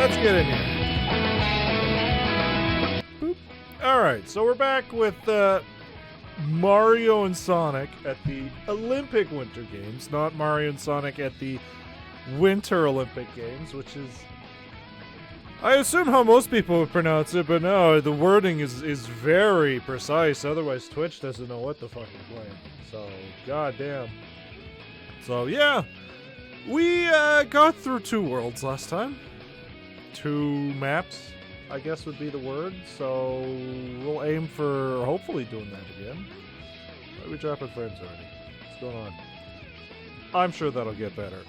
Let's get in here. Boop. Alright, so we're back with Mario and Sonic at the Olympic Winter Games, not Mario and Sonic at the Winter Olympic Games, which is, I assume, how most people would pronounce it, but no, the wording is very precise, otherwise Twitch doesn't know what the fuck is playing. So, goddamn. So, yeah. We got through 2 worlds last time. 2 maps, I guess would be the word. So we'll aim for hopefully doing that again. Why are we dropping frames already? What's going on? I'm sure that'll get better.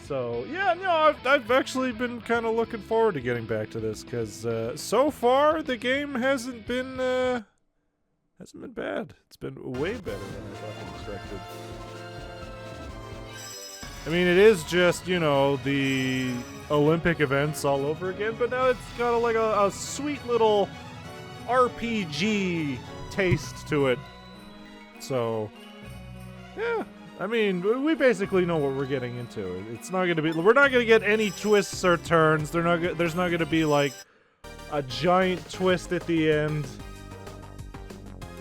So yeah, no, I've actually been kind of looking forward to getting back to this because so far the game hasn't been bad. It's been way better than I fucking expected. I mean, it is just, you know, the Olympic events all over again, but now it's got like a sweet little RPG taste to it. So, yeah. I mean, we basically know what we're getting into. It's not gonna be. We're not gonna get any twists or turns. There's not gonna be like a giant twist at the end.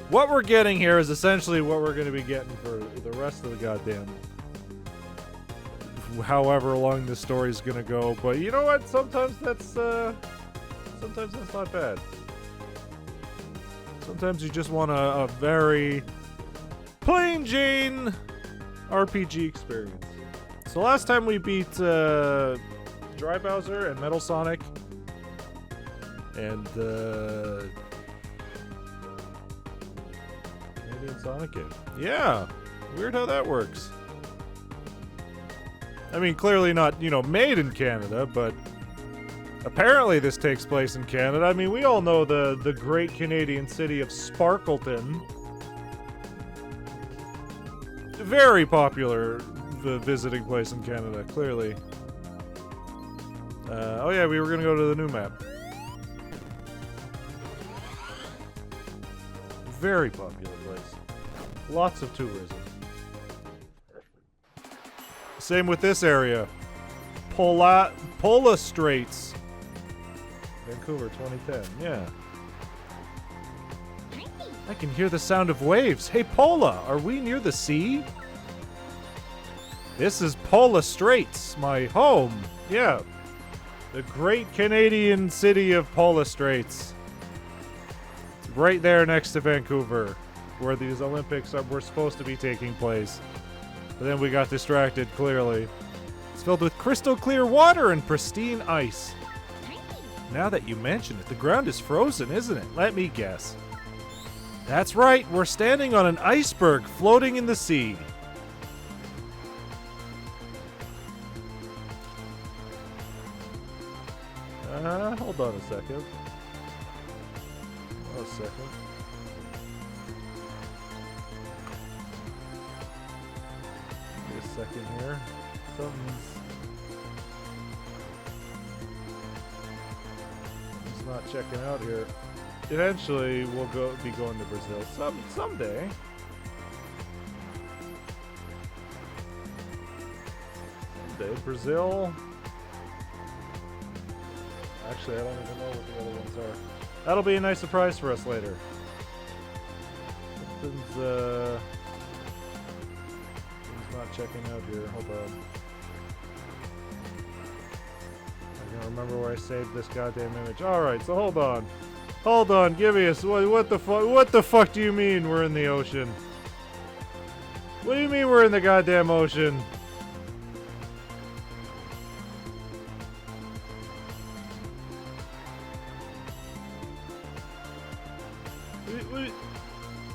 What we're getting here is essentially what we're gonna be getting for the rest of the goddamn. However long the story's gonna go, but you know what? Sometimes that's not bad. Sometimes you just want a very plain Jane RPG experience. So last time we beat Dry Bowser and Metal Sonic and Canadian Sonic game. Yeah, weird how that works. I mean, clearly not, you know, made in Canada, but apparently this takes place in Canada. I mean, we all know the great Canadian city of Sparkleton. Very popular visiting place in Canada, clearly. Oh yeah, we were gonna go to the new map. Very popular place. Lots of tourism. Same with this area. Pola Straits. Vancouver 2010, yeah. I can hear the sound of waves. Hey Pola, are we near the sea? This is Pola Straits, my home. Yeah. The great Canadian city of Pola Straits. It's right there next to Vancouver, where these Olympics were supposed to be taking place. But then we got distracted, clearly. It's filled with crystal clear water and pristine ice. Now that you mention it, the ground is frozen, isn't it? Let me guess. That's right, we're standing on an iceberg floating in the sea. Hold on a second. Hold on a second. Second here. Something's not checking out here. Eventually, we'll be going to Brazil. Someday. Brazil. Actually, I don't even know what the other ones are. That'll be a nice surprise for us later. Something's not checking out here. Hold on. I can remember where I saved this goddamn image. Alright, so hold on. Hold on, give me a... What the fuck? What the fuck do you mean we're in the ocean? What do you mean we're in the goddamn ocean?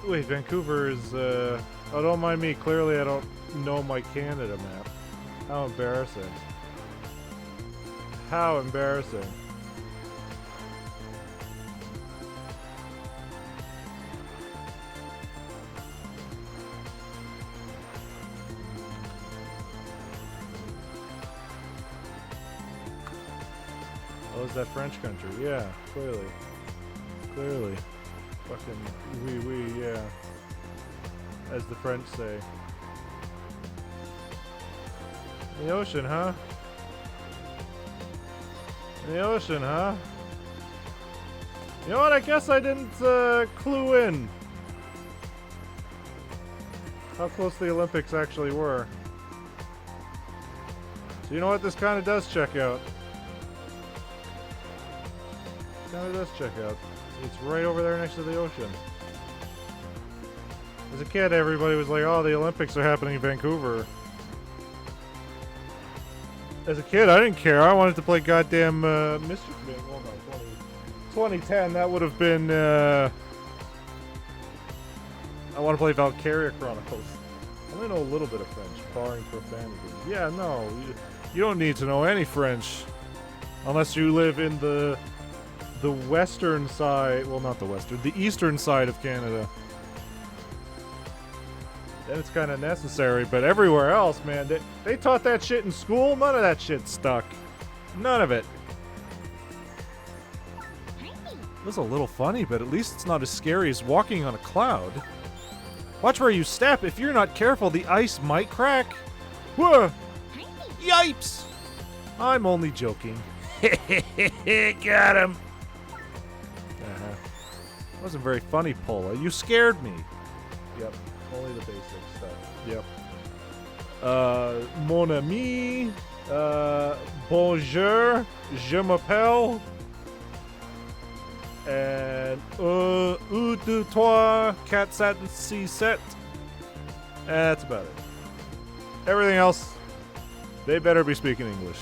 Wait, Vancouver is, oh, don't mind me. Clearly I don't know my Canada map. How embarrassing. How embarrassing. Oh, is that French country? Yeah, clearly. Clearly. Fucking oui, yeah. As the French say. The ocean, huh? In the ocean, huh? You know what? I guess I didn't clue in how close the Olympics actually were. So you know what? This kind of does check out. Kind of does check out. It's right over there next to the ocean. As a kid, everybody was like, oh, the Olympics are happening in Vancouver. As a kid, I didn't care. I wanted to play goddamn Mischief Man. Well, no, 2010, that would have been... I want to play Valkyria Chronicles. I only know a little bit of French, barring profanity. Yeah, no, you don't need to know any French. Unless you live in the western side... Well, not the western. The eastern side of Canada. Then it's kind of necessary, but everywhere else, man, they taught that shit in school. None of that shit stuck. None of it. It was a little funny, but at least it's not as scary as walking on a cloud. Watch where you step. If you're not careful, the ice might crack. Whoa! Yipes! I'm only joking. Got him! Wasn't very funny, Pola. You scared me. Yep. Only the basic stuff. Yep. Mon ami. Bonjour. Je m'appelle. And 1, 2, 3, 4, 5, 6, 7. That's about it. Everything else, they better be speaking English.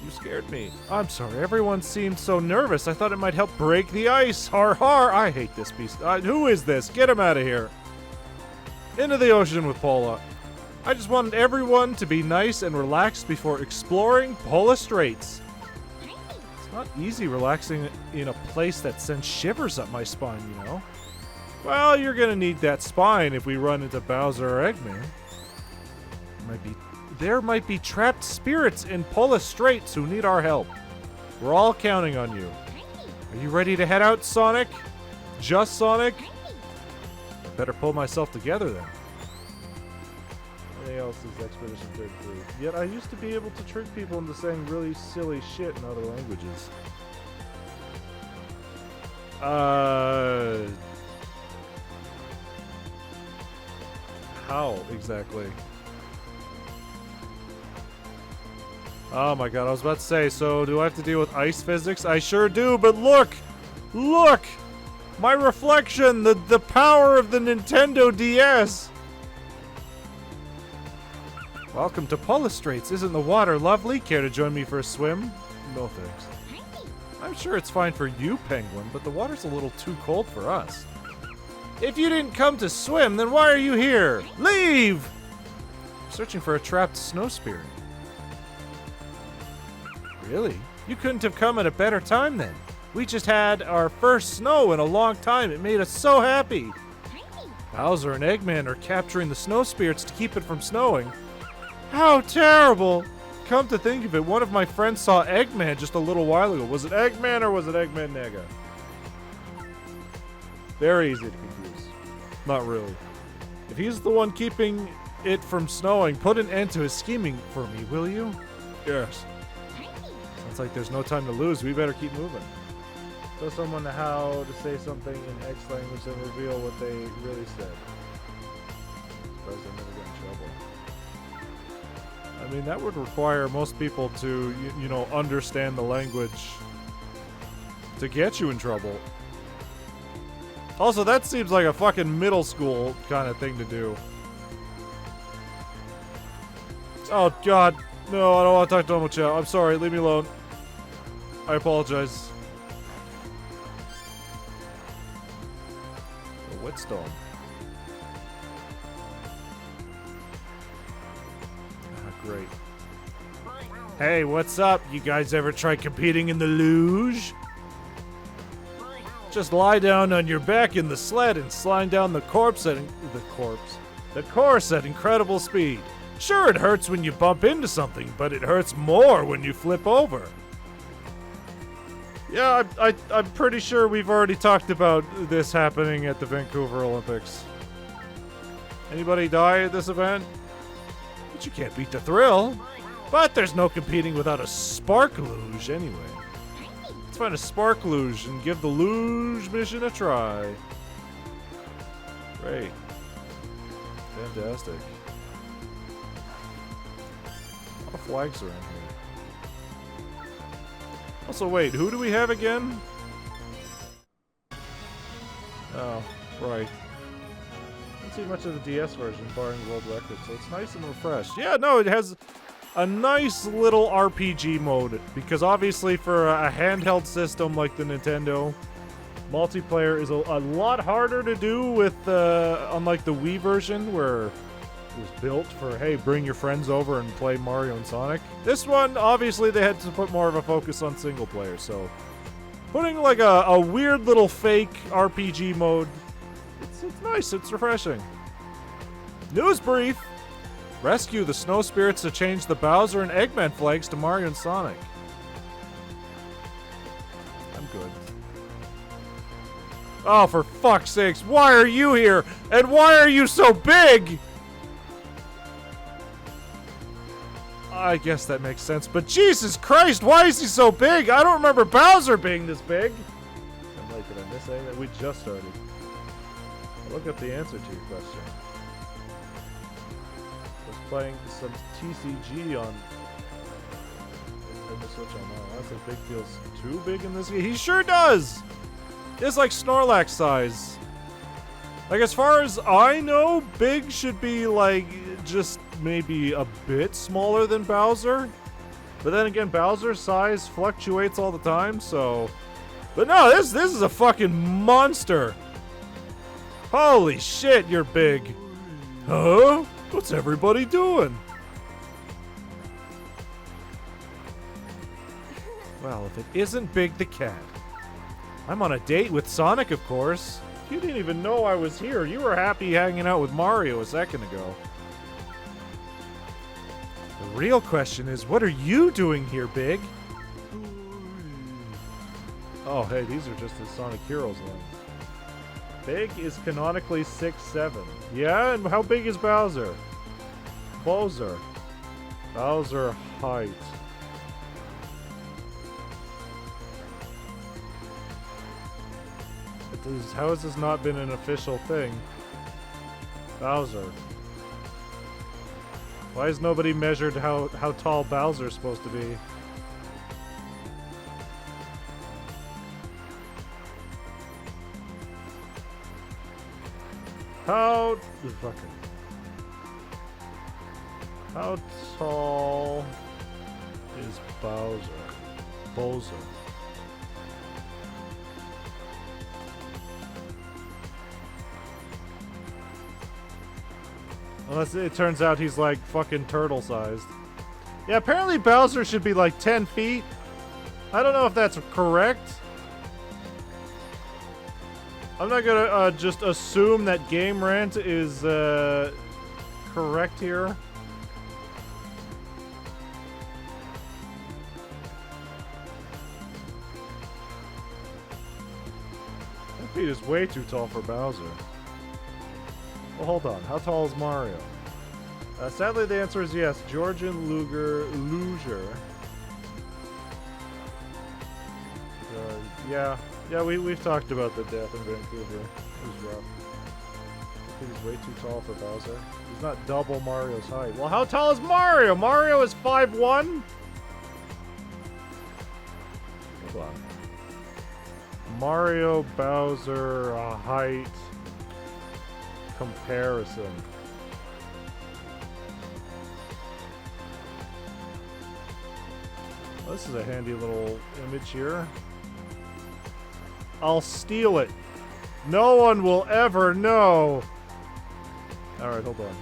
You scared me. I'm sorry, everyone seemed so nervous. I thought it might help break the ice. Har har, I hate this beast. Who is this? Get him out of here. Into the ocean with Pola. I just wanted everyone to be nice and relaxed before exploring Pola Straits. It's not easy relaxing in a place that sends shivers up my spine, you know. Well, you're gonna need that spine if we run into Bowser or Eggman. There might be trapped spirits in Pola Straits who need our help. We're all counting on you. Are you ready to head out, Sonic? Just Sonic? I better pull myself together then. Anything else is Expedition 33. Yet I used to be able to trick people into saying really silly shit in other languages. How exactly? Oh my god, I was about to say, so do I have to deal with ice physics? I sure do, but look! Look! My reflection! The power of the Nintendo DS! Welcome to Pola Straits. Isn't the water lovely? Care to join me for a swim? No thanks. I'm sure it's fine for you, Penguin, but the water's a little too cold for us. If you didn't come to swim, then why are you here? Leave! I'm searching for a trapped snow spirit. Really? You couldn't have come at a better time then. We just had our first snow in a long time. It made us so happy. Bowser and Eggman are capturing the snow spirits to keep it from snowing. How terrible! Come to think of it, one of my friends saw Eggman just a little while ago. Was it Eggman or was it Eggman Nega? Very easy to confuse. Not really. If he's the one keeping it from snowing, put an end to his scheming for me, will you? Yes. Sounds like there's no time to lose. We better keep moving. Tell someone how to say something in X language and reveal what they really said. Suppose I never get in trouble. I mean, that would require most people to, you know, understand the language to get you in trouble. Also, that seems like a fucking middle school kind of thing to do. Oh, God. No, I don't want to talk to Tomo-chan. I'm sorry. Leave me alone. I apologize. A whetstone. Great. Hey, what's up? You guys ever try competing in the luge? Just lie down on your back in the sled and slide down the course at incredible speed. Sure, it hurts when you bump into something, but it hurts more when you flip over. Yeah, I'm pretty sure we've already talked about this happening at the Vancouver Olympics. Anybody die at this event? But you can't beat the thrill. But there's no competing without a spark luge anyway. Let's find a spark luge and give the luge mission a try. Great. Fantastic. A lot of flags around here. Also, wait, who do we have again? Oh, right. Didn't see much of the DS version, barring world record, so it's nice and refreshed. Yeah, no, it has a nice little RPG mode, because obviously for a handheld system like the Nintendo, multiplayer is a lot harder to do with, unlike the Wii version, where it was built for, hey, bring your friends over and play Mario and Sonic. This one, obviously, they had to put more of a focus on single player, so putting like a weird little fake RPG mode, it's nice, it's refreshing. News brief! Rescue the snow spirits to change the Bowser and Eggman flags to Mario and Sonic. I'm good. Oh, for fuck's sakes, why are you here? And why are you so big? I guess that makes sense, but Jesus Christ, why is he so big? I don't remember Bowser being this big. I'm like, did I miss anything? We just started. I'll look up the answer to your question. I was playing some TCG on the Switch online. I said Big feels too big in this game. He sure does! It's like Snorlax size. Like, as far as I know, Big should be like just maybe a bit smaller than Bowser. But then again, Bowser's size fluctuates all the time, so... But no, this is a fucking monster! Holy shit, you're big! Huh? What's everybody doing? Well, if it isn't Big the Cat. I'm on a date with Sonic, of course. You didn't even know I was here. You were happy hanging out with Mario a second ago. The real question is, what are you doing here, Big? Oh, hey, these are just the Sonic Heroes ones. Big is canonically 6'7". Yeah, and how big is Bowser? Bowser height. How has this not been an official thing? Bowser. Why has nobody measured how tall Bowser's supposed to be? How tall is Bowser? Unless it turns out he's like fucking turtle sized. Yeah, apparently Bowser should be like 10 feet. I don't know if that's correct. I'm not gonna just assume that Game Rant is correct here. 10 feet is way too tall for Bowser. Well, hold on. How tall is Mario? Sadly, the answer is yes. Georgian Luger. Yeah, we've talked about the death in Vancouver. It was rough. I think he's way too tall for Bowser. He's not double Mario's height. Well, how tall is Mario? Mario is 5'1"? Hold on. Mario Bowser height comparison. Well, this is a handy little image here. I'll steal it. No one will ever know. Alright, hold on here.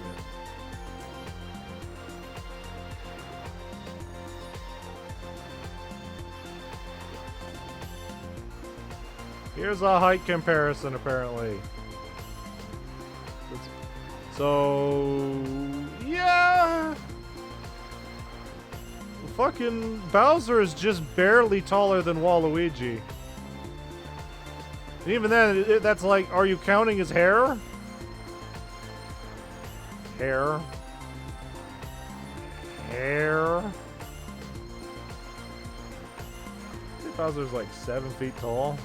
Here's a height comparison, apparently. So, yeah. Fucking Bowser is just barely taller than Waluigi. And even then, that's like, are you counting his hair? Hair. Bowser's like 7 feet tall.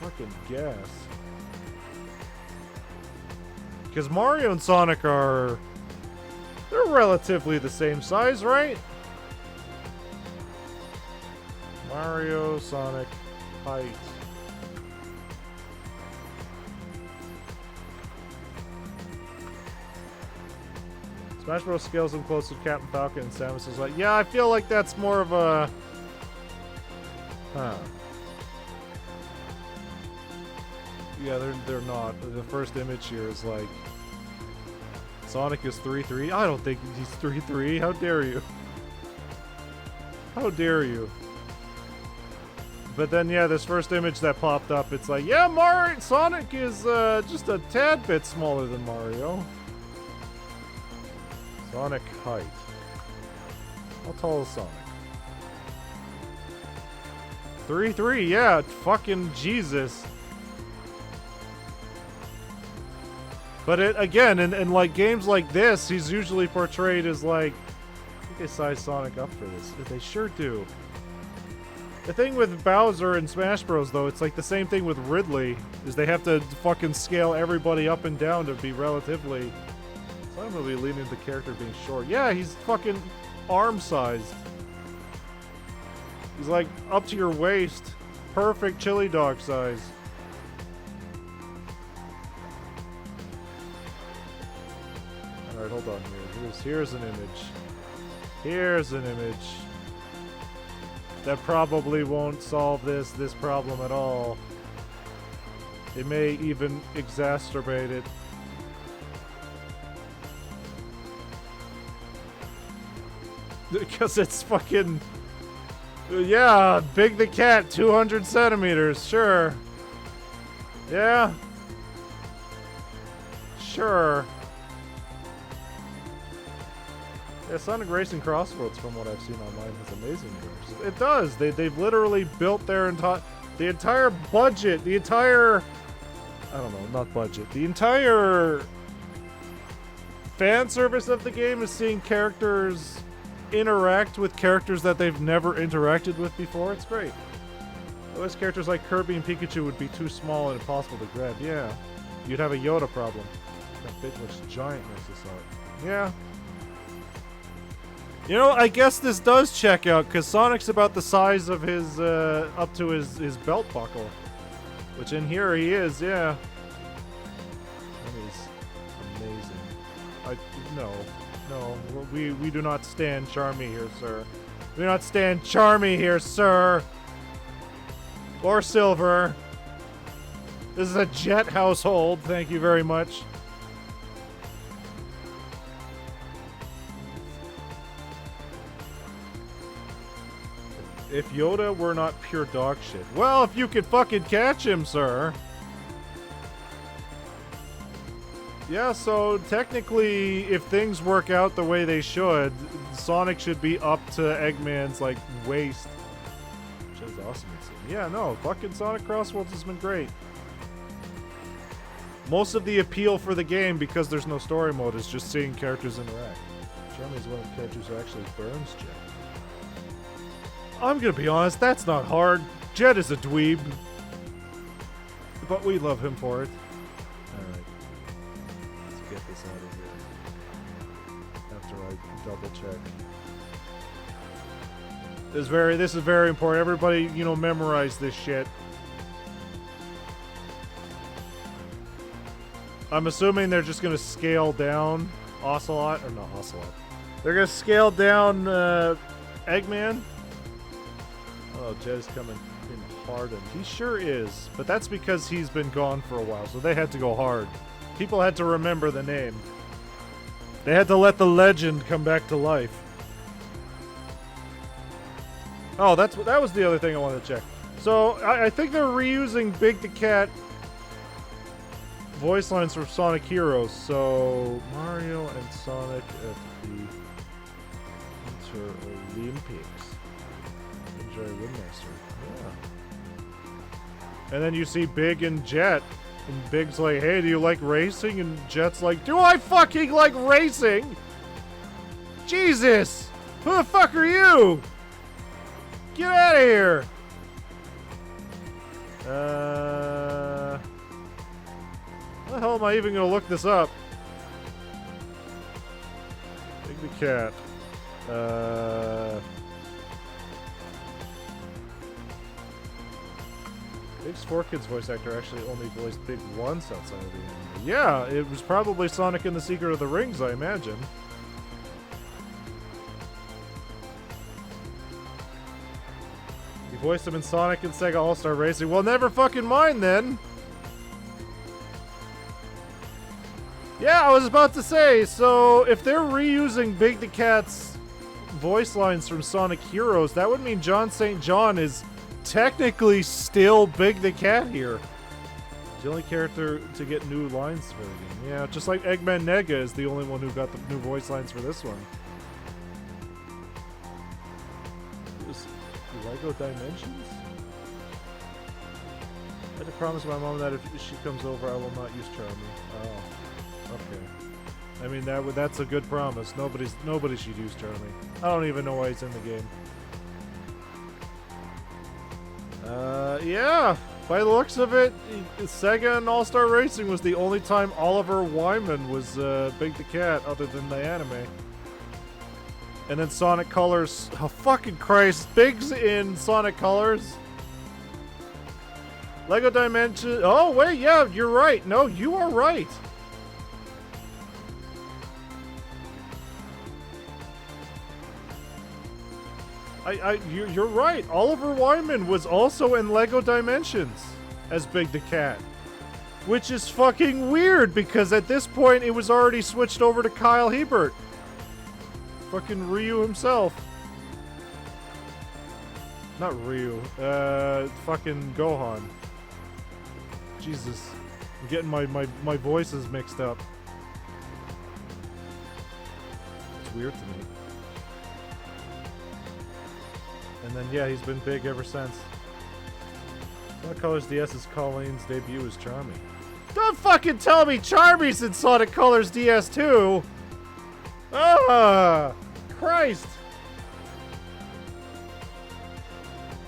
I guess. Because Mario and Sonic are... they're relatively the same size, right? Mario, Sonic, height. Smash Bros. Scales them close to Captain Falcon and Samus is like, yeah, I feel like that's more of a... Huh. Yeah, they're not. The first image here is like... Sonic is 3'3". I don't think he's 3'3". How dare you? How dare you? But then, yeah, this first image that popped up, it's like, yeah, Sonic is just a tad bit smaller than Mario. Sonic height. How tall is Sonic? 3'3", yeah, fucking Jesus. But it, again, in like games like this, he's usually portrayed as like, I think they size Sonic up for this. They sure do. The thing with Bowser and Smash Bros, though, it's like the same thing with Ridley, is they have to fucking scale everybody up and down to be relatively... So I'm gonna be leaning the character being short. Yeah, he's fucking arm-sized. He's like up to your waist. Perfect chili dog size. Alright, hold on here. Here's an image. Here's an image. That probably won't solve this problem at all. It may even exacerbate it. Because it's fucking... Yeah, Big the Cat, 200 centimeters, sure. Yeah. Sure. Yeah, Sonic Racing Crossroads, from what I've seen online, has amazing games. It does. They've literally built their the entire budget, the entire... I don't know, not budget. The entire fan service of the game is seeing characters interact with characters that they've never interacted with before. It's great. Those characters like Kirby and Pikachu would be too small and impossible to grab. Yeah. You'd have a Yoda problem. That big looks giant next to Sonic. Yeah. You know, I guess this does check out, because Sonic's about the size of his, up to his belt buckle. Which in here he is, yeah. That is amazing. No, we do not stand Charmy here, sir. We do not stand Charmy here, sir. Or Silver. This is a Jet household, thank you very much. If Yoda were not pure dog shit. Well, if you could fucking catch him, sir. Yeah, so technically, if things work out the way they should, Sonic should be up to Eggman's, like, waist. Which is awesome. Yeah, no, fucking Sonic Crossroads has been great. Most of the appeal for the game, because there's no story mode, is just seeing characters interact. Charmy's one of the characters who actually burns Jet. I'm gonna be honest, that's not hard. Jet is a dweeb. But we love him for it. Alright. Let's get this out of here. After I double check. This is very important. Everybody, you know, memorize this shit. I'm assuming they're just gonna scale down Ocelot, or not Ocelot. They're gonna scale down Eggman. Oh, Jed's coming in hard, and he sure is. But that's because he's been gone for a while, so they had to go hard. People had to remember the name. They had to let the legend come back to life. Oh, that was the other thing I wanted to check. So, I think they're reusing Big the Cat voice lines from Sonic Heroes. So, Mario and Sonic at the Winter Olympics. Enjoy Windmaster. Yeah. And then you see Big and Jet. And Big's like, hey, do you like racing? And Jet's like, do I fucking like racing? Jesus! Who the fuck are you? Get out of here! How the hell am I even gonna look this up? Big the Cat. Big's 4Kids voice actor actually only voiced Big once outside of the anime. Yeah, it was probably Sonic and the Secret of the Rings, I imagine. He voiced him in Sonic and Sega All-Star Racing. Well, never fucking mind then. Yeah, I was about to say, so if they're reusing Big the Cat's voice lines from Sonic Heroes, that would mean John St. John is technically still Big the Cat here. The only character to get new lines for the game. Yeah, just like Eggman Nega is the only one who got the new voice lines for this one. Lego Dimensions? I had to promise my mom that if she comes over, I will not use Charmy. Oh, okay. I mean, that's a good promise. Nobody should use Charmy. I don't even know why he's in the game. Yeah. By the looks of it, Sega and All-Star Racing was the only time Oliver Wyman was Big the Cat, other than the anime. And then Sonic Colors. Oh, fucking Christ. Big's in Sonic Colors. Lego Dimension. Oh, wait, yeah, you're right. No, you are right. You're right. Oliver Wyman was also in Lego Dimensions as Big the Cat. Which is fucking weird, because at this point, it was already switched over to Kyle Hebert. Fucking Ryu himself. Not Ryu. Fucking Gohan. Jesus. I'm getting my voices mixed up. It's weird to me. And then, yeah, he's been big ever since. Sonic Colors DS's Colleen's debut as Charmy. Don't fucking tell me Charmy's in Sonic Colors DS too! Ah! Christ!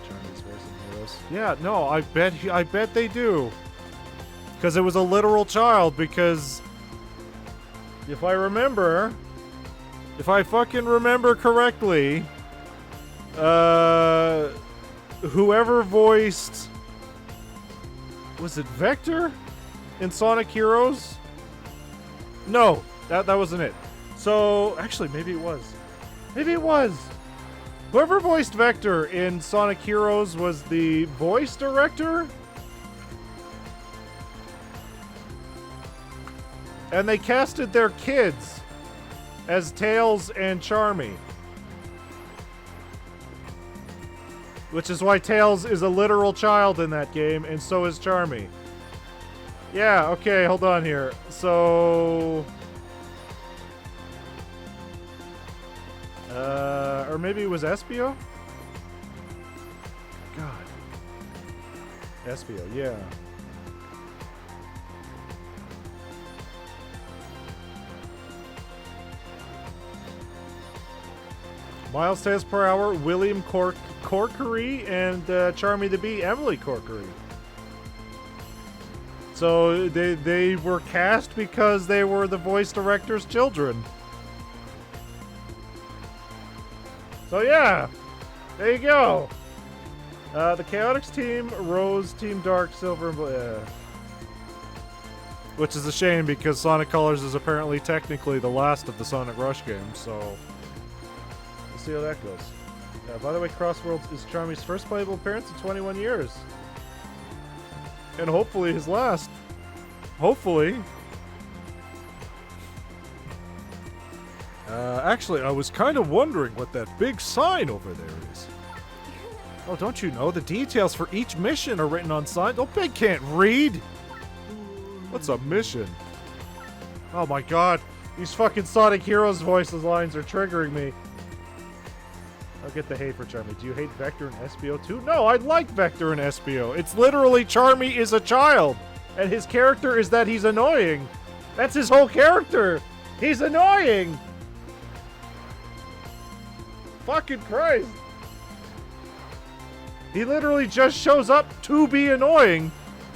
Charmy's voicing heroes. Yeah, no, I bet they do. Because it was a literal child, because if I fucking remember correctly, whoever voiced, was it Vector in Sonic Heroes? No, that wasn't it. So, actually, maybe it was. Maybe it was. Whoever voiced Vector in Sonic Heroes was the voice director? And they casted their kids as Tails and Charmy. Which is why Tails is a literal child in that game, and so is Charmy. Yeah, okay, hold on here. So... or maybe it was Espio? God. Espio, yeah. Miles Tests Per Hour, William Corkery, and Charmy the Bee, Emily Corkery. So they were cast because they were the voice director's children. So yeah, there you go. The Chaotix team, Rose, Team Dark, Silver, and which is a shame because Sonic Colors is apparently technically the last of the Sonic Rush games, so we'll see how that goes. By the way, Crossworlds is Charmy's first playable appearance in 21 years. And hopefully his last. Hopefully. Actually, I was kind of wondering what that big sign over there is. Oh, don't you know? The details for each mission are written on signs. Oh, Big can't read! What's a mission? Oh my god. These fucking Sonic Heroes voices lines are triggering me. I'll get the hate for Charmy. Do you hate Vector and Espio too? No, I like Vector and Espio. It's literally Charmy is a child. And his character is that he's annoying. That's his whole character. He's annoying. fucking Christ! He literally just shows up to be annoying.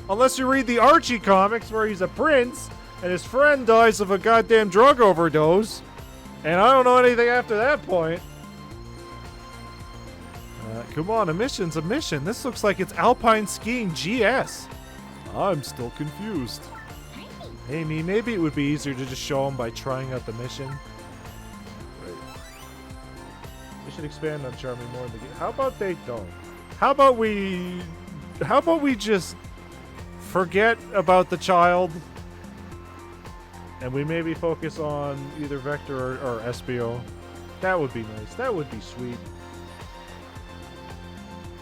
Unless you read the Archie comics where he's a prince and his friend dies of a goddamn drug overdose. And I don't know anything after that point. Come on, a mission's a mission. This looks like it's Alpine Skiing GS. I'm still confused. Amy, maybe it would be easier to just show him by trying out the mission. Right. We should expand on Charming more in the game. How about they don't? How about we just forget about the child and we maybe focus on either Vector or SBO? That would be nice. That would be sweet.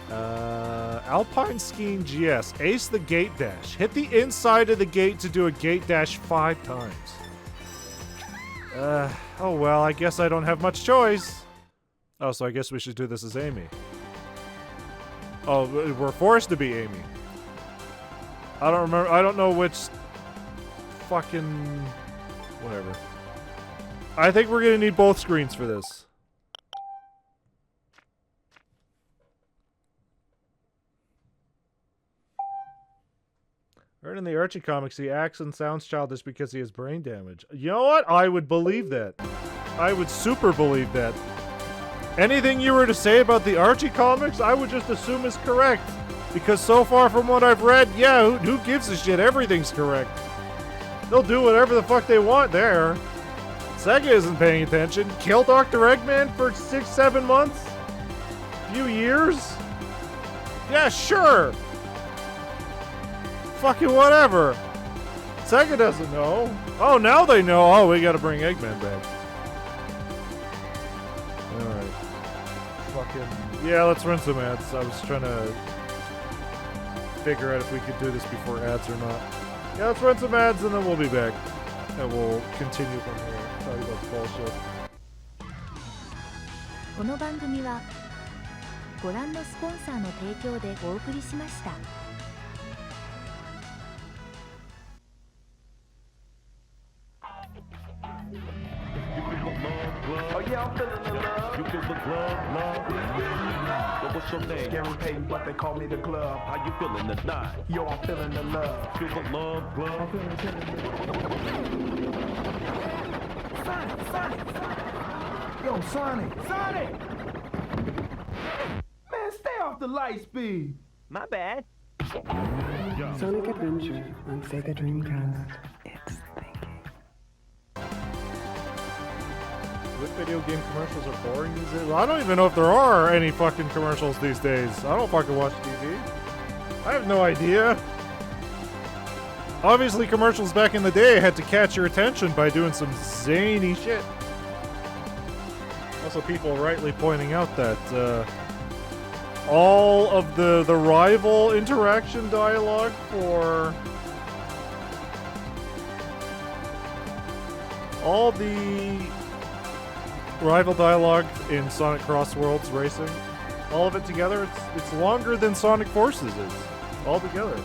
Alpine Skiing GS. Ace the gate dash. Hit the inside of the gate to do a gate dash 5 times. Oh well, I guess I don't have much choice. Oh, so I guess we should do this as Amy. Oh, we're forced to be Amy. I don't remember. I don't know which fucking... whatever. I think we're gonna need both screens for this. Heard in the Archie comics, he acts and sounds childish because he has brain damage. You know what? I would believe that. I would super believe that. Anything you were to say about the Archie comics, I would just assume is correct. Because so far from what I've read, yeah, who gives a shit? Everything's correct. They'll do whatever the fuck they want there. Sega isn't paying attention. Kill Dr. Eggman for 6-7 months? Few years? Yeah, sure. Fucking whatever. Sega doesn't know. Oh, now they know. Oh, we gotta bring Eggman back. Alright. Fucking... yeah, let's run some ads. I was trying to figure out if we could do this before ads or not. Yeah, let's run some ads and then we'll be back. And we'll continue from here. Talk about bullshit. この番組はご覧のスポンサーの提供でお送りしました。Oh yeah, I'm feeling the love. You feel the glove, love. Yo, what's your name? Scary Payton, but they call me the glove. How you feeling tonight? Yo, I'm feeling the love. Feel the love, glove. I'm feeling the Sonic, Sonic, Sonic. Yo, Sonic, Sonic. Man, stay off the light speed. My bad. Sonic Adventure on Sega Dreamcast. It's thinking. What video game commercials are boring these days? Well, I don't even know if there are any fucking commercials these days. I don't fucking watch TV. I have no idea. Obviously, commercials back in the day had to catch your attention by doing some zany shit. Also, people rightly pointing out that all of the rival interaction dialogue for all the rival dialogue in Sonic Cross Worlds Racing, all of it together, it's longer than Sonic Forces is, all together.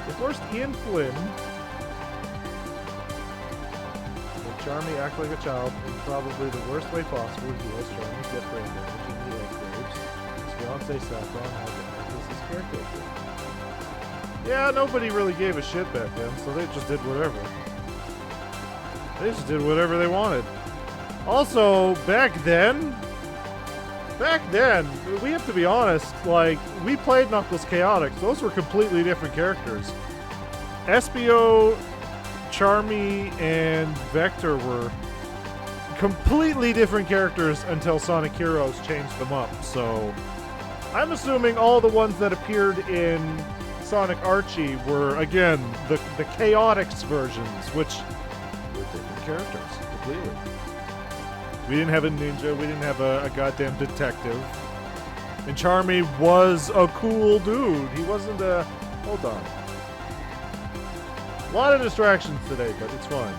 They forced Ian Flynn made Charmy act like a child in probably the worst way possible. He was Charmy get brain damage and he had grapes. His fiancée Saffron had to act as his caretaker. Yeah, nobody really gave a shit back then, so they just did whatever. They just did whatever they wanted. Also, back then, we have to be honest, like, we played Knuckles Chaotix. Those were completely different characters. SBO, Charmy, and Vector were completely different characters until Sonic Heroes changed them up. So, I'm assuming all the ones that appeared in Sonic Archie were, again, the Chaotix versions, which were different characters, completely. We didn't have a ninja, we didn't have a goddamn detective. And Charmy was a cool dude. He wasn't a... hold on. A lot of distractions today, but it's fine.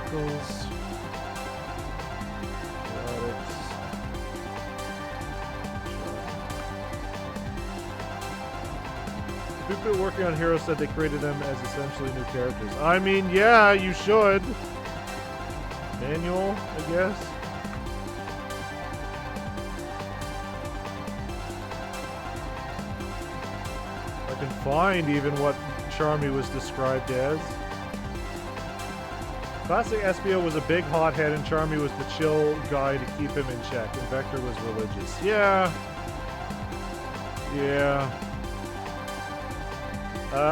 Knuckles... People working on Heroes said they created them as essentially new characters. I mean, yeah, you should. Manual, I guess. find even what Charmy was described as. Classic SBO was a big hothead and Charmy was the chill guy to keep him in check, and Vector was religious. Yeah. Yeah.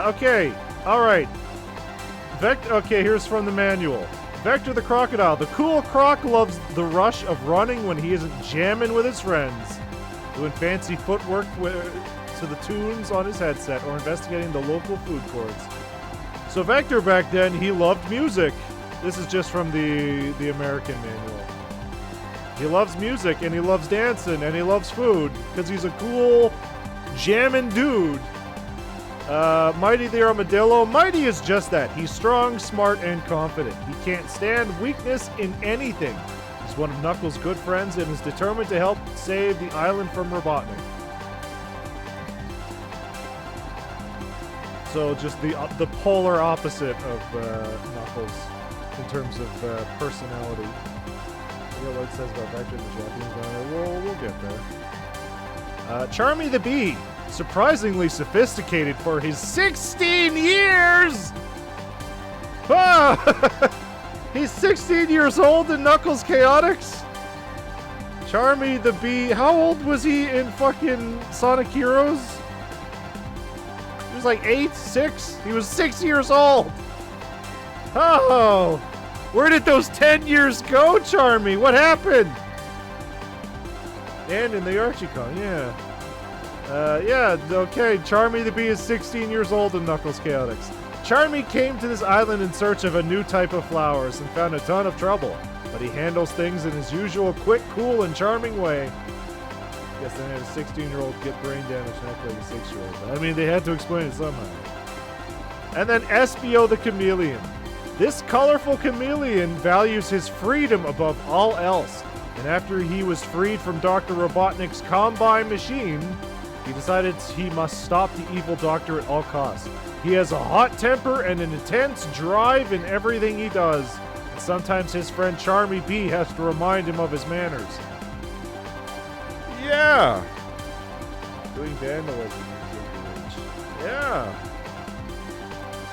Okay. Alright. Okay, here's from the manual. Vector the Crocodile. The cool croc loves the rush of running when he isn't jamming with his friends, doing fancy footwork to the tunes on his headset, or investigating the local food courts. So Vector back then, he loved music. This is just from the American manual. He loves music, and he loves dancing, and he loves food, because he's a cool, jamming dude. Mighty the Armadillo. Mighty is just that. He's strong, smart, and confident. He can't stand weakness in anything. He's one of Knuckles' good friends and is determined to help save the island from Robotnik. So just the polar opposite of Knuckles in terms of personality. I forget what it says about Vector in the Japanese, but we'll get there. Charmy the Bee. Surprisingly sophisticated for his 16 years! Ah! He's 16 years old in Knuckles Chaotix? Charmy the Bee. How old was he in fucking Sonic Heroes? He was like 8, 6? He was 6 years old! Oh! Where did those 10 years go, Charmy? What happened? And in the Archicon, yeah. Yeah, okay, Charmy the Bee is 16 years old in Knuckles Chaotix. Charmy came to this island in search of a new type of flowers and found a ton of trouble, but he handles things in his usual quick, cool, and charming way. Guess then had a 16-year-old get brain damage and act like a 6-year-old. I mean, they had to explain it somehow. And then SBO the Chameleon. This colorful chameleon values his freedom above all else, and after he was freed from Dr. Robotnik's Combine machine, he decided he must stop the evil doctor at all costs. He has a hot temper and an intense drive in everything he does. And sometimes his friend Charmy B has to remind him of his manners. Yeah! Doing vandalism. Yeah!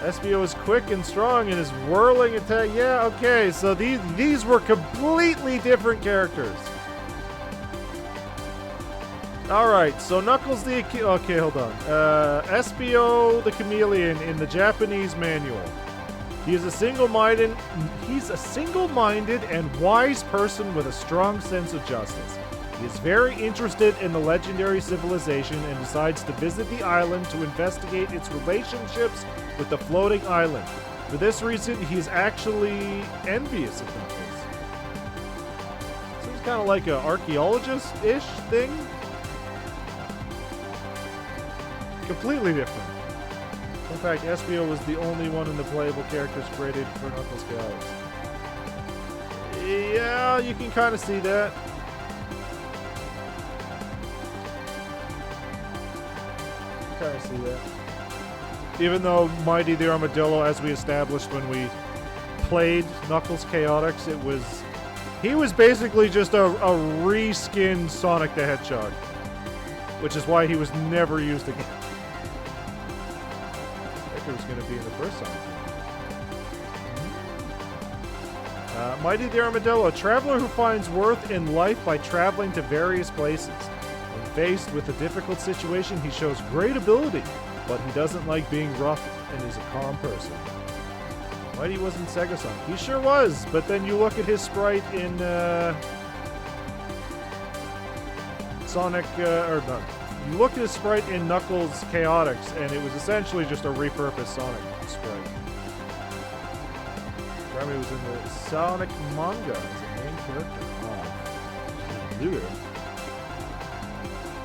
SBO is quick and strong and his whirling attack. Yeah, okay, so these were completely different characters. Alright, so Knuckles the... Okay, hold on. SBO the Chameleon in the Japanese manual. He's a single-minded and wise person with a strong sense of justice. He is very interested in the legendary civilization and decides to visit the island to investigate its relationships with the floating island. For this reason, he's actually envious of Knuckles. So he's kind of like an archaeologist-ish thing. Completely different. In fact, SBO was the only one in the playable characters created for Knuckles Chaotix. Yeah, you can kind of see that. Kind of see that. Even though Mighty the Armadillo, as we established when we played Knuckles Chaotix, he was basically just a reskinned Sonic the Hedgehog, which is why he was never used again. Was going to be in the first Sonic game. Mighty the Armadillo, a traveler who finds worth in life by traveling to various places. When faced with a difficult situation, he shows great ability, but he doesn't like being rough and is a calm person. Mighty was in Sega Sonic. He sure was, but then you look at his sprite in Sonic, or not. You look at his sprite in Knuckles Chaotix, and it was essentially just a repurposed Sonic sprite. Charmy was in the Sonic manga as a main character. Wow.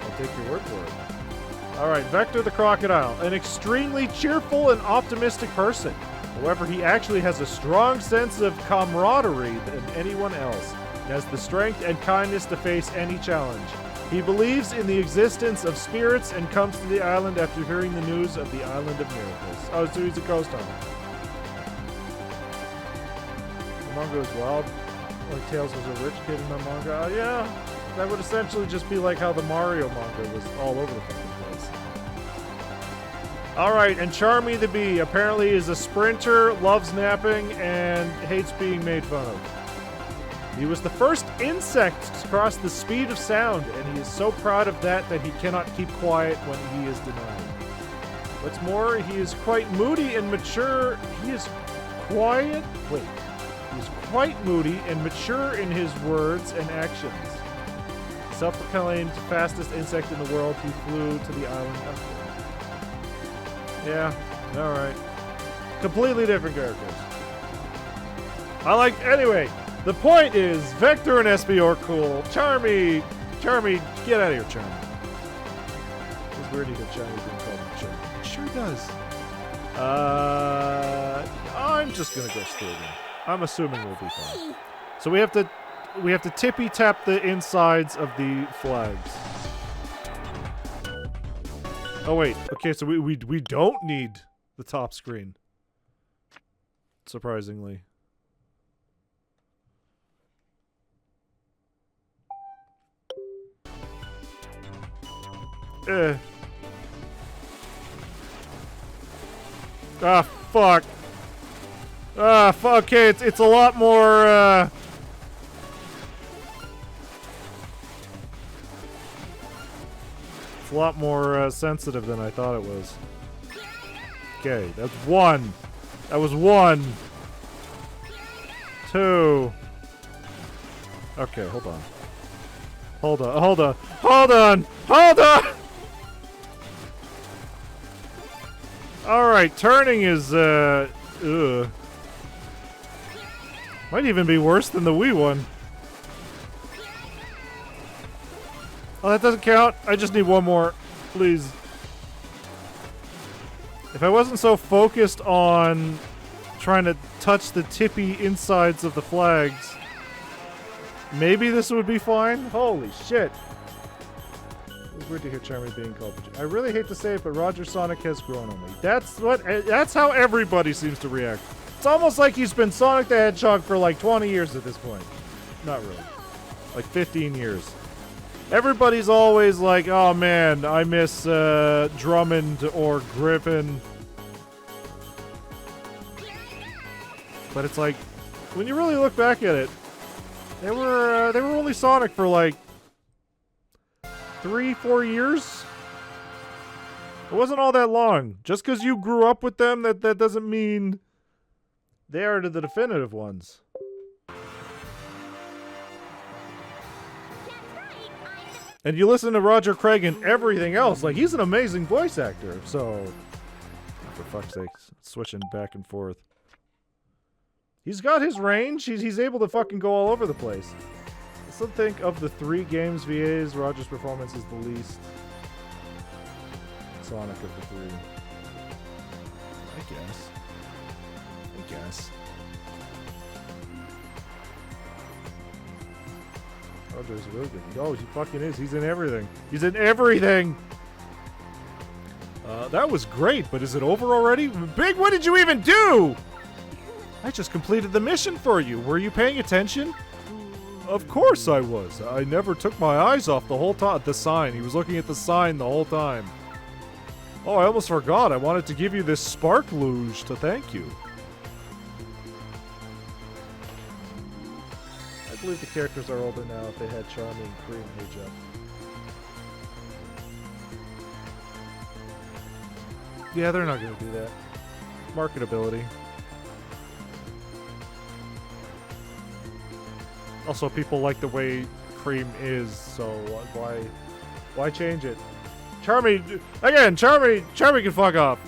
I'll take your word for it. Alright, Vector the Crocodile. An extremely cheerful and optimistic person. However, he actually has a strong sense of camaraderie than anyone else, and has the strength and kindness to face any challenge. He believes in the existence of spirits and comes to the island after hearing the news of the Island of Miracles. Oh, so he's a ghost hunter. The manga was wild. Like Tails was a rich kid in the manga. Yeah, that would essentially just be like how the Mario manga was all over the fucking place. Alright, and Charmy the Bee apparently is a sprinter, loves napping, and hates being made fun of. He was the first insect to cross the speed of sound, and he is so proud of that that he cannot keep quiet when he is denied. What's more, he is quite moody and mature. He is quiet. Wait. He's quite moody and mature in his words and actions. Self-proclaimed fastest insect in the world, he flew to the island of... Yeah, alright. Completely different characters. Anyway, the point is, Vector and SB are cool. Charmy, get out of here, Charmy. It's weird to hear Charmy being called Charmy. It sure does. I'm just gonna go stadium. I'm assuming we'll be fine. So we have to tippy tap the insides of the flags. Oh wait, okay, so we don't need the top screen. Surprisingly. Ah, fuck. Ah, fuck, okay, it's a lot more, It's a lot more sensitive than I thought it was. Okay, that's one. That was one. Two. Okay, hold on. Hold on, hold on, hold on, hold on! Alright, turning is, ugh. Might even be worse than the Wii one. Oh, that doesn't count. I just need one more. Please. If I wasn't so focused on trying to touch the tippy insides of the flags, maybe this would be fine. Holy shit. It's weird to hear Charmy being called. I really hate to say it, but Roger Sonic has grown on me. That's how everybody seems to react. It's almost like he's been Sonic the Hedgehog for like 20 years at this point. Not really. Like 15 years. Everybody's always like, oh man, I miss Drummond or Griffin. But it's like, when you really look back at it, they were only Sonic for like 3-4 years. It wasn't all that long. Just because you grew up with them, that doesn't mean they are the definitive ones. And you listen to Roger Craig and everything else, like, he's an amazing voice actor, so... For fuck's sake, switching back and forth. He's got his range, he's able to fucking go all over the place. I still think of the 3 games VAs, Roger's performance is the least Sonic of the 3. I guess. Roger's really good. Oh, he fucking is. He's in everything. He's in everything! That was great, but is it over already? Big, what did you even do? I just completed the mission for you. Were you paying attention? Of course I was. I never took my eyes off the whole time. The sign. He was looking at the sign the whole time. Oh, I almost forgot. I wanted to give you this spark luge to thank you. I believe the characters are older now if they had Charmy and Cream age up. Yeah, they're not going to do that. Marketability. Also, people like the way Cream is, so why change it? Charmy, again, Charmy can fuck off.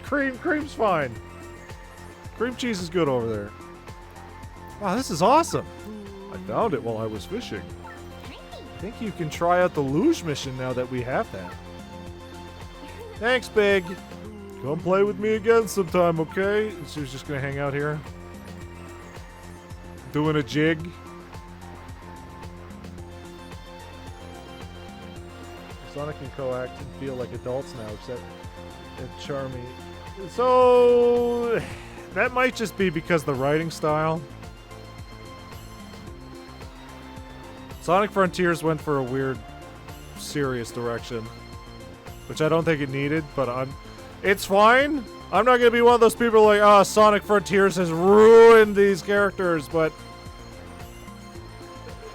Cream's fine. Cream cheese is good over there. Wow, this is awesome. I found it while I was fishing. I think you can try out the luge mission now that we have that. Thanks, Big. Come play with me again sometime, okay? She was just gonna hang out here. Doing a jig. Sonic and co-act and feel like adults now, except at Charmy. So that might just be because the writing style. Sonic Frontiers went for a weird, serious direction, which I don't think it needed. But It's fine. I'm not gonna be one of those people like, oh, Sonic Frontiers has ruined these characters, but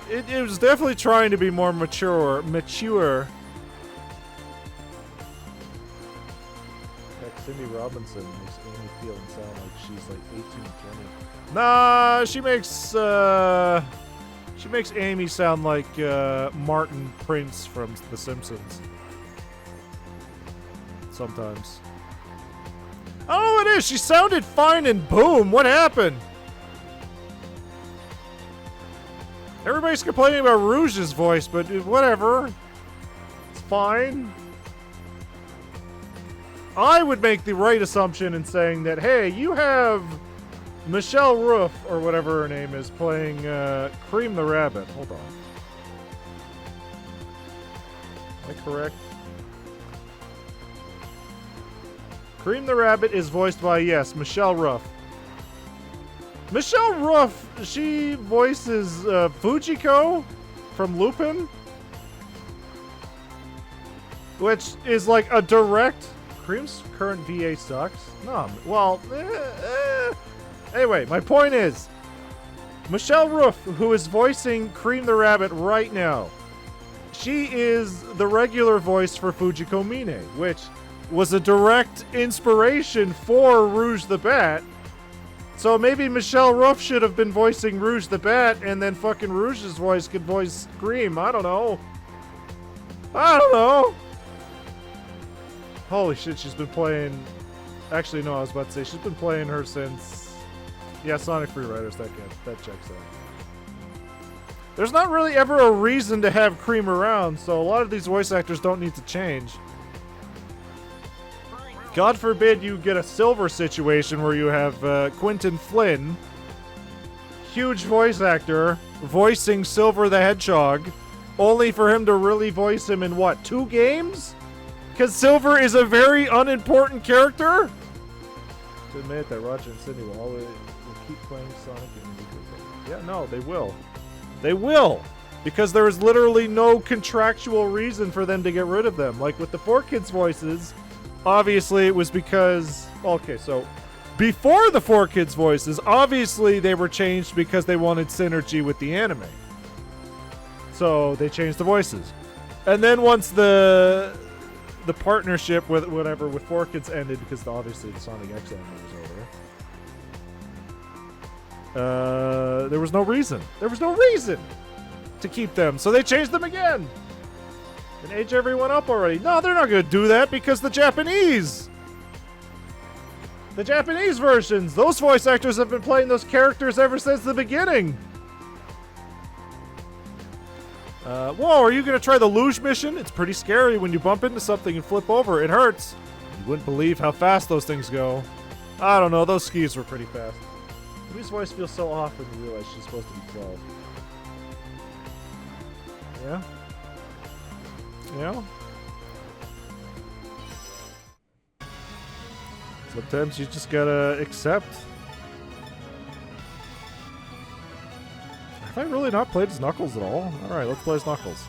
it was definitely trying to be more mature. Like Cindy Robinson makes Amy feel and sound like she's like 18, 20. Nah, she makes Amy sound like Martin Prince from The Simpsons. Sometimes. I don't know what it is. She sounded fine in Boom. What happened? Everybody's complaining about Rouge's voice, but whatever. It's fine. I would make the right assumption in saying that, hey, you have Michelle Roof, or whatever her name is, playing Cream the Rabbit. Hold on. Am I correct? Cream the Rabbit is voiced by, yes, Michelle Roof. Michelle Roof, she voices Fujiko from Lupin, which is like a direct... Cream's current VA sucks? No, well... Anyway, my point is, Michelle Roof, who is voicing Cream the Rabbit right now, she is the regular voice for Fujiko Mine, which was a direct inspiration for Rouge the Bat. So maybe Michelle Roof should have been voicing Rouge the Bat, and then fucking Rouge's voice could voice Cream. I don't know. Holy shit, she's been playing... Actually, no, I was about to say, she's been playing her since... Yeah, Sonic Free Riders, that checks out. There's not really ever a reason to have Cream around, so a lot of these voice actors don't need to change. God forbid you get a Silver situation where you have Quentin Flynn, huge voice actor, voicing Silver the Hedgehog, only for him to really voice him in, what, 2 games? Because Silver is a very unimportant character? To admit that Roger and Cindy will keep playing Sonic and yeah, no, they will. They will! Because there is literally no contractual reason for them to get rid of them. Like with the 4Kids voices... Obviously, it was because... Okay, so... Before the 4Kids voices, obviously they were changed because they wanted synergy with the anime. So, they changed the voices. And then once the partnership with whatever with 4Kids ended, because obviously the Sonic X anime was over, there was no reason. There was no reason to keep them. So they changed them again! And age everyone up already. No, they're not going to do that because the Japanese versions, those voice actors have been playing those characters ever since the beginning. Whoa, are you going to try the luge mission? It's pretty scary when you bump into something and flip over. It hurts. You wouldn't believe how fast those things go. I don't know, those skis were pretty fast. Whose voice feels so off when you realize she's supposed to be 12. Yeah? Yeah. Sometimes you just gotta accept. Have I really not played as Knuckles at all? Alright, let's play as Knuckles.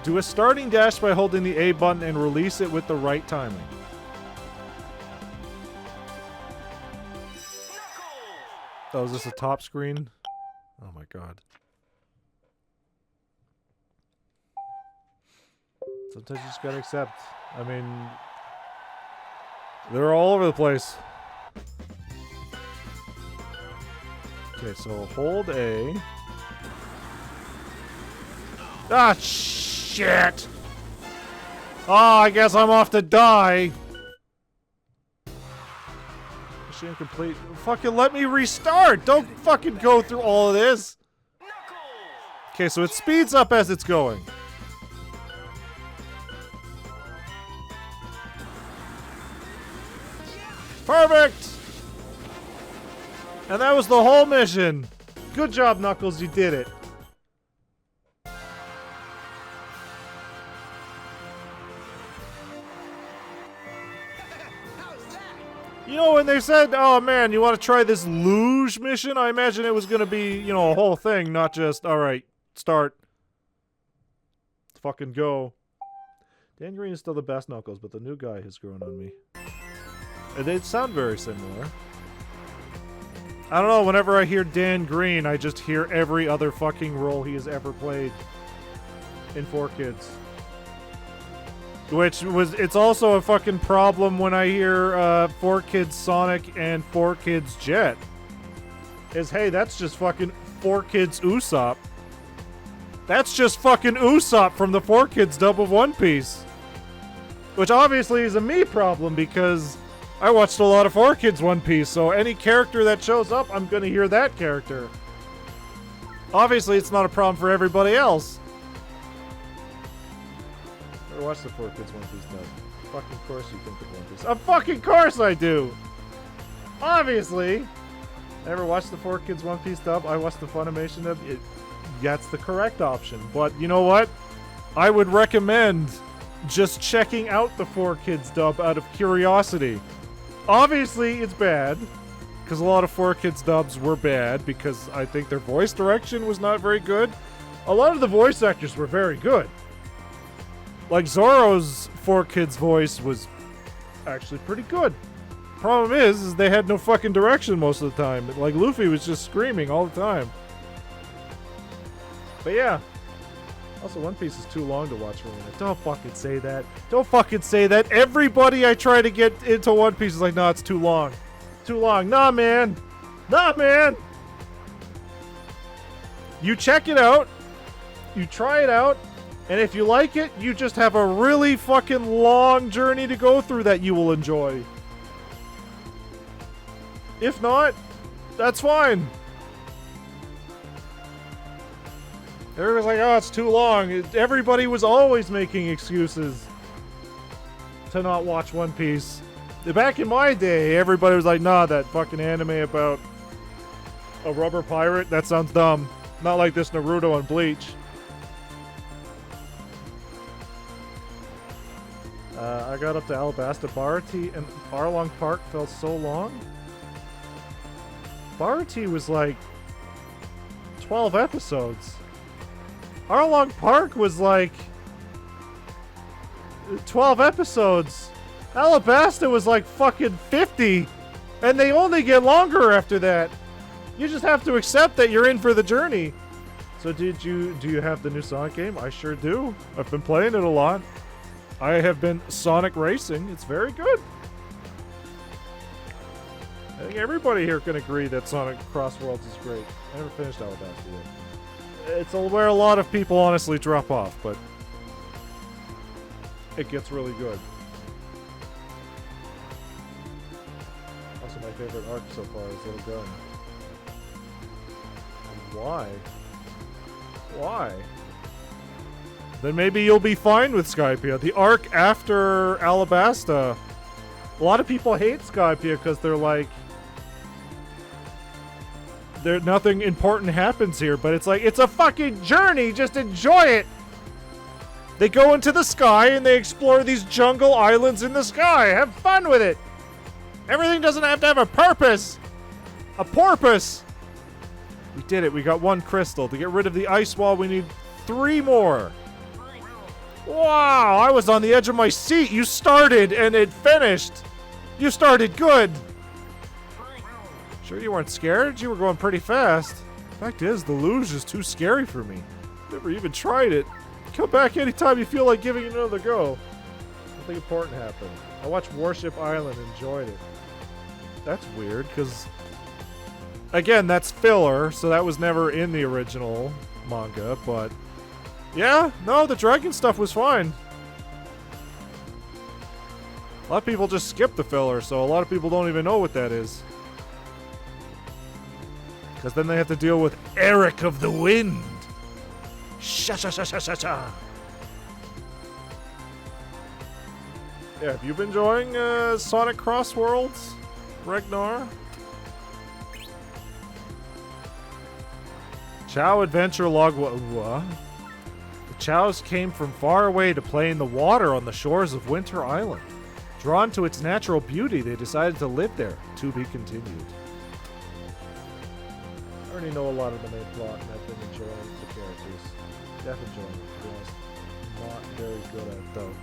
Do a starting dash by holding the A button and release it with the right timing. Oh, is this a top screen? Oh my god. Sometimes you just gotta accept. I mean, they're all over the place. Okay, so hold A. Ah, shit! Oh, I guess I'm off to die. Mission incomplete. Fucking let me restart! Don't fucking go through all of this! Okay, so it speeds up as it's going. Perfect! And that was the whole mission. Good job, Knuckles, you did it. You know, when they said, oh man, you want to try this luge mission? I imagine it was going to be, you know, a whole thing, not just, alright, start. Let's fucking go. Dan Green is still the best Knuckles, but the new guy has grown on me. And they sound very similar. I don't know, whenever I hear Dan Green, I just hear every other fucking role he has ever played in 4Kids. It's also a fucking problem when I hear 4Kids Sonic and 4Kids Jet. Hey, that's just fucking 4Kids Usopp. That's just fucking Usopp from the 4Kids dub of One Piece. Which obviously is a me problem because I watched a lot of 4Kids One Piece, so any character that shows up, I'm gonna hear that character. Obviously, it's not a problem for everybody else. Never watched the 4Kids One Piece dub. Fucking course you think of One Piece. Of fucking course I do! Obviously! Never watched the 4Kids One Piece dub. I watched the Funimation dub. That's the correct option. But you know what? I would recommend just checking out the 4Kids dub out of curiosity. Obviously, it's bad, because a lot of 4Kids dubs were bad, because I think their voice direction was not very good. A lot of the voice actors were very good. Like, Zoro's 4Kids voice was actually pretty good. Problem is they had no fucking direction most of the time. Like, Luffy was just screaming all the time. But yeah. Also, One Piece is too long to watch for a minute. Don't fucking say that. Don't fucking say that. Everybody I try to get into One Piece is like, no, it's too long. Too long. Nah, man. Nah, man. You check it out. You try it out. And if you like it, you just have a really fucking long journey to go through that you will enjoy. If not, that's fine. Everyone's like, oh, it's too long. Everybody was always making excuses to not watch One Piece. Back in my day, everybody was like, nah, that fucking anime about a rubber pirate, that sounds dumb. Not like this Naruto and Bleach. I got up to Alabasta. Barati and Arlong Park felt so long. Barati was like 12 episodes. Arlong Park was like 12 episodes. Alabasta was like fucking 50. And they only get longer after that. You just have to accept that you're in for the journey. So do you have the new Sonic game? I sure do. I've been playing it a lot. I have been Sonic Racing. It's very good. I think everybody here can agree that Sonic Cross Worlds is great. I never finished Alabasta yet. It's where a lot of people honestly drop off, but it gets really good. Also, my favorite arc so far is Little Gun. And why? Why? Then maybe you'll be fine with Skypiea. The arc after Alabasta, a lot of people hate Skypiea because they're like, nothing important happens here, but it's like, it's a fucking journey, just enjoy it! They go into the sky and they explore these jungle islands in the sky. Have fun with it! Everything doesn't have to have a purpose! A porpoise! We did it, we got 1 crystal. To get rid of the ice wall, we need 3 more. Wow, I was on the edge of my seat. You started and it finished. You started good. Sure you weren't scared? You were going pretty fast. Fact is, the luge is too scary for me. Never even tried it. Come back anytime you feel like giving it another go. Nothing important happened. I watched Warship Island and enjoyed it. That's weird, because again, that's filler, so that was never in the original manga, but yeah, no, the dragon stuff was fine. A lot of people just skip the filler, so a lot of people don't even know what that is. Because then they have to deal with Eric of the Wind. Sha-sha-sha-sha-sha-sha. Yeah, have you been enjoying Sonic Cross Worlds, Ragnar? Chow Adventure Log... What? The Chows came from far away to play in the water on the shores of Winter Island. Drawn to its natural beauty, they decided to live there. To be continued. I already know a lot of the main plot, and I've been enjoying the characters. Definitely enjoying it, to be honest. Not very good at it, though.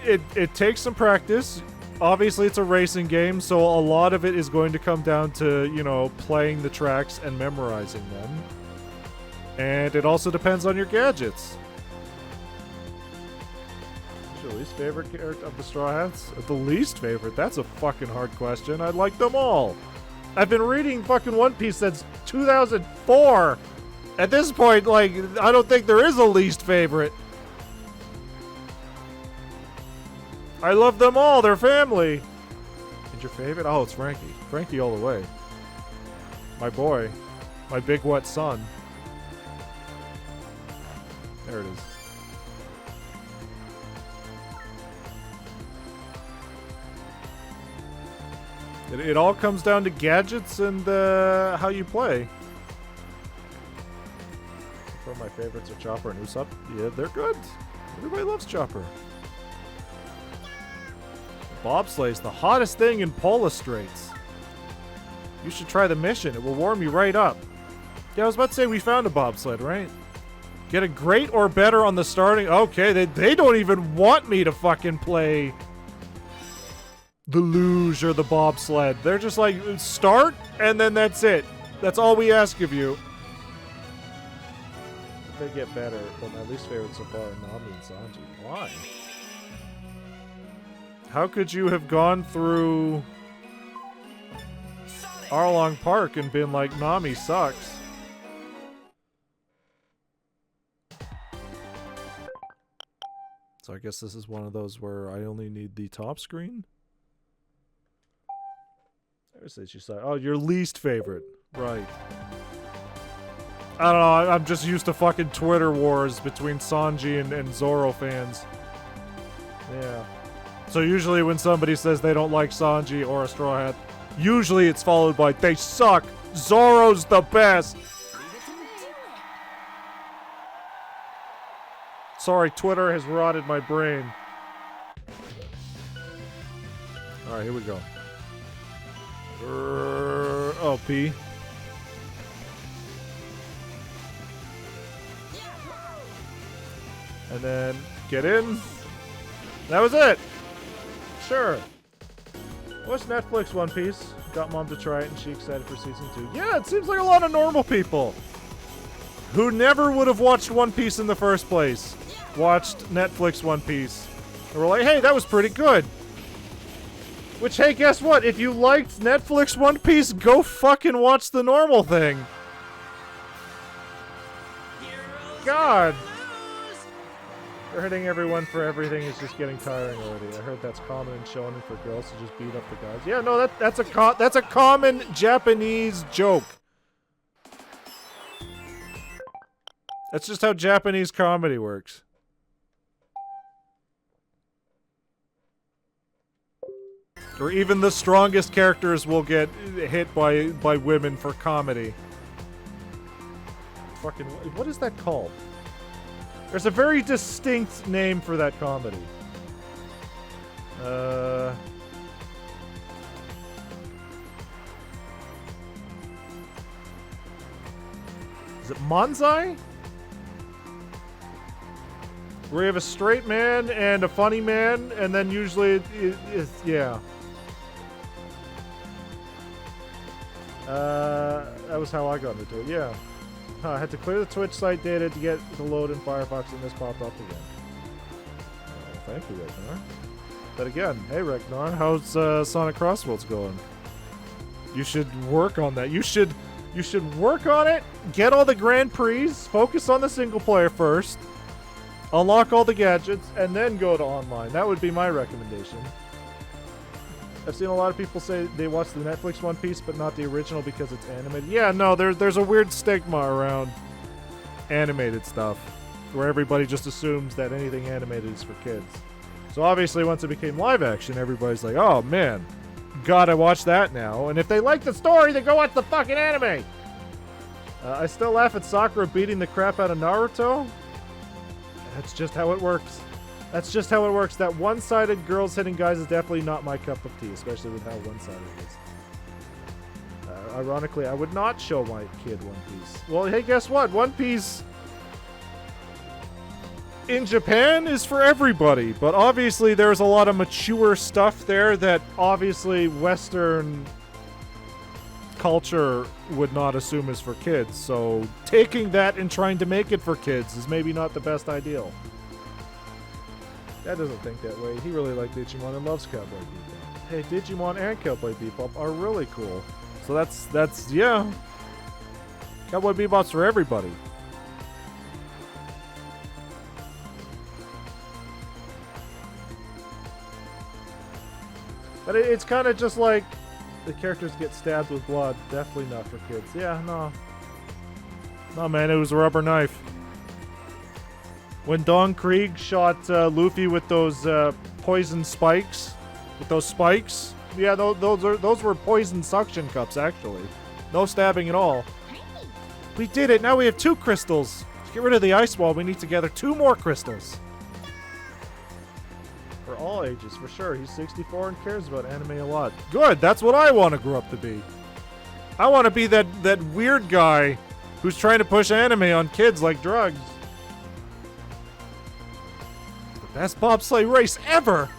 it takes some practice. Obviously, it's a racing game, so a lot of it is going to come down to, you know, playing the tracks and memorizing them. And it also depends on your gadgets. What's your least favorite character of the Straw Hats? The least favorite? That's a fucking hard question. I like them all. I've been reading fucking One Piece since 2004. At this point, like, I don't think there is a least favorite. I love them all. They're family. And your favorite? Oh, it's Frankie. Frankie all the way. My boy. My big wet son. There it is. It all comes down to gadgets and how you play. Some of my favorites are Chopper and Usopp. Yeah, they're good. Everybody loves Chopper. Bobsleigh's the hottest thing in Polar Straits. You should try the mission. It will warm you right up. Yeah, I was about to say we found a bobsled, right? Get a great or better on the starting... Okay, they don't even want me to fucking play the luge or the bobsled. They're just like, start, and then that's it. That's all we ask of you. They get better, but my least favorite so far are Nami and Sanji. Why? How could you have gone through Arlong Park and been like, Nami sucks? So I guess this is one of those where I only need the top screen? There's that you say. Oh, your least favorite. Right. I don't know, I'm just used to fucking Twitter wars between Sanji and Zoro fans. Yeah. So usually when somebody says they don't like Sanji or a Straw Hat, usually it's followed by, they suck! Zoro's the best! Sorry, Twitter has rotted my brain. Alright, here we go. Oh, P. And then, get in. That was it! Sure. What's Netflix One Piece? Got mom to try it and she excited for season 2. Yeah, it seems like a lot of normal people who never would have watched One Piece in the first place watched Netflix One Piece. And we're like, hey, that was pretty good. Which, hey, guess what? If you liked Netflix One Piece, go fucking watch the normal thing. God. They're hitting everyone for everything is just getting tiring already. I heard that's common in shonen for girls to just beat up the guys. Yeah, no, that's a common Japanese joke. That's just how Japanese comedy works. Or even the strongest characters will get hit by women for comedy. Fucking, what is that called? There's a very distinct name for that comedy. Is it Manzai? Where you have a straight man and a funny man, and then usually it's yeah. That was how I got into it, yeah. I had to clear the Twitch site data to get the load in Firefox, and this popped up again. Oh, thank you, Ragnar. But again, hey Ragnar, how's Sonic Crossworlds going? You should work on that. You should work on it, get all the Grand Prix, focus on the single player first, unlock all the gadgets, and then go to online. That would be my recommendation. I've seen a lot of people say they watch the Netflix One Piece, but not the original because it's animated. Yeah, no, there's a weird stigma around animated stuff, where everybody just assumes that anything animated is for kids. So obviously, once it became live action, everybody's like, oh man, gotta watch that now. And if they like the story, then go watch the fucking anime! I still laugh at Sakura beating the crap out of Naruto. That's just how it works. That's just how it works. That one-sided girls hitting guys is definitely not my cup of tea, especially with how one-sided it is. Ironically, I would not show my kid One Piece. Well, hey, guess what? One Piece in Japan is for everybody, but obviously there's a lot of mature stuff there that obviously Western culture would not assume is for kids. So taking that and trying to make it for kids is maybe not the best ideal. Dad doesn't think that way. He really liked Digimon and loves Cowboy Bebop. Hey, Digimon and Cowboy Bebop are really cool. So that's yeah. Cowboy Bebop's for everybody. But it's kind of just like the characters get stabbed with blood. Definitely not for kids. Yeah, no. No, man, it was a rubber knife. When Don Krieg shot Luffy with those poison spikes, yeah, those were poison suction cups, actually. No stabbing at all. We did it. Now we have 2 crystals. To get rid of the ice wall, we need to gather 2 more crystals. For all ages, for sure. He's 64 and cares about anime a lot. Good. That's what I want to grow up to be. I want to be that weird guy who's trying to push anime on kids like drugs. The best bobsleigh race ever.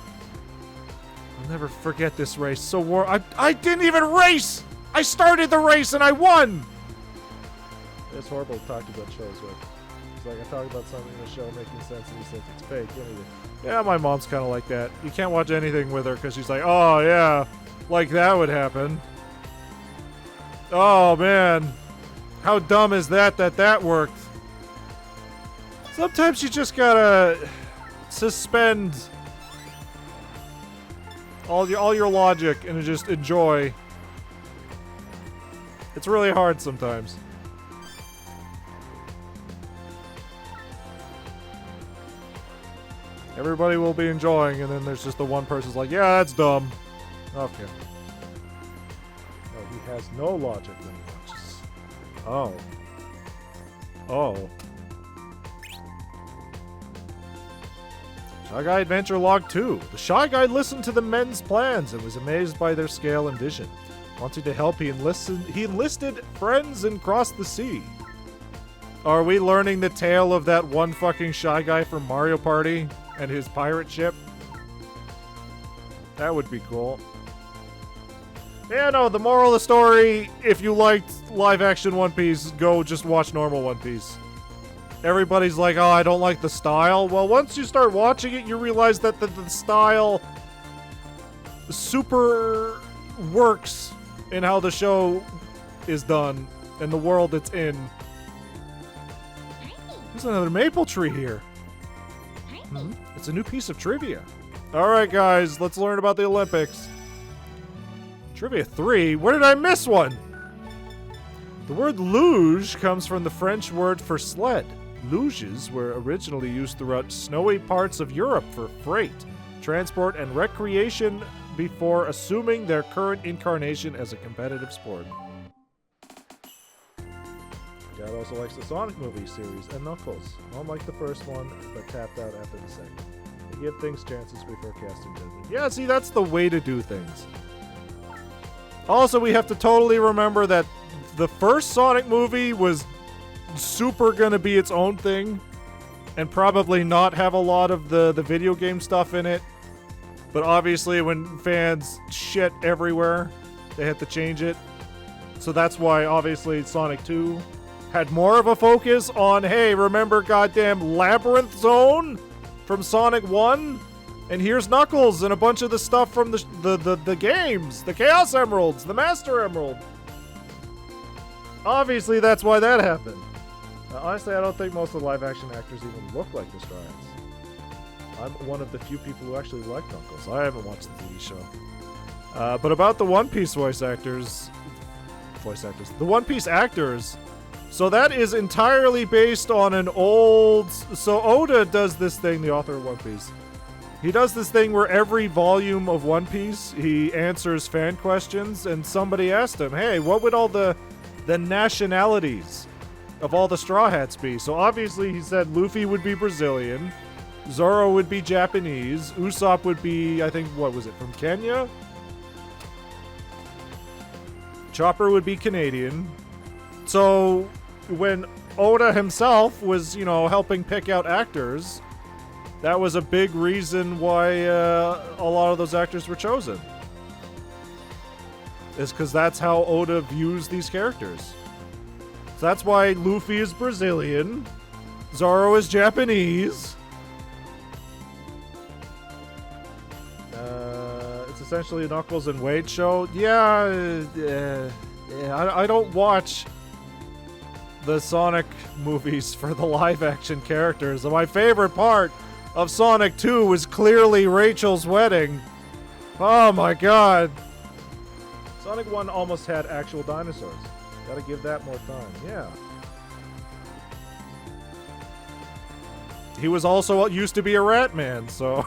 I'll never forget this race. So I didn't even race. I started the race and I won. It's horrible to talk about shows with. It's like I talk about something in the show making sense and he says it's fake. Anyway. Yeah, my mom's kind of like that. You can't watch anything with her because she's like, oh yeah, like that would happen. Oh man, how dumb is that worked? Sometimes you just gotta suspend all your logic and just enjoy. It's really hard sometimes. Everybody will be enjoying, and then there's just the one person's like, yeah, that's dumb. Okay. No, he has no logic when he watches. Oh. Oh. Shy Guy Adventure Log 2. The Shy Guy listened to the men's plans and was amazed by their scale and vision. Wanting to help, he enlisted friends and crossed the sea. Are we learning the tale of that one fucking Shy Guy from Mario Party and his pirate ship? That would be cool. Yeah, no, the moral of the story, if you liked live-action One Piece, go just watch normal One Piece. Everybody's like, oh, I don't like the style. Well, once you start watching it, you realize that the style super works in how the show is done and the world it's in. There's another maple tree here. It's a new piece of trivia. Alright guys, let's learn about the Olympics. Trivia 3? Where did I miss one? The word luge comes from the French word for sled. Luges were originally used throughout snowy parts of Europe for freight, transport, and recreation before assuming their current incarnation as a competitive sport. Dad also likes the Sonic movie series and Knuckles. Mom liked the first one, but tapped out after the second. They give things chances before casting judgment. Yeah, see, that's the way to do things. Also, we have to totally remember that the first Sonic movie was super gonna be its own thing and probably not have a lot of the video game stuff in it. But obviously, when fans shit everywhere, they had to change it. So that's why, obviously, Sonic 2 had more of a focus on, hey, remember goddamn Labyrinth Zone from Sonic 1? And here's Knuckles and a bunch of the stuff from the games. The Chaos Emeralds, the Master Emerald. Obviously, that's why that happened. Honestly, I don't think most of the live-action actors even look like the Straits. I'm one of the few people who actually like Knuckles. I haven't watched the TV show. But about the One Piece the One Piece actors, so that is entirely based on an old... So Oda does this thing, the author of One Piece. He does this thing where every volume of One Piece, he answers fan questions, and somebody asked him, hey, what would all the nationalities of all the Straw Hats be? So obviously he said Luffy would be Brazilian, Zoro would be Japanese, Usopp would be, I think, what was it, from Kenya? Chopper would be Canadian. So when Oda himself was, you know, helping pick out actors, That was a big reason why a lot of those actors were chosen. Is because that's how Oda views these characters. So that's why Luffy is Brazilian, Zoro is Japanese. It's essentially a Knuckles and Wade show. Yeah, I don't watch the Sonic movies for the live-action characters. And my favorite part of Sonic 2 was clearly Rachel's wedding. Oh my god. Sonic 1 almost had actual dinosaurs. Gotta give that more time, yeah. He was also used to be a rat man, so,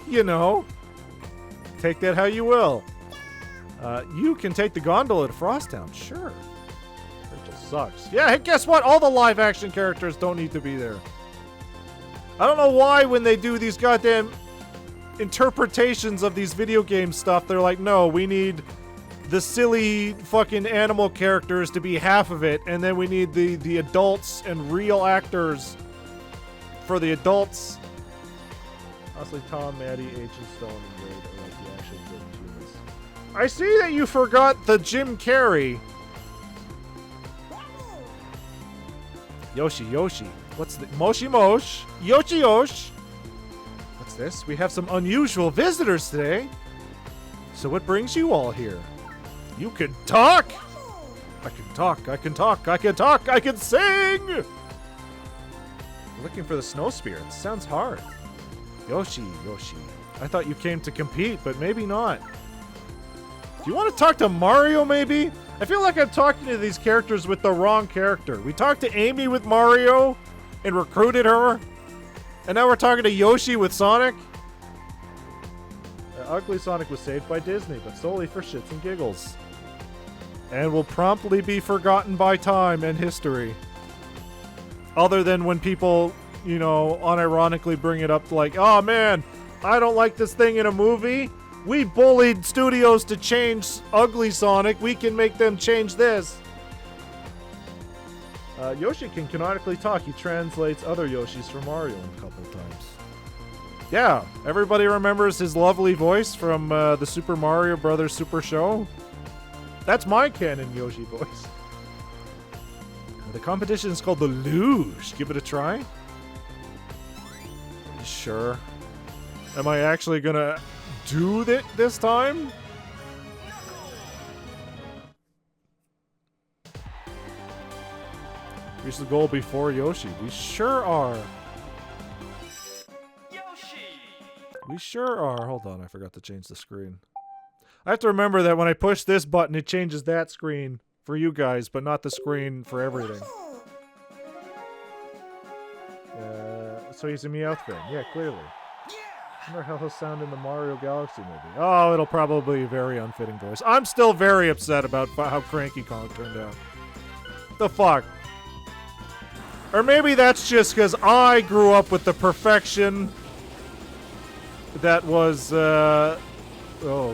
you know. Take that how you will. You can take the gondola to Frosttown, sure. Rachel sucks. Yeah, hey, guess what? All the live-action characters don't need to be there. I don't know why when they do these goddamn interpretations of these video game stuff, they're like, no, we need the silly fucking animal characters to be half of it, and then we need the adults and real actors for the adults. Honestly, Tom, Maddie, H, and Stone, and Wade are like the actual good genius. I see that you forgot the Jim Carrey. Yoshi. What's the Moshi Mosh? Yoshi Yosh. What's this? We have some unusual visitors today. So what brings you all here? You can talk! I can talk, I can talk, I can talk, I can sing! Looking for the snow spirits. Sounds hard. Yoshi. I thought you came to compete, but maybe not. Do you want to talk to Mario, maybe? I feel like I'm talking to these characters with the wrong character. We talked to Amy with Mario and recruited her. And now we're talking to Yoshi with Sonic. Ugly Sonic was saved by Disney, but solely for shits and giggles. And will promptly be forgotten by time and history. Other than when people, you know, unironically bring it up like, oh man, I don't like this thing in a movie. We bullied studios to change Ugly Sonic. We can make them change this. Yoshi can canonically talk. He translates other Yoshis for Mario a couple times. Yeah, everybody remembers his lovely voice from the Super Mario Brothers Super Show. That's my canon Yoshi voice. The competition is called the Luge. Give it a try. Sure. Am I actually gonna do it this time? Reach the goal before Yoshi. We sure are. We sure are. Hold on, I forgot to change the screen. I have to remember that when I push this button, it changes that screen for you guys, but not the screen for everything. So he's a Meowth fan. Yeah, clearly. I wonder how he'll sound in the Mario Galaxy movie. Oh, it'll probably be a very unfitting voice. I'm still very upset about how Cranky Kong turned out. The fuck? Or maybe that's just because I grew up with the perfection that was, oh,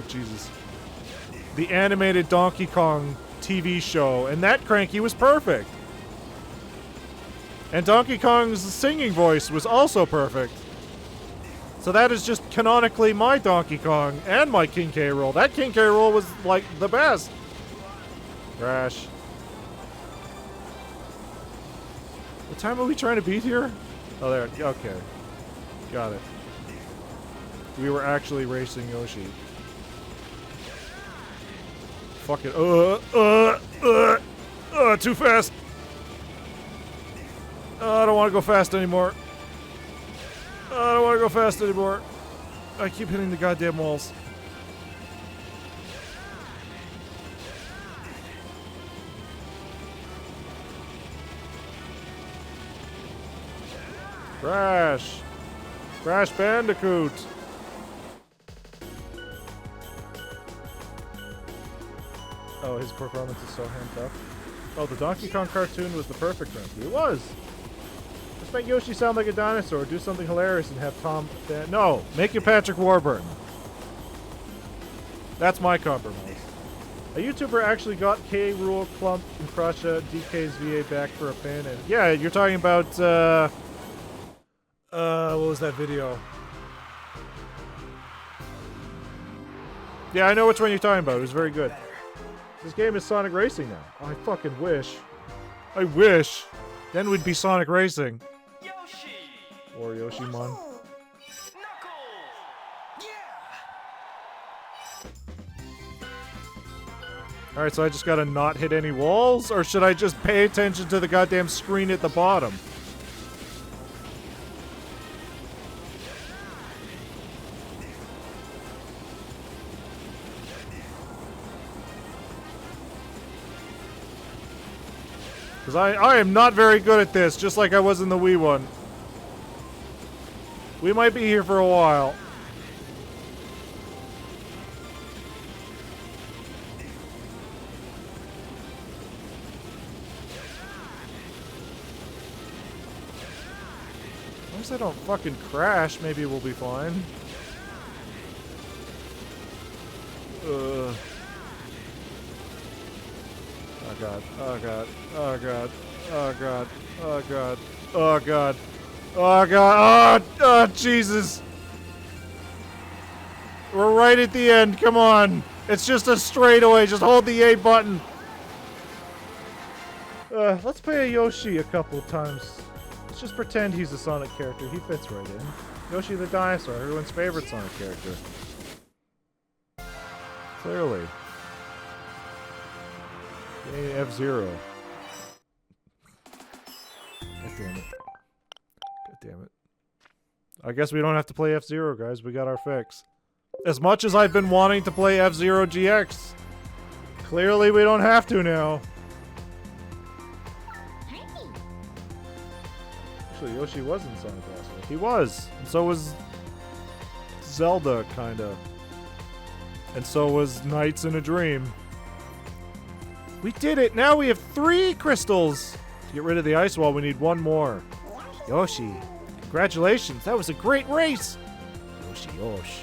Jesus. The animated Donkey Kong TV show, and that Cranky was perfect. And Donkey Kong's singing voice was also perfect. So that is just canonically my Donkey Kong and my King K. Rool. That King K. Rool was, like, the best. Crash. What time are we trying to beat here? Oh, there. Okay. Got it. We were actually racing Yoshi. Fuck it. Too fast. I don't want to go fast anymore. I don't want to go fast anymore. I keep hitting the goddamn walls. Crash. Crash Bandicoot. Oh, his performance is so hand up. Oh, the Donkey Kong cartoon was the perfect Cranky. It was. Just make Yoshi sound like a dinosaur. Do something hilarious and have Tom... No! Make it Patrick Warburton. That's my compromise. A YouTuber actually got K. Rool, Clump, and Crusha DK's VA back for a fan. And yeah, you're talking about... What was that video? Yeah, I know which one you're talking about. It was very good. This game is Sonic Racing now. Oh, I fucking wish. I wish. Then we'd be Sonic Racing. Yoshi! Or Yoshimon. Knuckles! Alright, so I just gotta not hit any walls? Or should I just pay attention to the goddamn screen at the bottom? Because I am not very good at this, just like I was in the Wii one. We might be here for a while. As long as I don't fucking crash, maybe we'll be fine. Oh god, oh god, oh god, oh god, oh god, oh god, oh god, oh Jesus! We're right at the end, come on! It's just a straightaway, just hold the A button! Let's play a Yoshi a couple of times. Let's just pretend he's a Sonic character, he fits right in. Yoshi the dinosaur, everyone's favorite Sonic character. Clearly. Yay, F-Zero. God damn it. God damn it. I guess we don't have to play F-Zero, guys. We got our fix. As much as I've been wanting to play F-Zero GX, clearly we don't have to now. Actually, Yoshi was in Sonic last week. He was. And so was Zelda, kinda. And so was Nights in a Dream. We did it! Now we have 3 crystals! To get rid of the ice wall, we need 1 more. Yoshi, congratulations! That was a great race! Yoshi, Yosh.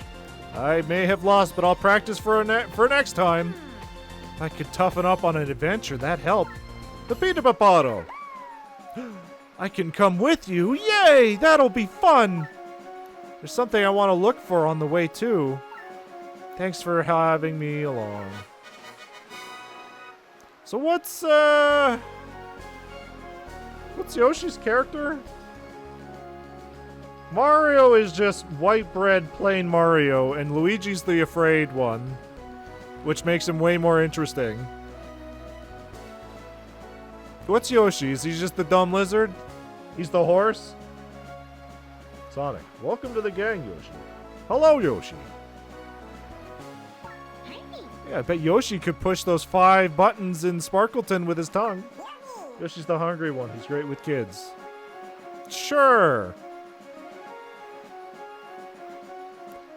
I may have lost, but I'll practice for next time. If I could toughen up on an adventure, that'd help. The Pita Papato! I can come with you! Yay! That'll be fun! There's something I want to look for on the way, too. Thanks for having me along. So what's Yoshi's character? Mario is just white bread plain Mario, and Luigi's the afraid one, which makes him way more interesting. What's Yoshi? Is he just the dumb lizard? He's the horse? Sonic, welcome to the gang, Yoshi. Hello, Yoshi. Yeah, I bet Yoshi could push those 5 buttons in Sparkleton with his tongue. Yoshi's the hungry one. He's great with kids. Sure.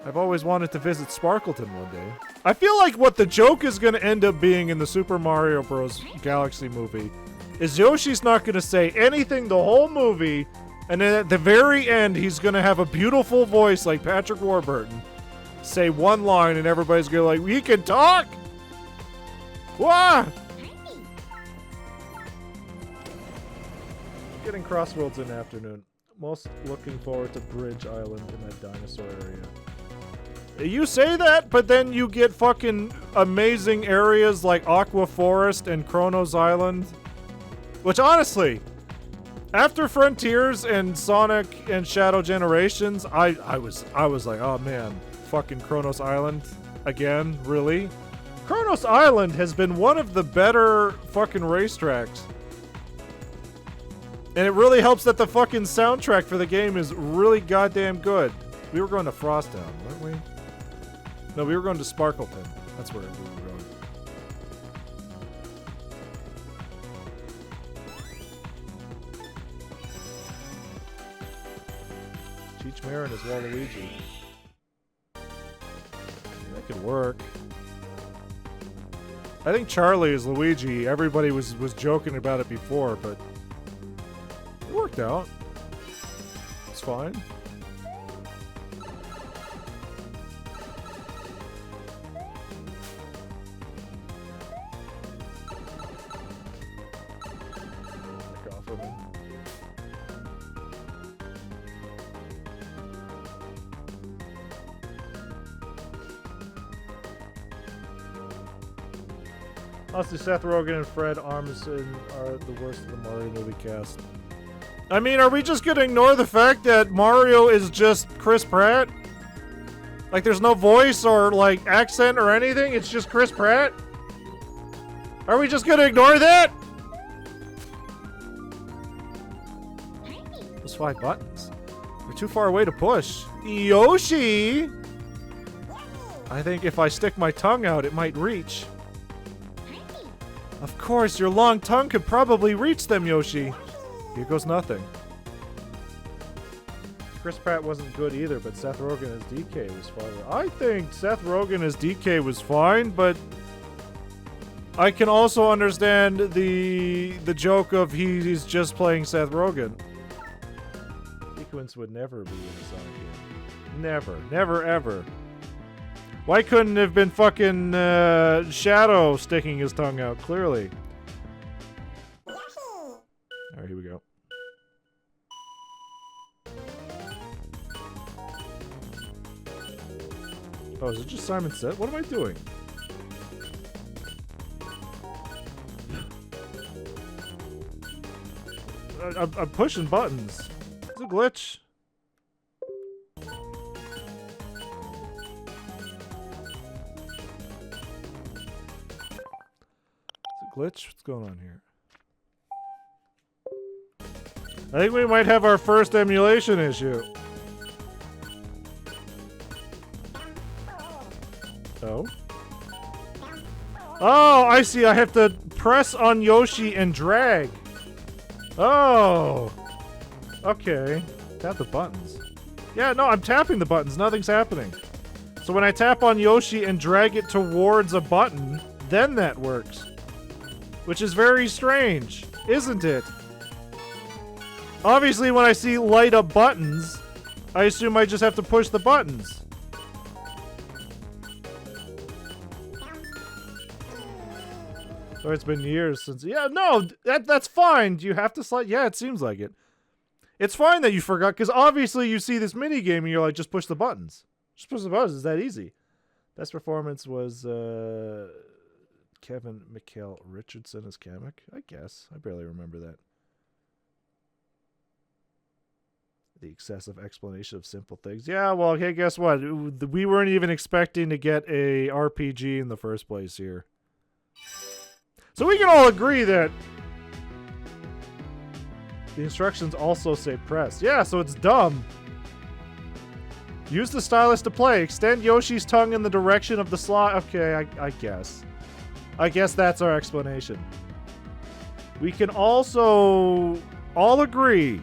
I've always wanted to visit Sparkleton one day. I feel like what the joke is going to end up being in the Super Mario Bros. Galaxy movie is Yoshi's not going to say anything the whole movie, and then at the very end, he's going to have a beautiful voice like Patrick Warburton. Say 1 line and everybody's gonna like, he can talk? Wah! Getting Crossroads in the afternoon. Most looking forward to Bridge Island in that dinosaur area. You say that, but then you get fucking amazing areas like Aqua Forest and Kronos Island. Which honestly, after Frontiers and Sonic and Shadow Generations, I was like, oh man. Fucking Kronos Island again, really? Kronos Island has been one of the better fucking racetracks. And it really helps that the fucking soundtrack for the game is really goddamn good. We were going to Frosttown, weren't we? No, we were going to Sparkleton. That's where we were going. Cheech Marin is Waluigi. That could work. I think Charlie is Luigi. Everybody was joking about it before, but it worked out. It's fine. Back off of me. Honestly, Seth Rogen and Fred Armisen are the worst of the Mario movie cast. I mean, are we just gonna ignore the fact that Mario is just Chris Pratt? Like, there's no voice or, like, accent or anything? It's just Chris Pratt? Are we just gonna ignore that? Those 5 buttons. We're too far away to push. Yoshi! I think if I stick my tongue out, it might reach. Of course, your long tongue could probably reach them, Yoshi. Here goes nothing. Chris Pratt wasn't good either, but Seth Rogen as DK was fine. I think Seth Rogen as DK was fine, but I can also understand the joke of he's just playing Seth Rogen. Sequence would never be in a Sonic game. Never. Never, ever. Why couldn't it have been fucking Shadow sticking his tongue out, clearly? Alright, here we go. Oh, is it just Simon Says? What am I doing? I'm pushing buttons. It's a glitch. Glitch? What's going on here? I think we might have our first emulation issue. Oh? Oh, I see. I have to press on Yoshi and drag. Oh. Okay. Tap the buttons. Yeah, no, I'm tapping the buttons. Nothing's happening. So when I tap on Yoshi and drag it towards a button, then that works. Which is very strange, isn't it? Obviously, when I see light up buttons, I assume I just have to push the buttons. So it's been years since... Yeah, no, that's fine. Do you have to slide? Yeah, it seems like it. It's fine that you forgot, because obviously you see this minigame and you're like, just push the buttons. Just push the buttons, it's that easy. Best performance was... Kevin Mikhail Richardson as Kamek? I guess. I barely remember that. The excessive explanation of simple things. Yeah, well, hey, guess what? We weren't even expecting to get a RPG in the first place here. So we can all agree that the instructions also say press. Yeah, so it's dumb. Use the stylus to play. Extend Yoshi's tongue in the direction of the slot. Okay, I guess. I guess that's our explanation. We can also all agree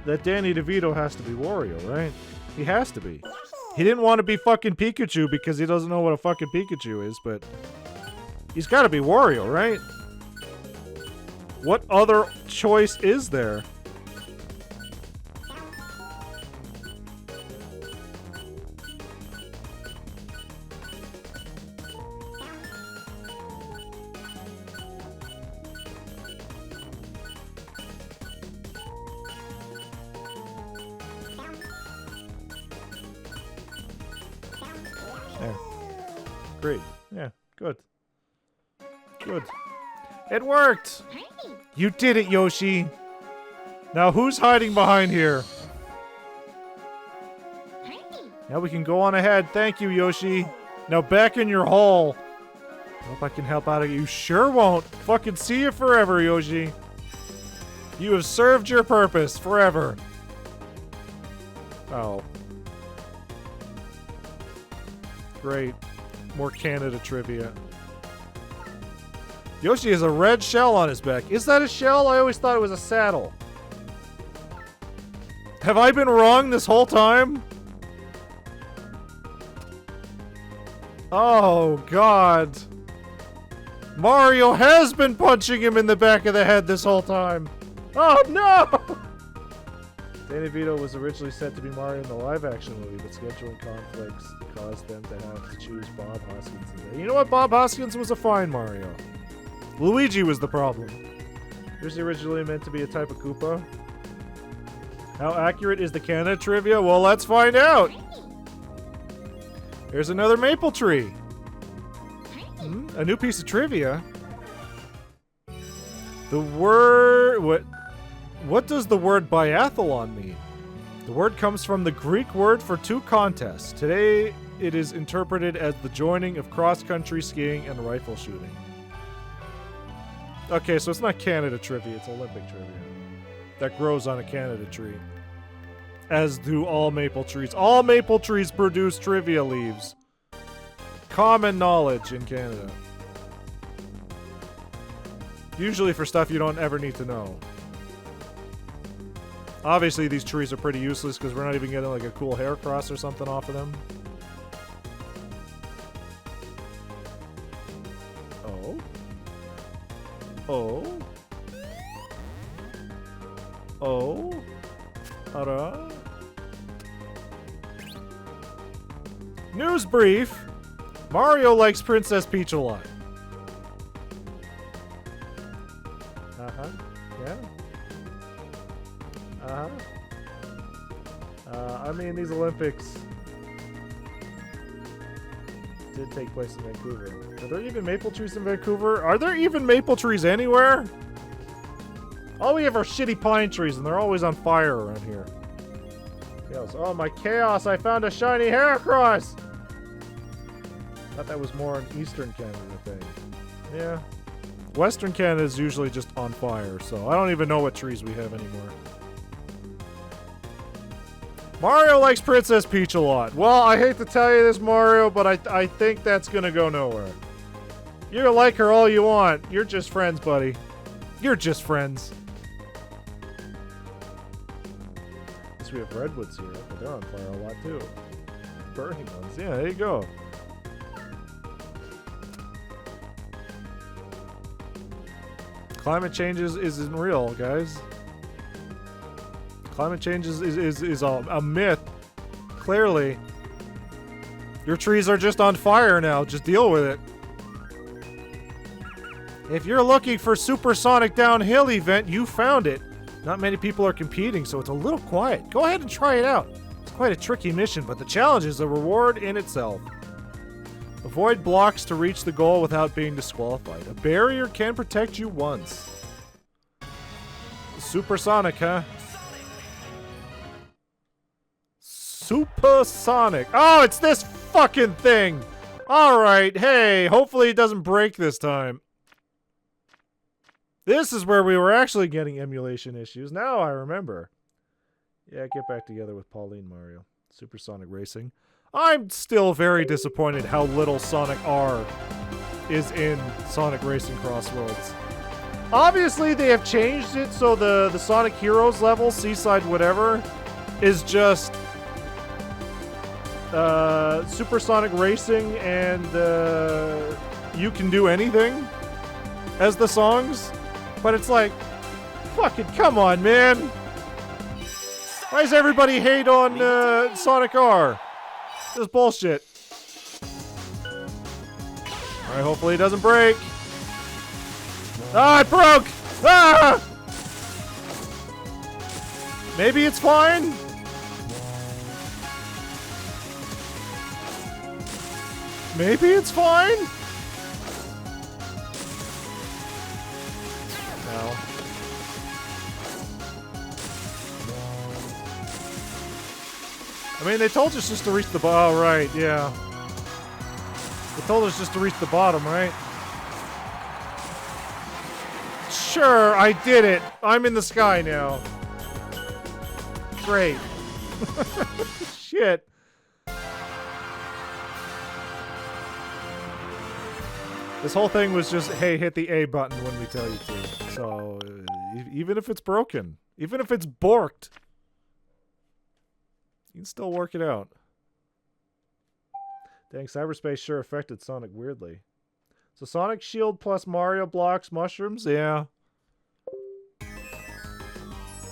that Danny DeVito has to be Wario, right? He has to be. He didn't want to be fucking Pikachu because he doesn't know what a fucking Pikachu is, but he's got to be Wario, right? What other choice is there? Great. Yeah, good. Good. It worked! You did it, Yoshi! Now who's hiding behind here? Now we can go on ahead. Thank you, Yoshi. Now back in your hole. Hope I can help out. You sure won't. Fucking see you forever, Yoshi. You have served your purpose forever. Oh. Great. More Canada trivia. Yoshi has a red shell on his back. Is that a shell? I always thought it was a saddle. Have I been wrong this whole time? Oh, God. Mario has been punching him in the back of the head this whole time. Oh, no! Danny DeVito was originally set to be Mario in the live-action movie, but scheduling conflicts caused them to have to choose Bob Hoskins instead. You know what? Bob Hoskins was a fine Mario. Luigi was the problem. Was he originally meant to be a type of Koopa? How accurate is the Canada trivia? Well, let's find out! Here's another maple tree. A new piece of trivia. The word... What does the word biathlon mean? The word comes from the Greek word for two contests. Today, it is interpreted as the joining of cross-country skiing and rifle shooting. Okay, so it's not Canada trivia, it's Olympic trivia. That grows on a Canada tree. As do all maple trees. All maple trees produce trivia leaves. Common knowledge in Canada. Usually for stuff you don't ever need to know. Obviously these trees are pretty useless because we're not even getting like a cool hair cross or something off of them. Oh. Oh. Oh. Ta-da. News brief. Mario likes Princess Peach a lot. Uh-huh. Yeah. Uh-huh. I mean, these Olympics did take place in Vancouver. Are there even maple trees in Vancouver? Are there even maple trees anywhere? All we have are shitty pine trees, and they're always on fire around here. Chaos. Oh, my chaos! I found a shiny Heracross! Thought that was more an Eastern Canada thing. Yeah. Western Canada is usually just on fire, so I don't even know what trees we have anymore. Mario likes Princess Peach a lot. Well, I hate to tell you this, Mario, but I think that's gonna go nowhere. You can like her all you want. You're just friends, buddy. You're just friends. At least we have redwoods here, but they're on fire a lot too. Burning ones. Yeah, there you go. Climate change isn't real, guys. Climate change is a myth. Clearly. Your trees are just on fire now. Just deal with it. If you're looking for supersonic downhill event, you found it. Not many people are competing, so it's a little quiet. Go ahead and try it out. It's quite a tricky mission, but the challenge is a reward in itself. Avoid blocks to reach the goal without being disqualified. A barrier can protect you once. Supersonic, huh? Supersonic. Oh, it's this fucking thing! Alright, hey, hopefully it doesn't break this time. This is where we were actually getting emulation issues. Now I remember. Yeah, get back together with Pauline, Mario. Supersonic Racing. I'm still very disappointed how little Sonic R is in Sonic Racing Crossroads. Obviously, they have changed it so the Sonic Heroes level, Seaside whatever, is just Supersonic Racing and You Can Do Anything as the songs. But it's like, fucking come on, man. Why does everybody hate on Sonic R? This is bullshit. Alright, hopefully it doesn't break. Ah, it broke! Ah! Maybe it's fine? Maybe it's fine? No. I mean, they told us just to reach the bottom. Oh, right, yeah. They told us just to reach the bottom, right? Sure, I did it. I'm in the sky now. Great. Shit. This whole thing was just, hey, hit the A button when we tell you to. So, even if it's broken, even if it's borked, you can still work it out. Dang, cyberspace sure affected Sonic weirdly. So Sonic Shield plus Mario blocks mushrooms? Yeah.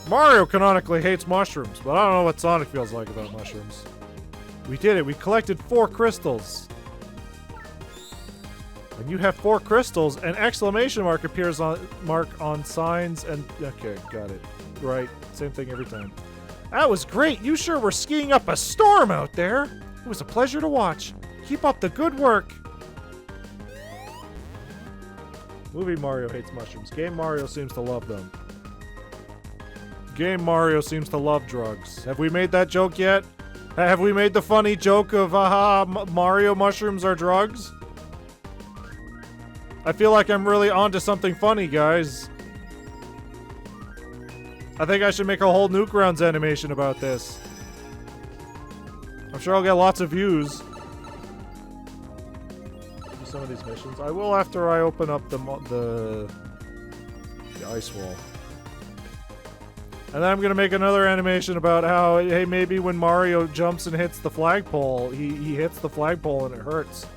Mario canonically hates mushrooms, but I don't know what Sonic feels like about mushrooms. We did it. We collected 4 crystals. When you have 4 crystals, an exclamation mark appears on signs and... Okay, got it. Right. Same thing every time. That was great. You sure were skiing up a storm out there. It was a pleasure to watch. Keep up the good work. Movie Mario hates mushrooms. Game Mario seems to love them. Game Mario seems to love drugs. Have we made that joke yet? Have we made the funny joke of, Mario mushrooms are drugs? I feel like I'm really onto something funny, guys. I think I should make a whole Newgrounds animation about this. I'm sure I'll get lots of views. Do some of these missions. I will after I open up the ice wall. And then I'm gonna make another animation about how, hey, maybe when Mario jumps and hits the flagpole, he hits the flagpole and it hurts.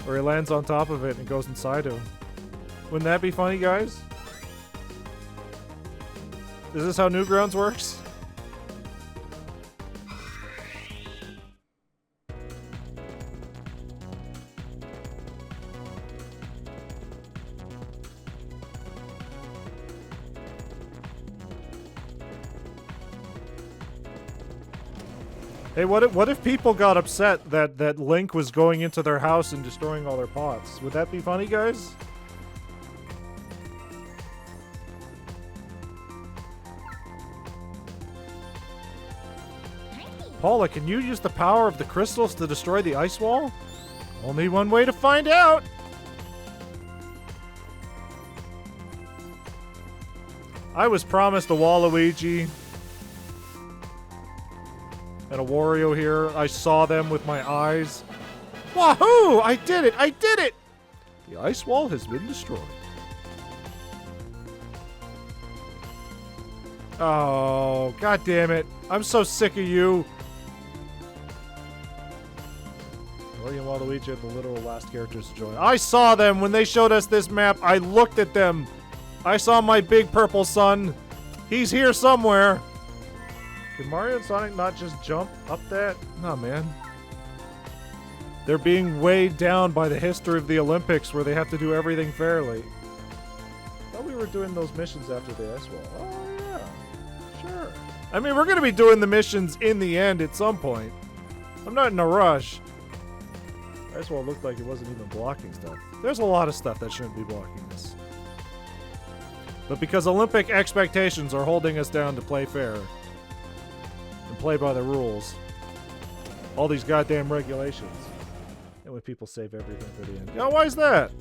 Or he lands on top of it and it goes inside him. Wouldn't that be funny, guys? Is this how Newgrounds works? Hey, what if people got upset that Link was going into their house and destroying all their pots? Would that be funny, guys? Paula, can you use the power of the crystals to destroy the ice wall? Only one way to find out! I was promised a Waluigi and a Wario here. I saw them with my eyes. Wahoo! I did it! I did it! The ice wall has been destroyed. Oh, god damn it. I'm so sick of you. Wario and Waluigi are the literal last characters to join. I saw them when they showed us this map. I looked at them. I saw my big purple son. He's here somewhere. Can Mario and Sonic not just jump up that? Nah, man. They're being weighed down by the history of the Olympics where they have to do everything fairly. I thought we were doing those missions after the ice wall. Oh, yeah. Sure. I mean, we're going to be doing the missions in the end at some point. I'm not in a rush. Ice wall looked like it wasn't even blocking stuff. There's a lot of stuff that shouldn't be blocking this. But because Olympic expectations are holding us down to play fair. And play by the rules. All these goddamn regulations. And when people save everything for the end. Yeah, why is that?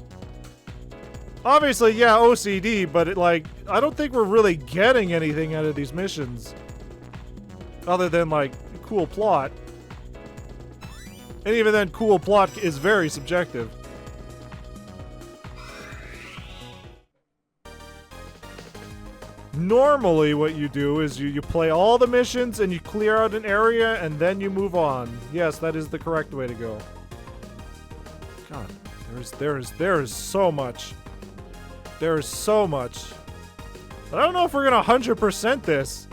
Obviously, yeah, OCD, but I don't think we're really getting anything out of these missions. Other than, cool plot. And even then, cool plot is very subjective. Normally what you do is you play all the missions and you clear out an area and then you move on. Yes, that is the correct way to go. God, there is so much. There is so much. But I don't know if we're gonna 100% this.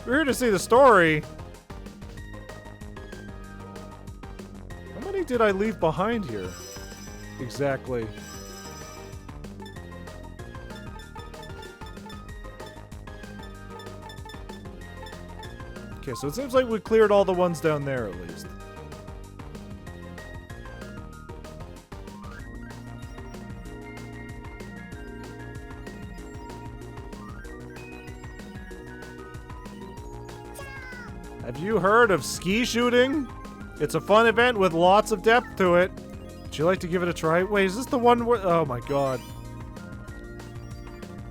We're here to see the story. How many did I leave behind here? Exactly. Okay, so it seems like we cleared all the ones down there at least. Have you heard of ski shooting? It's a fun event with lots of depth to it. Would you like to give it a try? Wait, is this the one where... Oh my god.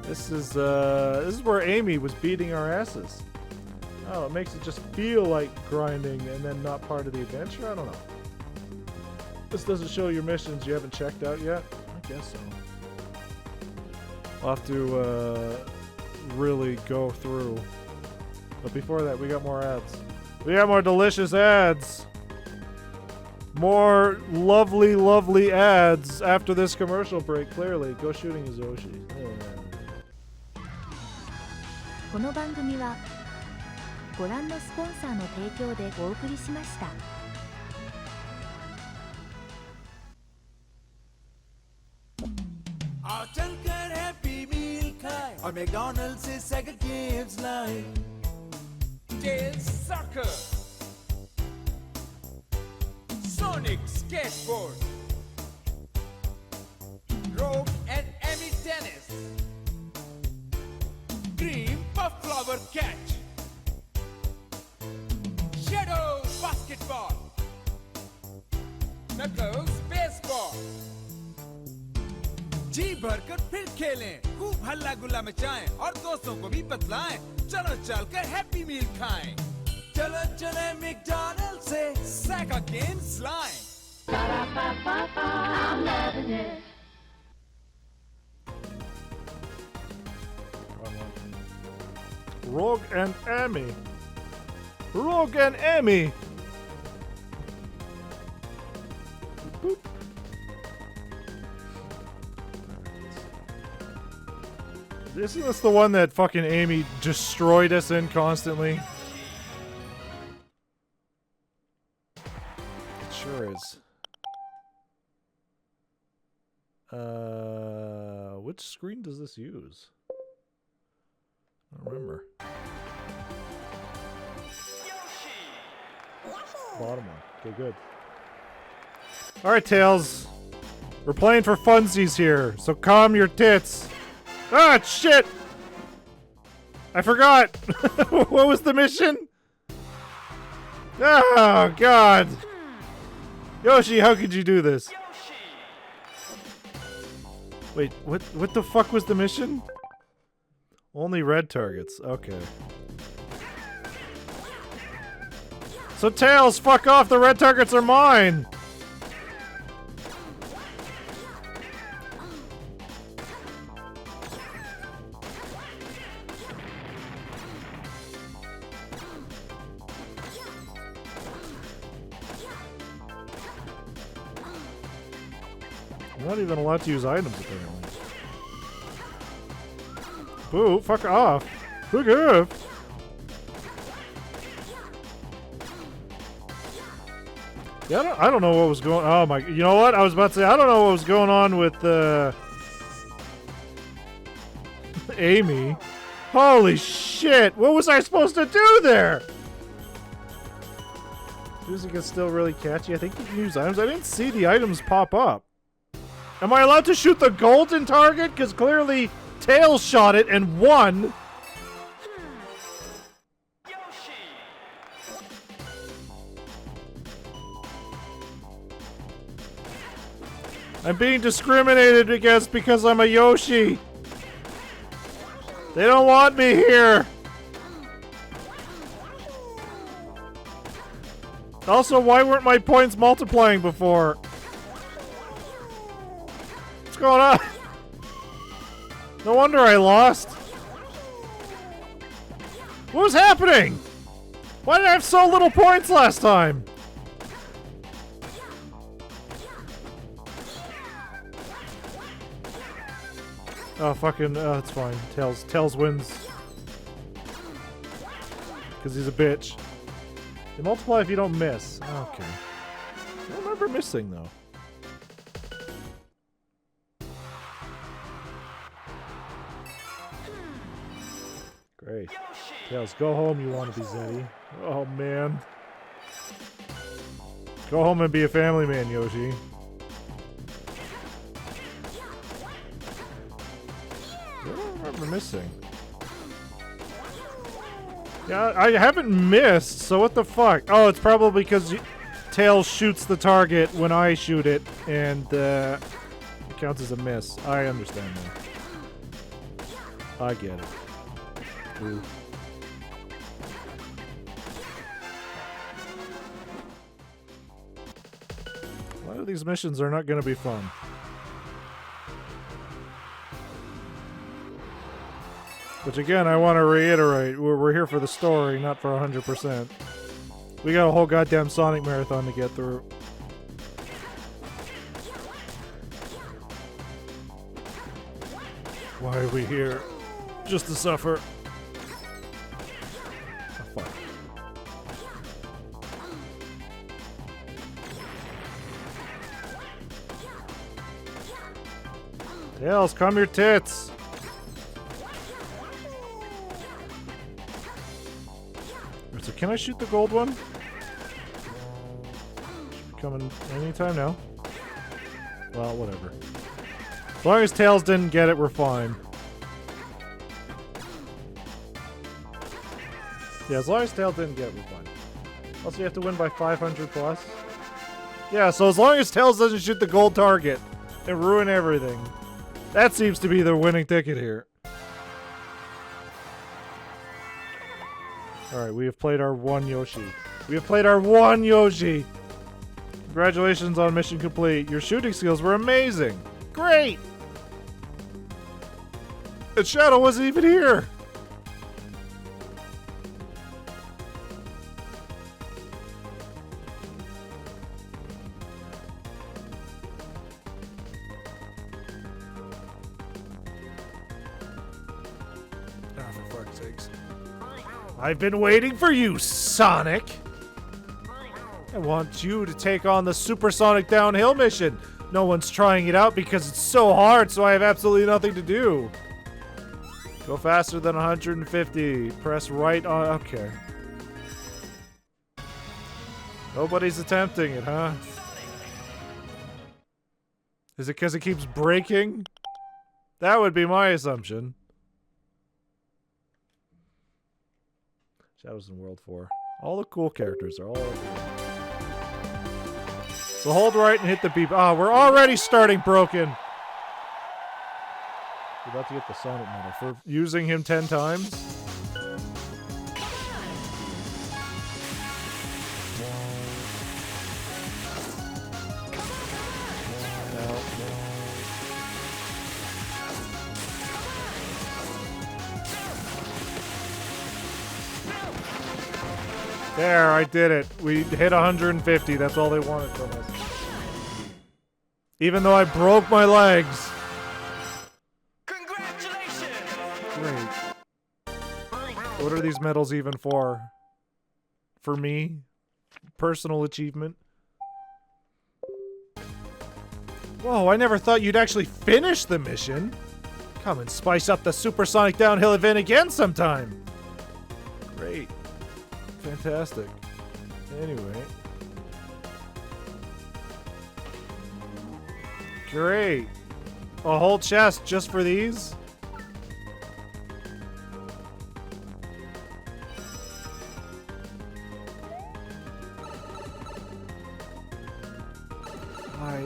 This is where Amy was beating our asses. Oh, it makes it just feel like grinding and then not part of the adventure? I don't know. This doesn't show your missions you haven't checked out yet? I guess so. I'll have to really go through. But before that, we got more ads. We got more delicious ads. More lovely, lovely ads after this commercial break, clearly. Go shooting is Yoshi. Yeah. この番組はご覧のスポンサーの提供でお送りしました。Authentic Happy Meal Kai or McDonald's is Sega gives life. Tail Soccer, Sonic Skateboard, power catch. Shadow basketball. Knuckles baseball. जी भरकर फिर खेलें, खूब हल्ला गुल्ला मचाएं और दोस्तों को भी बतलाएं। चलो चलकर हैप्पी मील खाएं। चलो चले मैकडॉनल्ड्स से सेगा गेम्स लाएं। I'm loving it. Rogue and Amy. Rogue and Amy. Boop. Isn't this the one that fucking Amy destroyed us in constantly? It sure is. Which screen does this use? I don't remember. Bottom one. Okay, good. Alright, Tails. We're playing for funsies here, so calm your tits. Ah, shit! I forgot! What was the mission? Oh, God! Yoshi, how could you do this? Wait, what the fuck was the mission? Only red targets. Okay. So Tails, fuck off! The red targets are mine! I'm not even allowed to use items, apparently. Boo, fuck off. Fuck off. Yeah, I don't know what was going on. Oh my, you know what? I was about to say, I don't know what was going on with, Amy. Holy shit! What was I supposed to do there? Music is still really catchy. I think you can use items. I didn't see the items pop up. Am I allowed to shoot the golden target? Because clearly Tails shot it and won. I'm being discriminated against because I'm a Yoshi. They don't want me here. Also, why weren't my points multiplying before? What's going on? No wonder I lost. What was happening? Why did I have so little points last time? Oh, fucking, it's fine. Tails wins. Because he's a bitch. They multiply if you don't miss. Okay. I don't remember missing, though. Great. Tails, go home, you want to be Zeddy. Oh, man. Go home and be a family man, Yoshi. I don't remember missing. Yeah, I haven't missed, so what the fuck? Oh, it's probably because Tails shoots the target when I shoot it, and it counts as a miss. I understand that. I get it. Ooh. A lot of these missions are not going to be fun. Which again, I want to reiterate, we're here for the story, not for 100%. We got a whole goddamn Sonic Marathon to get through. Why are we here? Just to suffer. Oh, fuck. Tails, calm your tits! So can I shoot the gold one? Should be coming anytime now. Well, whatever. As long as Tails didn't get it, we're fine. Yeah, as long as Tail didn't get, we're fine. Also, you have to win by 500 plus. Yeah, so as long as Tails doesn't shoot the gold target and ruin everything. That seems to be the winning ticket here. Alright, we have played our one Yoshi. We have played our one Yoshi! Congratulations on mission complete. Your shooting skills were amazing! Great! And Shadow wasn't even here! For fuck's sakes. I've been waiting for you, Sonic! I want you to take on the Supersonic Downhill mission. No one's trying it out because it's so hard, so I have absolutely nothing to do. Go faster than 150. Press right on... Okay. Nobody's attempting it, huh? Is it because it keeps breaking? That would be my assumption. Shadows in World 4. All the cool characters are all over here. So hold right and hit the beep. Ah, we're already starting broken. We're about to get the Sonic medal for using him 10 times. There, I did it. We hit 150. That's all they wanted from us. Even though I broke my legs. Congratulations! Great. What are these medals even for? For me? Personal achievement? Whoa, I never thought you'd actually finish the mission. Come and spice up the Supersonic Downhill event again sometime. Great. Fantastic. Anyway. Great. A whole chest just for these?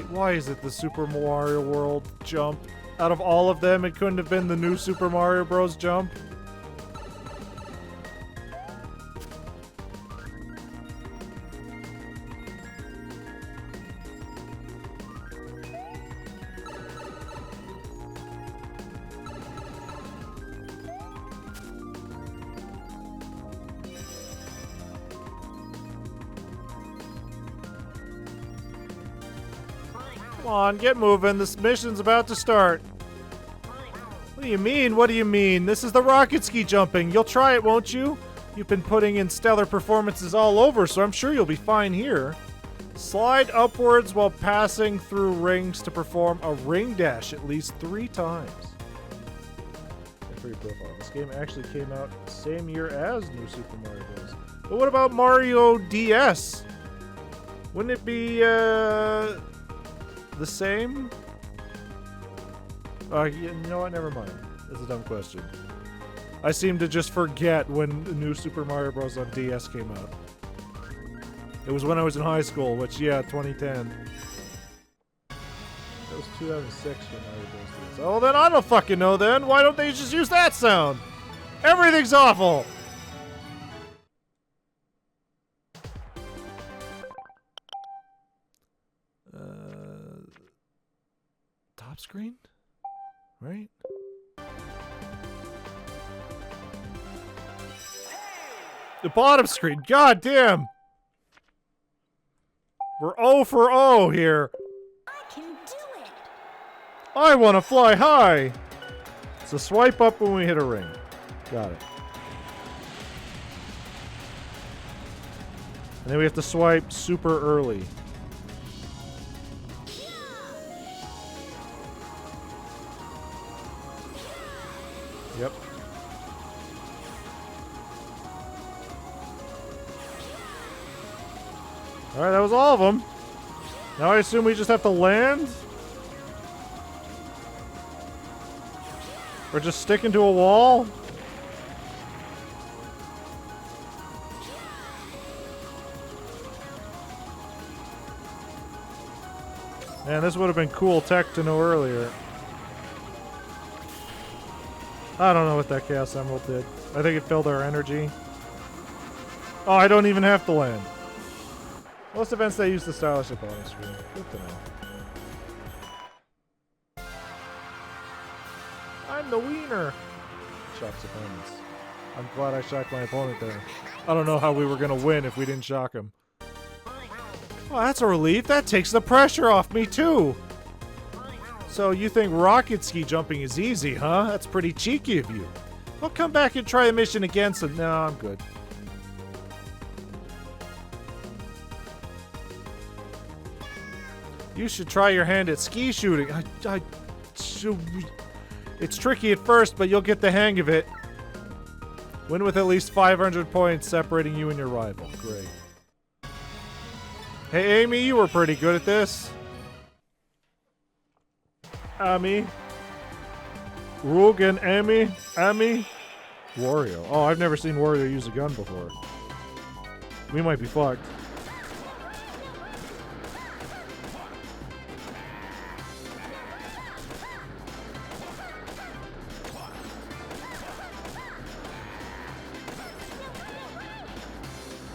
Why is it the Super Mario World jump? Out of all of them, it couldn't have been the new Super Mario Bros. Jump? Come on, get moving. This mission's about to start. What do you mean? What do you mean? This is the rocket ski jumping. You'll try it, won't you? You've been putting in stellar performances all over, so I'm sure you'll be fine here. Slide upwards while passing through rings to perform a ring dash at least 3 times. For your profile. This game actually came out the same year as New Super Mario Bros. But what about Mario DS? Wouldn't it be, the same? You know what? Never mind. It's a dumb question. I seem to just forget when the New Super Mario Bros. On DS came out. It was when I was in high school, which, yeah, 2010. That was 2006 when Mario Bros. DS. Oh, then I don't fucking know then. Why don't they just use that sound? Everything's awful! Top screen? Right? The bottom screen. God damn! We're 0 for 0 here. I can do it! I want to fly high! So swipe up when we hit a ring. Got it. And then we have to swipe super early. Yep. Alright, that was all of them. Now I assume we just have to land? Or just stick into a wall? Man, this would have been cool tech to know earlier. I don't know what that Chaos Emerald did. I think it filled our energy. Oh, I don't even have to land. Most events they use the stylish bonus screen. Good to know. I'm the wiener. Shocks opponents. I'm glad I shocked my opponent there. I don't know how we were gonna win if we didn't shock him. Oh, that's a relief. That takes the pressure off me too. So you think rocket ski jumping is easy, huh? That's pretty cheeky of you. Well, come back and try the mission again. So no, I'm good. You should try your hand at ski shooting. It's tricky at first, but you'll get the hang of it. Win with at least 500 points separating you and your rival. Great. Hey, Amy, you were pretty good at this. Amy. Rugen, Amy. Wario. Oh, I've never seen Wario use a gun before. We might be fucked.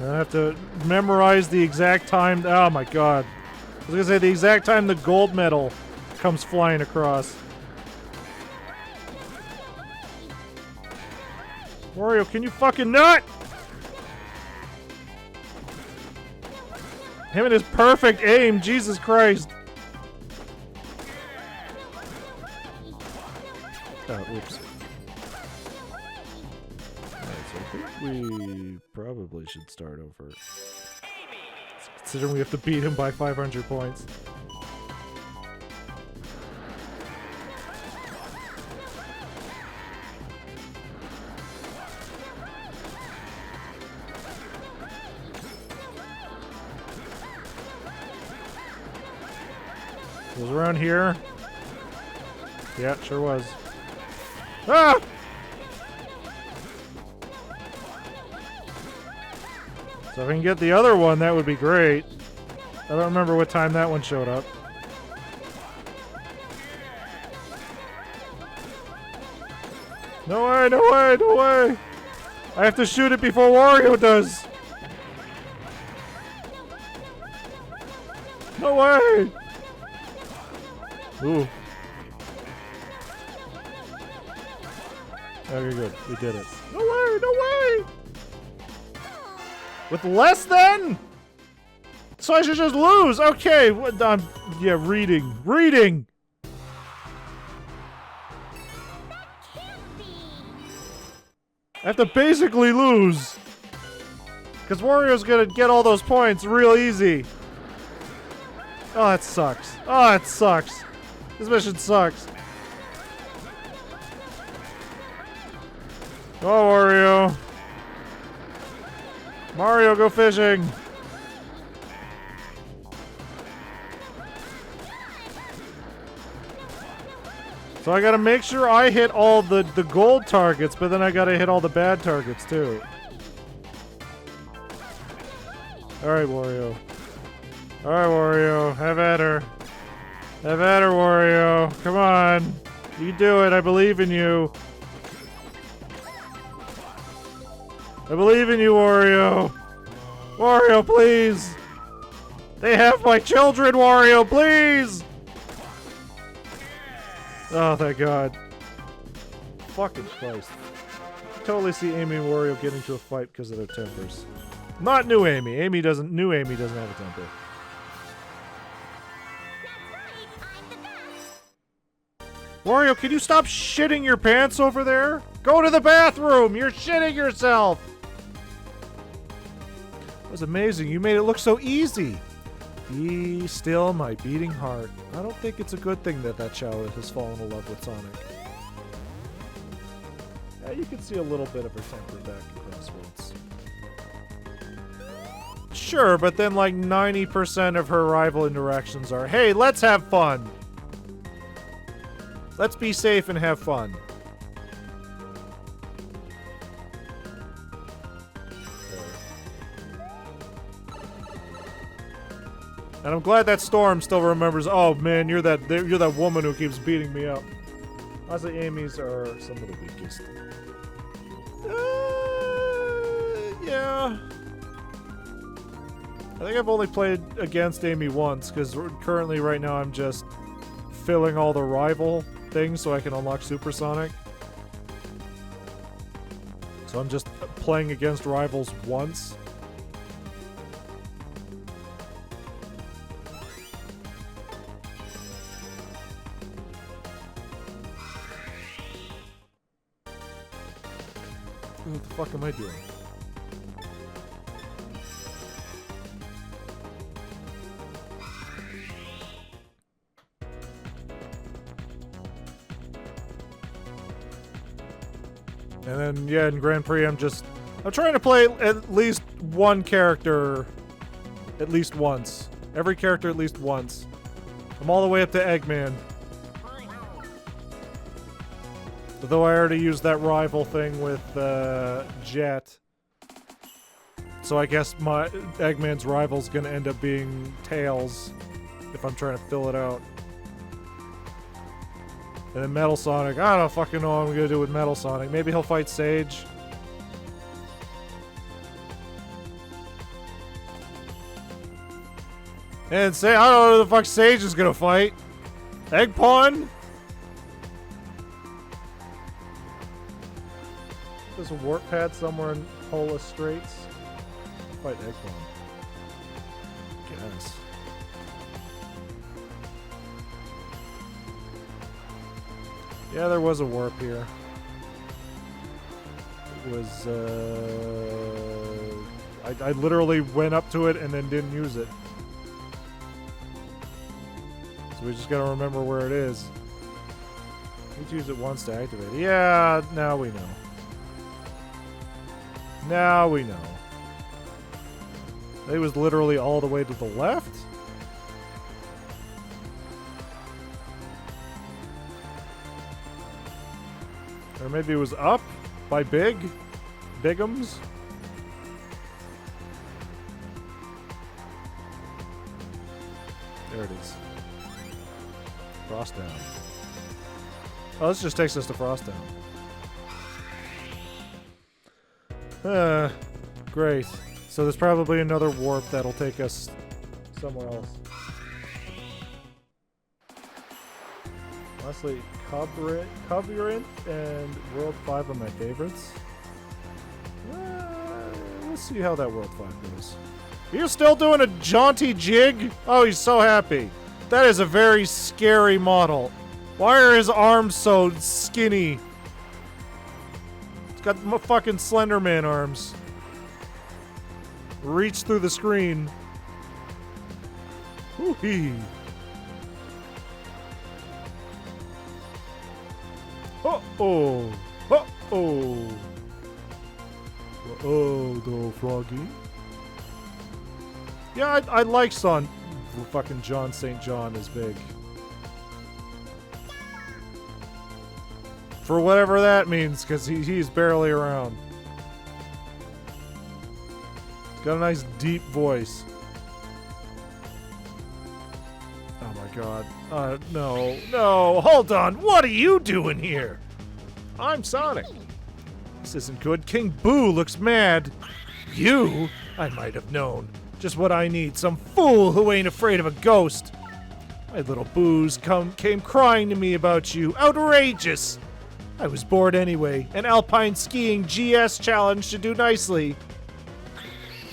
I have to memorize the exact time. Oh my god. I was gonna say the exact time the gold medal comes flying across. Wario, can you fucking not? Him and his perfect aim, Jesus Christ. Oh, oops. Alright, so I think we probably should start over. Considering we have to beat him by 500 points. It was around here. Yeah, it sure was. Ah! So if I can get the other one, that would be great. I don't remember what time that one showed up. No way, no way, no way! I have to shoot it before Wario does! No way! Ooh. Okay, good. We did it. No way, no way! With less than? So I should just lose. Okay, yeah, reading. Reading! I have to basically lose. Because Wario's gonna get all those points real easy. Oh, that sucks. Oh, that sucks. This mission sucks. Go, Wario. Mario, go fishing. So I gotta make sure I hit all the gold targets, but then I gotta hit all the bad targets too. Alright, Wario. Alright, Wario. Have at her. Have at her, Wario. Come on. You do it. I believe in you. I believe in you, Wario. Wario, please. They have my children, Wario, please. Oh, thank God. Fucking Christ. Totally see Amy and Wario get into a fight because of their tempers. Not new Amy. New Amy doesn't have a temper. Wario, can you stop shitting your pants over there? Go to the bathroom! You're shitting yourself! That was amazing. You made it look so easy. Be still, my beating heart. I don't think it's a good thing that child has fallen in love with Sonic. Yeah, you can see a little bit of her temper back in Crossroads. Sure, but then like 90% of her rival interactions are, hey, let's have fun! Let's be safe and have fun. And I'm glad that Storm still remembers, oh man, you're that woman who keeps beating me up. Honestly, Amy's are some of the weakest. Yeah. I think I've only played against Amy once, because currently right now I'm just filling all the rival things so I can unlock Supersonic. So I'm just playing against rivals once. What the fuck am I doing? And then, yeah, in Grand Prix, I'm trying to play at least one character at least once. Every character at least once. I'm all the way up to Eggman. Although I already used that rival thing with Jet. So I guess my Eggman's rival's gonna end up being Tails if I'm trying to fill it out. And then Metal Sonic, I don't fucking know what I'm gonna do with Metal Sonic. Maybe he'll fight Sage. And say, I don't know who the fuck Sage is gonna fight. Egg Pawn? There's a warp pad somewhere in Polar Straits. Fight Egg Pawn. Guess. Yeah, there was a warp here. It was, I literally went up to it and then didn't use it. So we just gotta remember where it is. Need to use it once to activate it. Yeah, now we know. Now we know. It was literally all the way to the left? Or maybe it was up by Bigums? There it is. Frost down. Oh, this just takes us to Frost down. Great. So there's probably another warp that'll take us somewhere else. Honestly, Covenant and World 5 are my favorites. Let's see how that World 5 goes. You're still doing a jaunty jig? Oh, he's so happy. That is a very scary model. Why are his arms so skinny? It's got fucking Slenderman arms. Reach through the screen. Woo-hee. Uh-oh. Uh-oh. Uh-oh, Froggy. Yeah, I like fucking John St. John is big. For whatever that means, because he's barely around. He's got a nice deep voice. Oh my god. No, hold on. What are you doing here? I'm Sonic. This isn't good. King Boo looks mad. You? I might have known. Just what I need. Some fool who ain't afraid of a ghost. My little Boos came crying to me about you. Outrageous! I was bored anyway. An alpine skiing GS challenge to do nicely.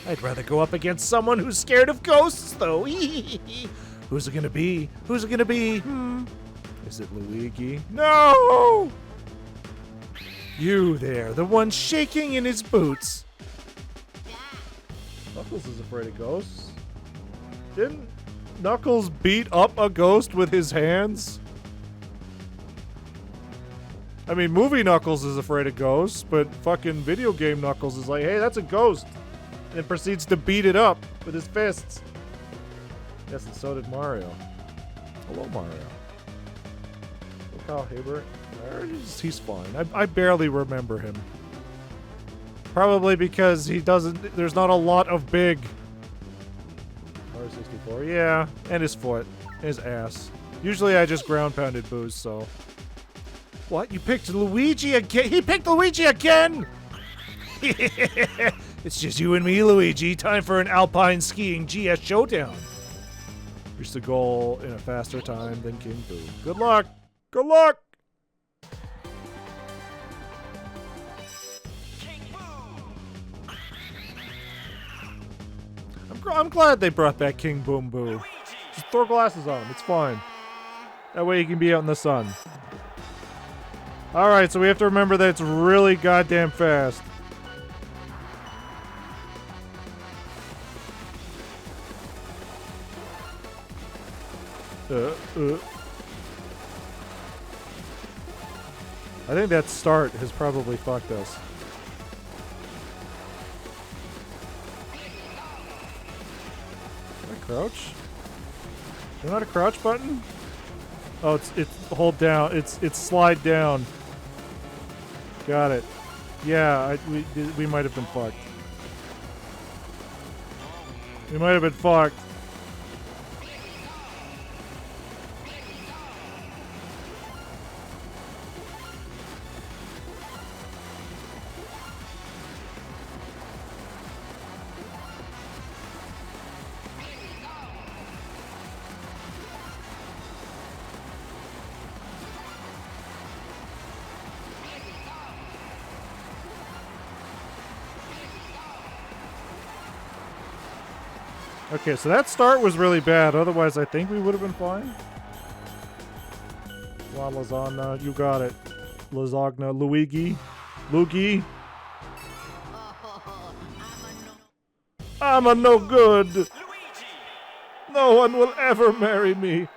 I'd rather go up against someone who's scared of ghosts, though. Who's it gonna be? Who's it gonna be? Is it Luigi? No! You there, the one shaking in his boots. Knuckles is afraid of ghosts. Didn't Knuckles beat up a ghost with his hands? I mean, movie Knuckles is afraid of ghosts, but fucking video game Knuckles is like, hey, that's a ghost. And proceeds to beat it up with his fists. Yes, and so did Mario. Hello, Mario. Look how Hibbert. He's fine. I barely remember him. Probably because he doesn't. There's not a lot of big. Or Or 64. Yeah, and his foot. And his ass. Usually I just ground pounded Booze, so. What? You picked Luigi again? He picked Luigi again! It's just you and me, Luigi. Time for an alpine skiing GS showdown. Reach the goal in a faster time than King Boo. Good luck! Good luck! I'm glad they brought back King Boom Boo. Just throw glasses on him. It's fine. That way he can be out in the sun. Alright, so we have to remember that it's really goddamn fast. I think that start has probably fucked us. Can I crouch? Is there not a crouch button? Oh, it's hold down. It's slide down. Got it. Yeah, we might have been fucked. We might have been fucked. Okay, so that start was really bad. Otherwise, I think we would have been fine. Wow, lasagna, you got it. Lasagna, Luigi. Luigi. I'm a no good. No one will ever marry me.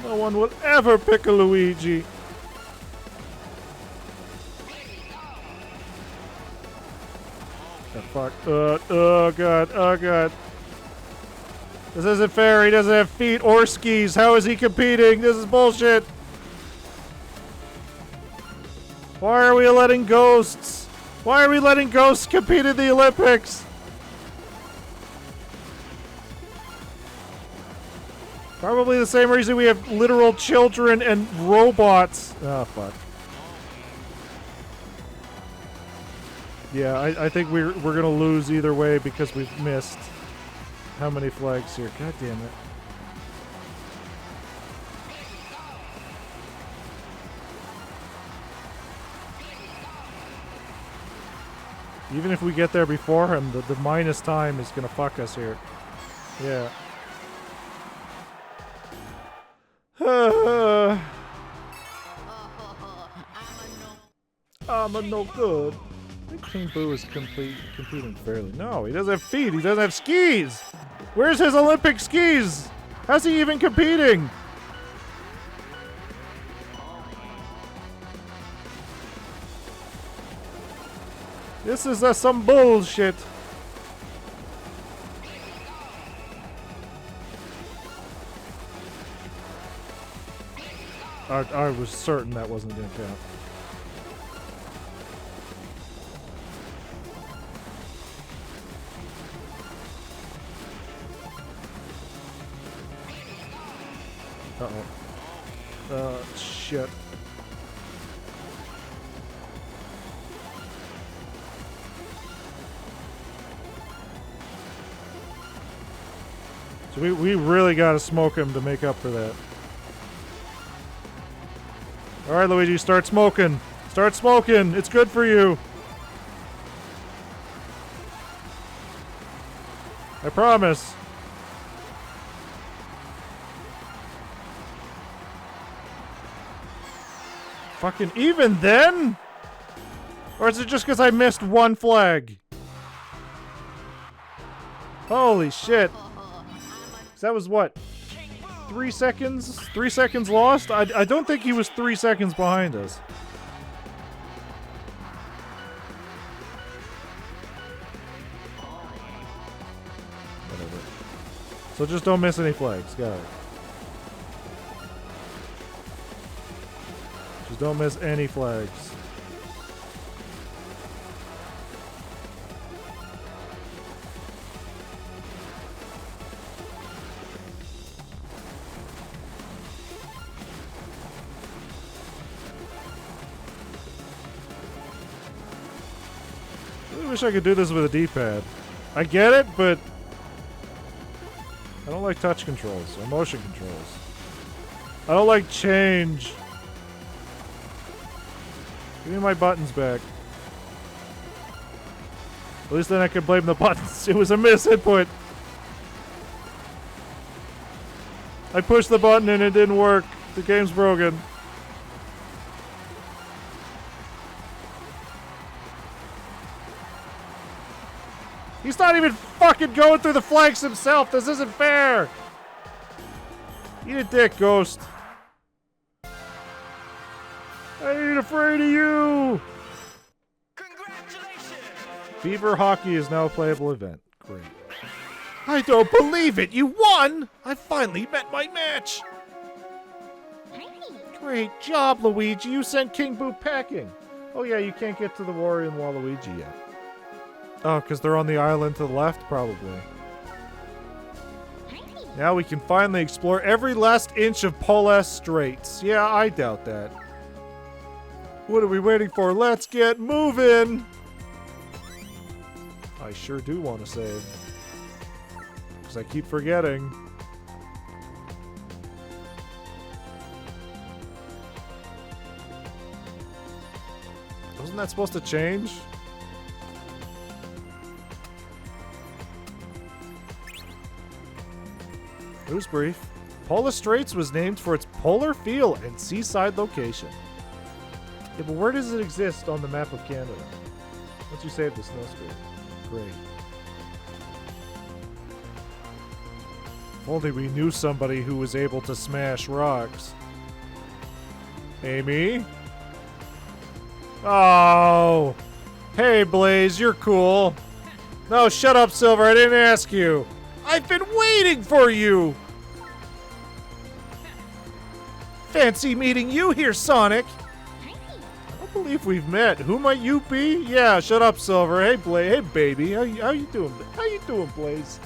No one will ever pick a Luigi. Oh, fuck. Oh, God. Oh, God. This isn't fair. He doesn't have feet or skis. How is he competing? This is bullshit. Why are we letting ghosts? Why are we letting ghosts compete in the Olympics? Probably the same reason we have literal children and robots. Oh, fuck. Yeah, I think we're gonna lose either way because we've missed how many flags here. God damn it. Even if we get there before him, the minus time is gonna fuck us here. Yeah. I'm a no good. I think King Boo is competing fairly. No, he doesn't have feet. He doesn't have skis. Where's his Olympic skis? How's he even competing? This is some bullshit. I was certain that wasn't going to count. Uh-oh. Shit. So we really got to smoke him to make up for that. All right, Luigi, start smoking. Start smoking. It's good for you. I promise. Fucking even then? Or is it just because I missed one flag? Holy shit. That was what? 3 seconds? 3 seconds lost? I don't think he was 3 seconds behind us. Whatever. So just don't miss any flags. Got it. Don't miss any flags. I really wish I could do this with a D-pad. I get it, but I don't like touch controls or motion controls. I don't like change. Give me my buttons back. At least then I could blame the buttons. It was a misinput. I pushed the button and it didn't work. The game's broken. He's not even fucking going through the flags himself. This isn't fair. Eat a dick, Ghost. I ain't afraid of you. Congratulations! Beaver hockey is now a playable event. Great. I don't believe it. You won. I finally met my match. Great job, Luigi. You sent King Boo packing. Oh yeah, you can't get to the Wario and Waluigi yet. Oh, because they're on the island to the left, probably. Now we can finally explore every last inch of Poles Straits. Yeah, I doubt that. What are we waiting for? Let's get moving! I sure do want to save. Because I keep forgetting. Wasn't that supposed to change? It was brief. Poles Straits was named for its polar feel and seaside location. Yeah, but where does it exist on the map of Canada? Once you save the snow streak. Great. If only we knew somebody who was able to smash rocks. Amy? Oh! Hey, Blaze, you're cool. No, shut up, Silver, I didn't ask you. I've been waiting for you! Fancy meeting you here, Sonic! I don't believe we've met. Who might you be? Yeah, shut up, Silver. Hey, Blaze. Hey, baby. How you doing? How you doing, Blaze?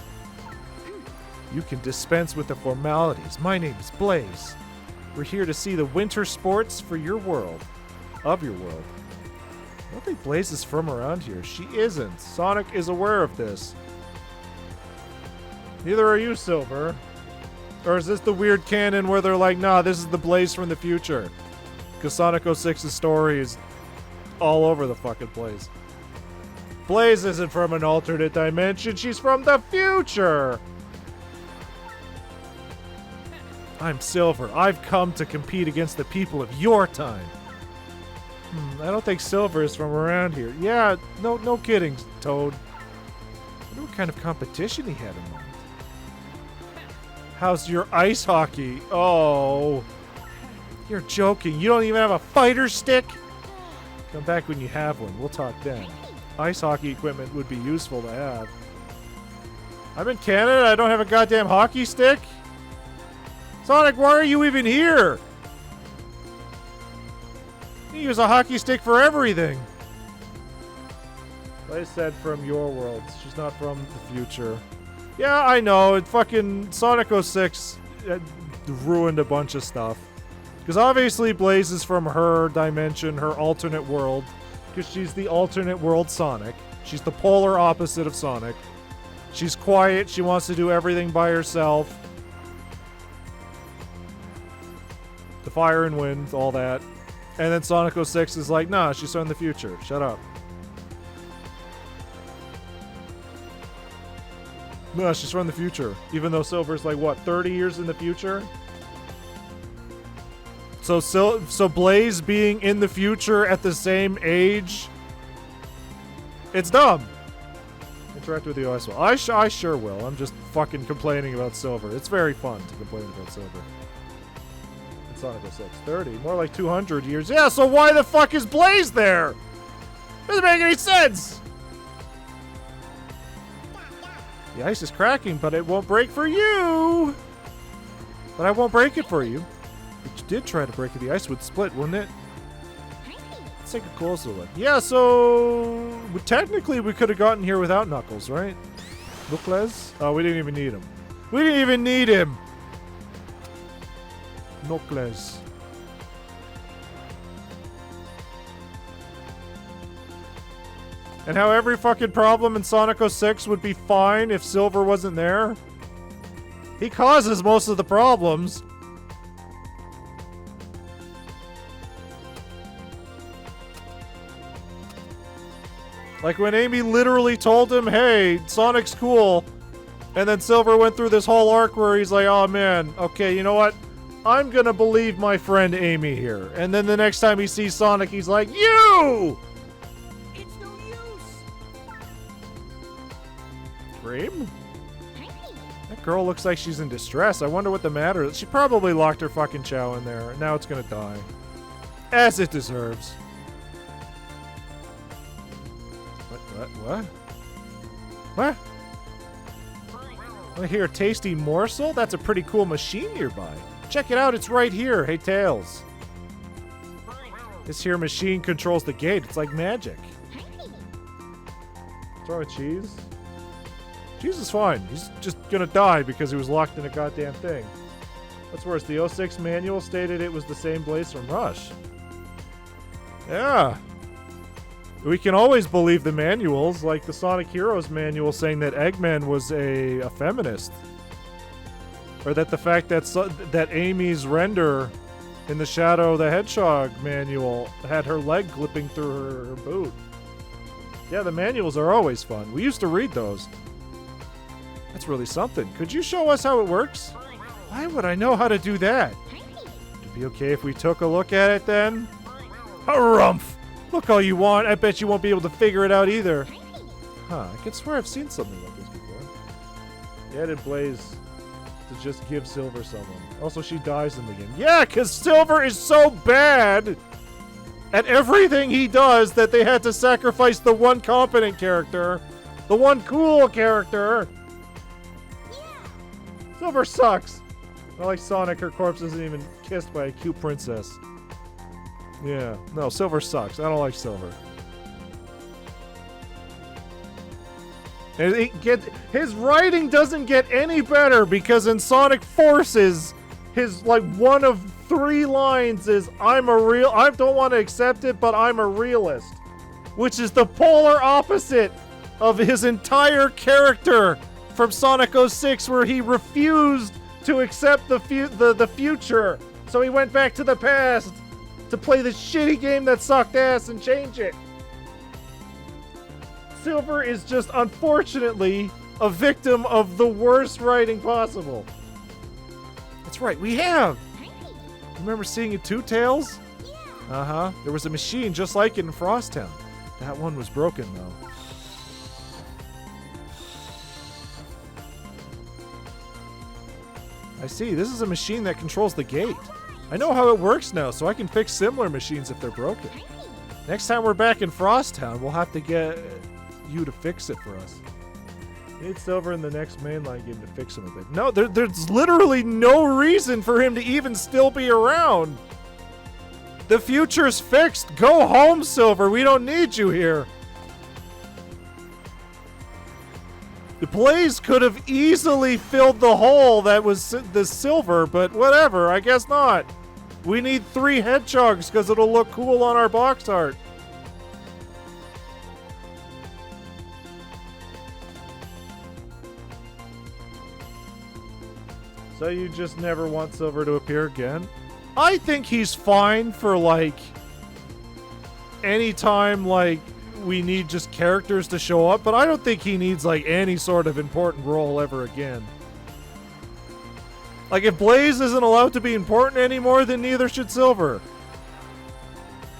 You can dispense with the formalities. My name is Blaze. We're here to see the winter sports for your world. Of your world. I don't think Blaze is from around here. She isn't. Sonic is aware of this. Neither are you, Silver. Or is this the weird canon where they're like, nah, this is the Blaze from the future? Because Sonic 06's story is all over the fucking place. Blaze isn't from an alternate dimension, she's from the future! I'm Silver. I've come to compete against the people of your time. I don't think Silver is from around here. Yeah, no kidding, Toad. I wonder what kind of competition he had in mind. How's your ice hockey? Oh. You're joking. You don't even have a fighter stick? Come back when you have one. We'll talk then. Ice hockey equipment would be useful to have. I'm in Canada. I don't have a goddamn hockey stick? Sonic, why are you even here? You use a hockey stick for everything. I said from your world. She's not from the future. Yeah, I know. It fucking Sonic 06 ruined a bunch of stuff. Because obviously Blaze is from her dimension, her alternate world. Because she's the alternate world Sonic. She's the polar opposite of Sonic. She's quiet. She wants to do everything by herself. The fire and wind, all that. And then Sonic 06 is like, nah, she's from the future. Shut up. No, she's from the future. Even though Silver's like, what, 30 years in the future? So Blaze being in the future at the same age? It's dumb. Interact with the OS well. I sure will. I'm just fucking complaining about Silver. It's very fun to complain about Silver. It's Sonic 06. 30. More like 200 years. Yeah, so why the fuck is Blaze there? Doesn't make any sense! The ice is cracking, but it won't break for you! But I won't break it for you. If you did try to break it, the ice would split, wouldn't it? Let's take a closer look. Yeah, so technically we could have gotten here without Knuckles, right? Knuckles? Oh, we didn't even need him. We didn't even need him! Knuckles. And how every fucking problem in Sonic 06 would be fine if Silver wasn't there? He causes most of the problems. Like when Amy literally told him, hey, Sonic's cool. And then Silver went through this whole arc where he's like, oh man, okay, you know what? I'm gonna believe my friend Amy here. And then the next time he sees Sonic, he's like, you! It's no use. Cream? That girl looks like she's in distress. I wonder what the matter is. She probably locked her fucking chow in there. And now it's gonna die. As it deserves. What? What? I hear a tasty morsel? That's a pretty cool machine nearby. Check it out, it's right here. Hey, Tails. This here machine controls the gate. It's like magic. What's wrong with Cheese? Cheese is fine. He's just gonna die because he was locked in a goddamn thing. What's worse, the 06 manual stated it was the same Blaze from Rush. Yeah. We can always believe the manuals, like the Sonic Heroes manual saying that Eggman was a feminist. Or that the fact that that Amy's render in the Shadow the Hedgehog manual had her leg clipping through her boot. Yeah, the manuals are always fun. We used to read those. That's really something. Could you show us how it works? Why would I know how to do that? Would it be okay if we took a look at it then? Harumph! Look all you want. I bet you won't be able to figure it out either. Huh, I could swear I've seen something like this before. They added Blaze to just give Silver someone. Also, she dies in the game. Yeah, because Silver is so bad at everything he does that they had to sacrifice the one competent character. The one cool character. Silver sucks. Not like Sonic, her corpse isn't even kissed by a cute princess. Yeah, no, Silver sucks. I don't like Silver. And his writing doesn't get any better because in Sonic Forces, his like one of 3 lines is I don't want to accept it, but I'm a realist. Which is the polar opposite of his entire character from Sonic 06 where he refused to accept the future. So he went back to the past to play the shitty game that sucked ass and change it. Silver is just, unfortunately, a victim of the worst writing possible. That's right, we have! Remember seeing it too, Tails? Uh-huh. There was a machine just like it in Frosttown. That one was broken, though. I see, this is a machine that controls the gate. I know how it works now, so I can fix similar machines if they're broken. Next time we're back in Frosttown, we'll have to get you to fix it for us. Need Silver in the next mainline game to fix him a bit. No, there's literally no reason for him to even still be around. The future's fixed. Go home, Silver. We don't need you here. The Blaze could have easily filled the hole that was the Silver, but whatever, I guess not. We need 3 hedgehogs because it'll look cool on our box art. So you just never want Silver to appear again? I think he's fine for, like, anytime, like, we need just characters to show up, but I don't think he needs, like, any sort of important role ever again. Like, if Blaze isn't allowed to be important anymore, then neither should Silver.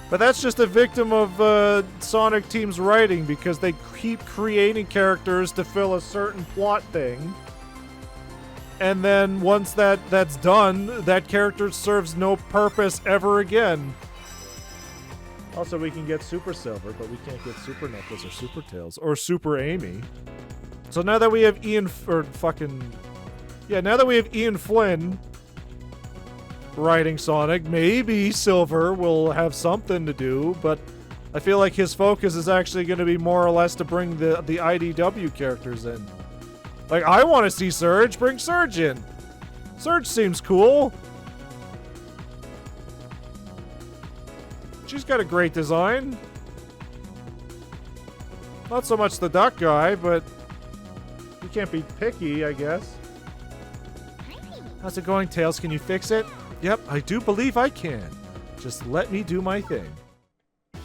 But that's just a victim of Sonic Team's writing, because they keep creating characters to fill a certain plot thing. And then once that's done, that character serves no purpose ever again. Also, we can get Super Silver, but we can't get Super Knuckles or Super Tails or Super Amy. So now that we have now that we have Ian Flynn, riding Sonic. Maybe Silver will have something to do, but I feel like his focus is actually going to be more or less to bring the IDW characters in. Like, I want to see Surge. Bring Surge in. Surge seems cool. She's got a great design. Not so much the duck guy, but you can't be picky, I guess. How's it going, Tails? Can you fix it? Yep, I do believe I can. Just let me do my thing. Oh,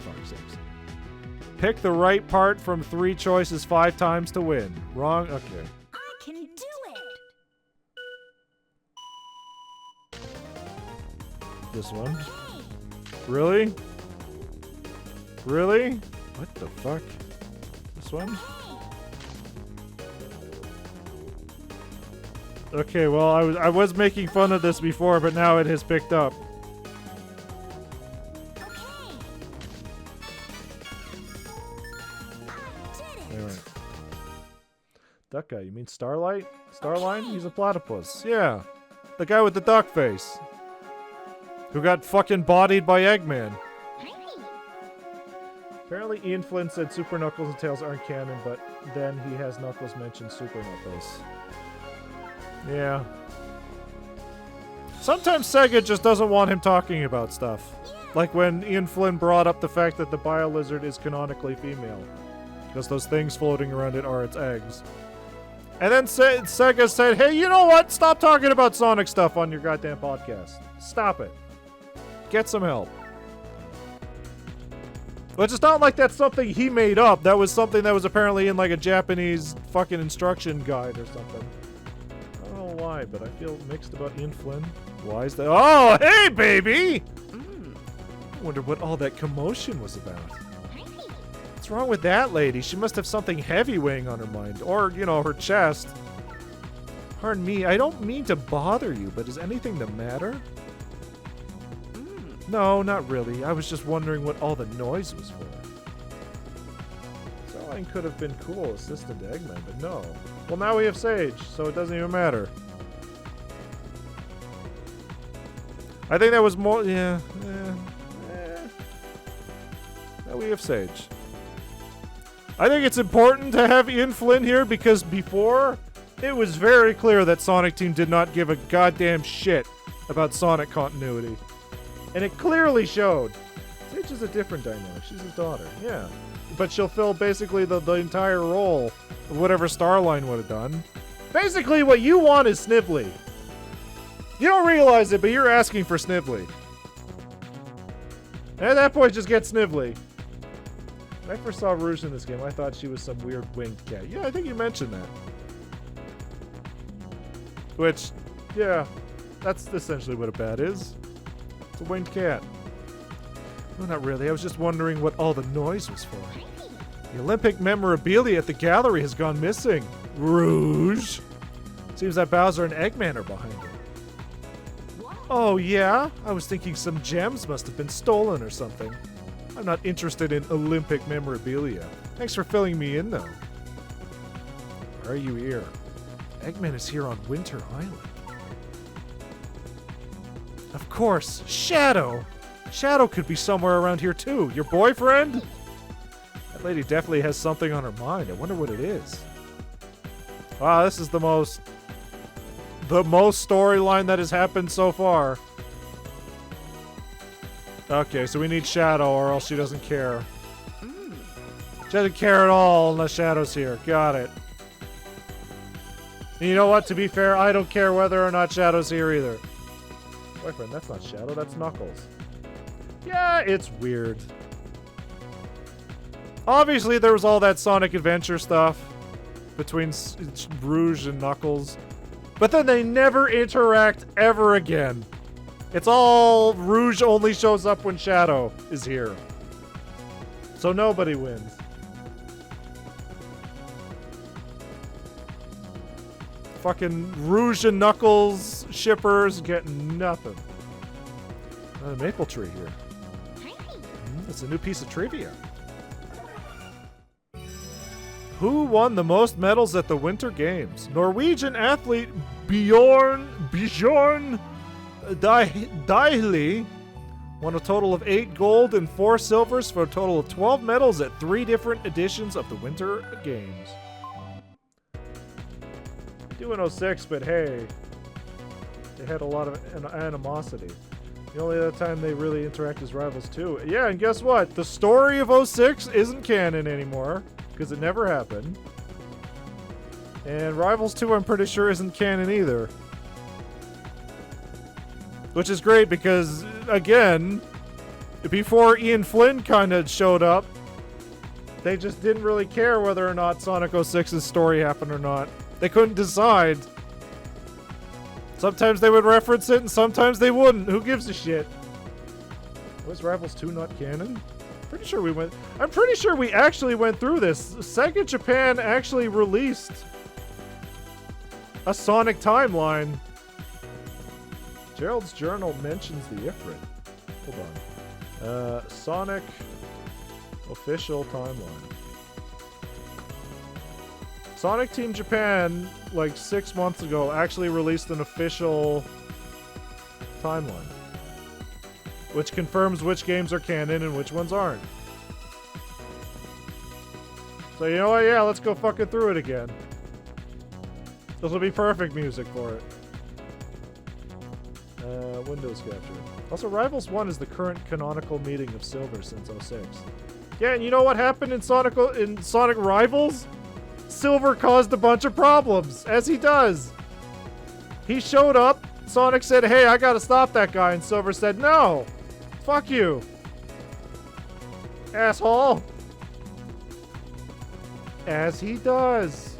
for fuck's sakes. Pick the right part from 3 choices 5 times to win. Wrong? Okay. I can do it! This one. Really? Really? What the fuck? This one? Okay, well, I was making fun of this before, but now it has picked up. Alright. Duck guy, you mean Starlight? Starline? He's a platypus. Yeah. The guy with the duck face. Who got fucking bodied by Eggman. Apparently Ian Flynn said Super Knuckles and Tails aren't canon, but then he has Knuckles mention Super Knuckles. Yeah. Sometimes Sega just doesn't want him talking about stuff. Like when Ian Flynn brought up the fact that the Bio-Lizard is canonically female. Because those things floating around it are its eggs. And then Sega said, hey, you know what? Stop talking about Sonic stuff on your goddamn podcast. Stop it. Get some help. But it's not like that's something he made up. That was something that was apparently in like a Japanese fucking instruction guide or something. I don't know why, but I feel mixed about Ian Flynn. Why is that? Oh, hey, baby! I wonder what all that commotion was about. What's wrong with that lady? She must have something heavy weighing on her mind. Or, you know, her chest. Pardon me, I don't mean to bother you, but is anything the matter? No, not really. I was just wondering what all the noise was for. Starline could have been cool, assistant to Eggman, but no. Well, now we have Sage, so it doesn't even matter. I think that was more... Yeah. Now we have Sage. I think it's important to have Ian Flynn here because before, it was very clear that Sonic Team did not give a goddamn shit about Sonic continuity. And it clearly showed. Sage is a different dynamic. She's his daughter. Yeah. But she'll fill basically the entire role of whatever Starline would have done. Basically, what you want is Snively. You don't realize it, but you're asking for Snively. And at that point, just get Snively. When I first saw Rouge in this game, I thought she was some weird winged cat. Yeah, I think you mentioned that. Which, yeah, that's essentially what a bat is. It's a winged cat. No, not really. I was just wondering what all the noise was for. The Olympic memorabilia at the gallery has gone missing. Rouge. Seems that Bowser and Eggman are behind it. Oh, yeah? I was thinking some gems must have been stolen or something. I'm not interested in Olympic memorabilia. Thanks for filling me in, though. Why are you here? Eggman is here on Winter Island. Of course, Shadow! Shadow could be somewhere around here too. Your boyfriend? That lady definitely has something on her mind. I wonder what it is. Wow, this is the most storyline that has happened so far. Okay, so we need Shadow or else she doesn't care. She doesn't care at all unless Shadow's here. Got it. And you know what? To be fair, I don't care whether or not Shadow's here either. Boyfriend, that's not Shadow, that's Knuckles. Yeah, it's weird. Obviously, there was all that Sonic Adventure stuff between Rouge and Knuckles. But then they never interact ever again. It's all Rouge only shows up when Shadow is here. So nobody wins. Fucking Rouge and Knuckles shippers get nothing. Another maple tree here. It's a new piece of trivia. Who won the most medals at the Winter Games? Norwegian athlete Bjorn Daihli won a total of 8 gold and 4 silvers for a total of 12 medals at 3 different editions of the Winter Games. Doing 06, but hey, they had a lot of animosity. The only other time they really interact as rivals too. Yeah, and guess what? The story of 06 isn't canon anymore, because it never happened. And Rivals 2, I'm pretty sure, isn't canon either. Which is great because, again, before Ian Flynn kind of showed up, they just didn't really care whether or not Sonic 06's story happened or not. They couldn't decide. Sometimes they would reference it and sometimes they wouldn't. Who gives a shit? Was Rivals 2 not canon? I'm pretty sure we actually went through this. Sega Japan actually released a Sonic timeline. Gerald's journal mentions the Ifrit. Hold on. Sonic official timeline. Sonic Team Japan, like 6 months ago, actually released an official timeline, which confirms which games are canon and which ones aren't. So you know what? Yeah, let's go fucking through it again. This will be perfect music for it. Windows capture. Also, Rivals 1 is the current canonical meeting of Silver since 06. Yeah, and you know what happened in Sonic Rivals? Silver caused a bunch of problems, as he does. He showed up, Sonic said, hey, I gotta stop that guy, and Silver said, no! Fuck you! Asshole! As he does.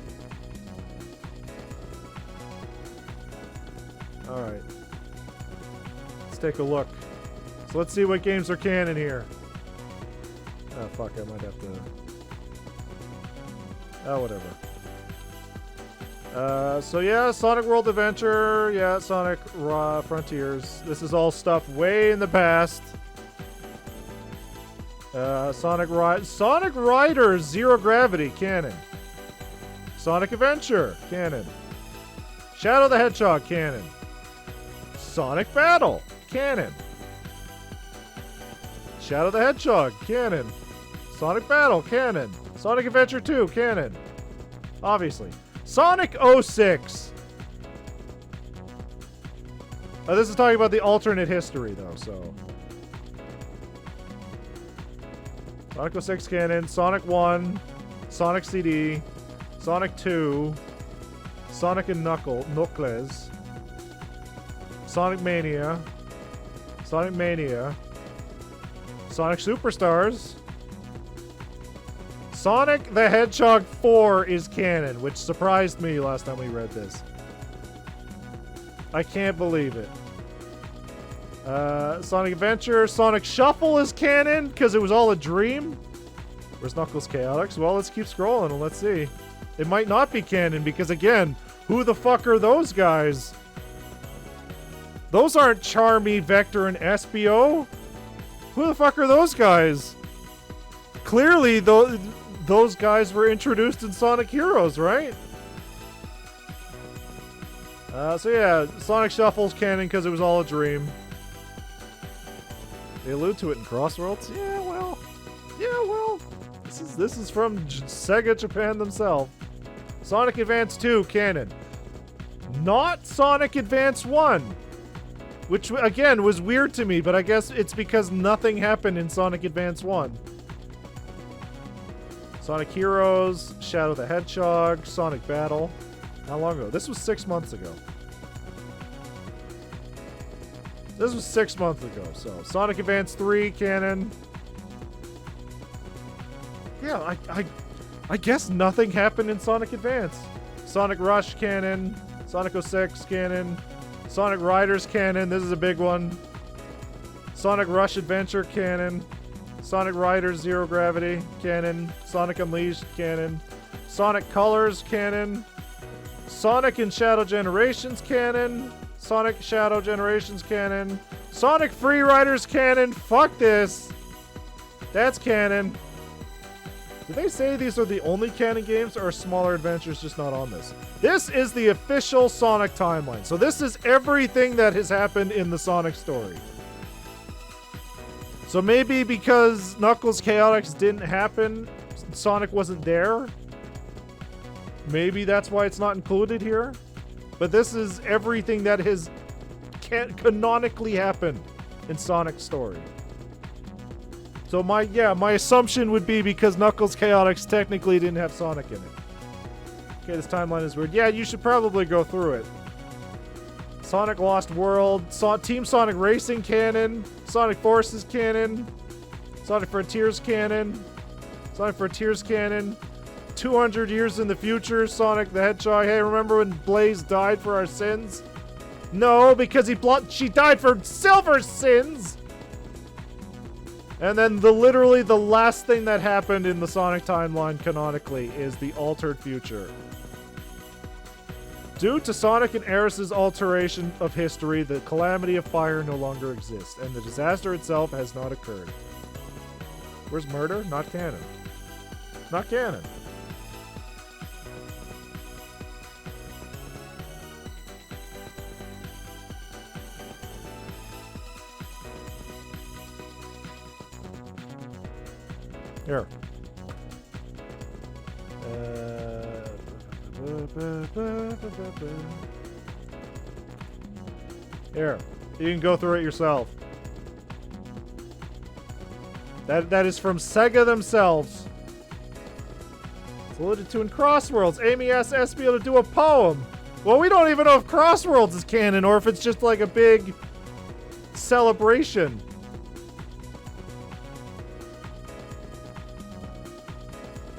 Alright. Let's take a look. So let's see what games are canon here. Oh, fuck, I might have to... Oh, whatever. So yeah, Sonic World Adventure. Yeah, Sonic Frontiers. This is all stuff way in the past. Sonic Riders Zero Gravity, canon. Sonic Adventure, canon. Shadow the Hedgehog, canon. Sonic Battle, canon. Shadow the Hedgehog, canon. Sonic Battle, canon. Sonic Adventure 2, canon. Obviously. Sonic 06. This is talking about the alternate history, though, so. Sonic 06 canon. Sonic 1. Sonic CD. Sonic 2. Sonic and Knuckles. Sonic Mania. Sonic Mania. Sonic Superstars. Sonic the Hedgehog 4 is canon, which surprised me last time we read this. I can't believe it. Sonic Adventure. Sonic Shuffle is canon, because it was all a dream. Where's Knuckles Chaotix? Well, let's keep scrolling and let's see. It might not be canon, because again, who the fuck are those guys? Those aren't Charmy, Vector, and Espio. Who the fuck are those guys? Clearly, those guys were introduced in Sonic Heroes, right? So yeah, Sonic Shuffle's canon because it was all a dream. They allude to it in Crossworlds. Yeah, well. This is from Sega Japan themselves. Sonic Advance 2 canon. Not Sonic Advance 1. Which, again, was weird to me, but I guess it's because nothing happened in Sonic Advance 1. Sonic Heroes, Shadow the Hedgehog, Sonic Battle. How long ago? This was 6 months ago. This was 6 months ago, so. Sonic Advance 3, canon. Yeah, I guess nothing happened in Sonic Advance. Sonic Rush, canon. Sonic 06, canon. Sonic Riders, canon. This is a big one. Sonic Rush Adventure, canon. Sonic Riders Zero Gravity, canon. Sonic Unleashed, canon. Sonic Colors, canon. Sonic and Shadow Generations, canon. Sonic Shadow Generations, canon. Sonic Free Riders, canon. Fuck this. That's canon. Did they say these are the only canon games, or are Smaller Adventures just not on this? This is the official Sonic timeline. So this is everything that has happened in the Sonic story. So maybe because Knuckles Chaotix didn't happen, Sonic wasn't there. Maybe that's why it's not included here. But this is everything that has canonically happened in Sonic's story. So my assumption would be because Knuckles Chaotix technically didn't have Sonic in it. Okay, this timeline is weird. Yeah, you should probably go through it. Sonic Lost World, Team Sonic Racing canon, Sonic Forces canon, Sonic Frontiers canon, Sonic Frontiers canon, 200 years in the future, Sonic the Hedgehog. Hey, remember when Blaze died for our sins? No, because she died for Silver's sins! And then literally the last thing that happened in the Sonic timeline canonically is the altered future. Due to Sonic and Aeris's alteration of history, the calamity of fire no longer exists, and the disaster itself has not occurred. Where's murder? Not canon. Not canon. Here. Here. You can go through it yourself. That is from Sega themselves. It's alluded to in Crossworlds. Amy asked Espio to do a poem. Well, we don't even know if Crossworlds is canon or if it's just like a big celebration.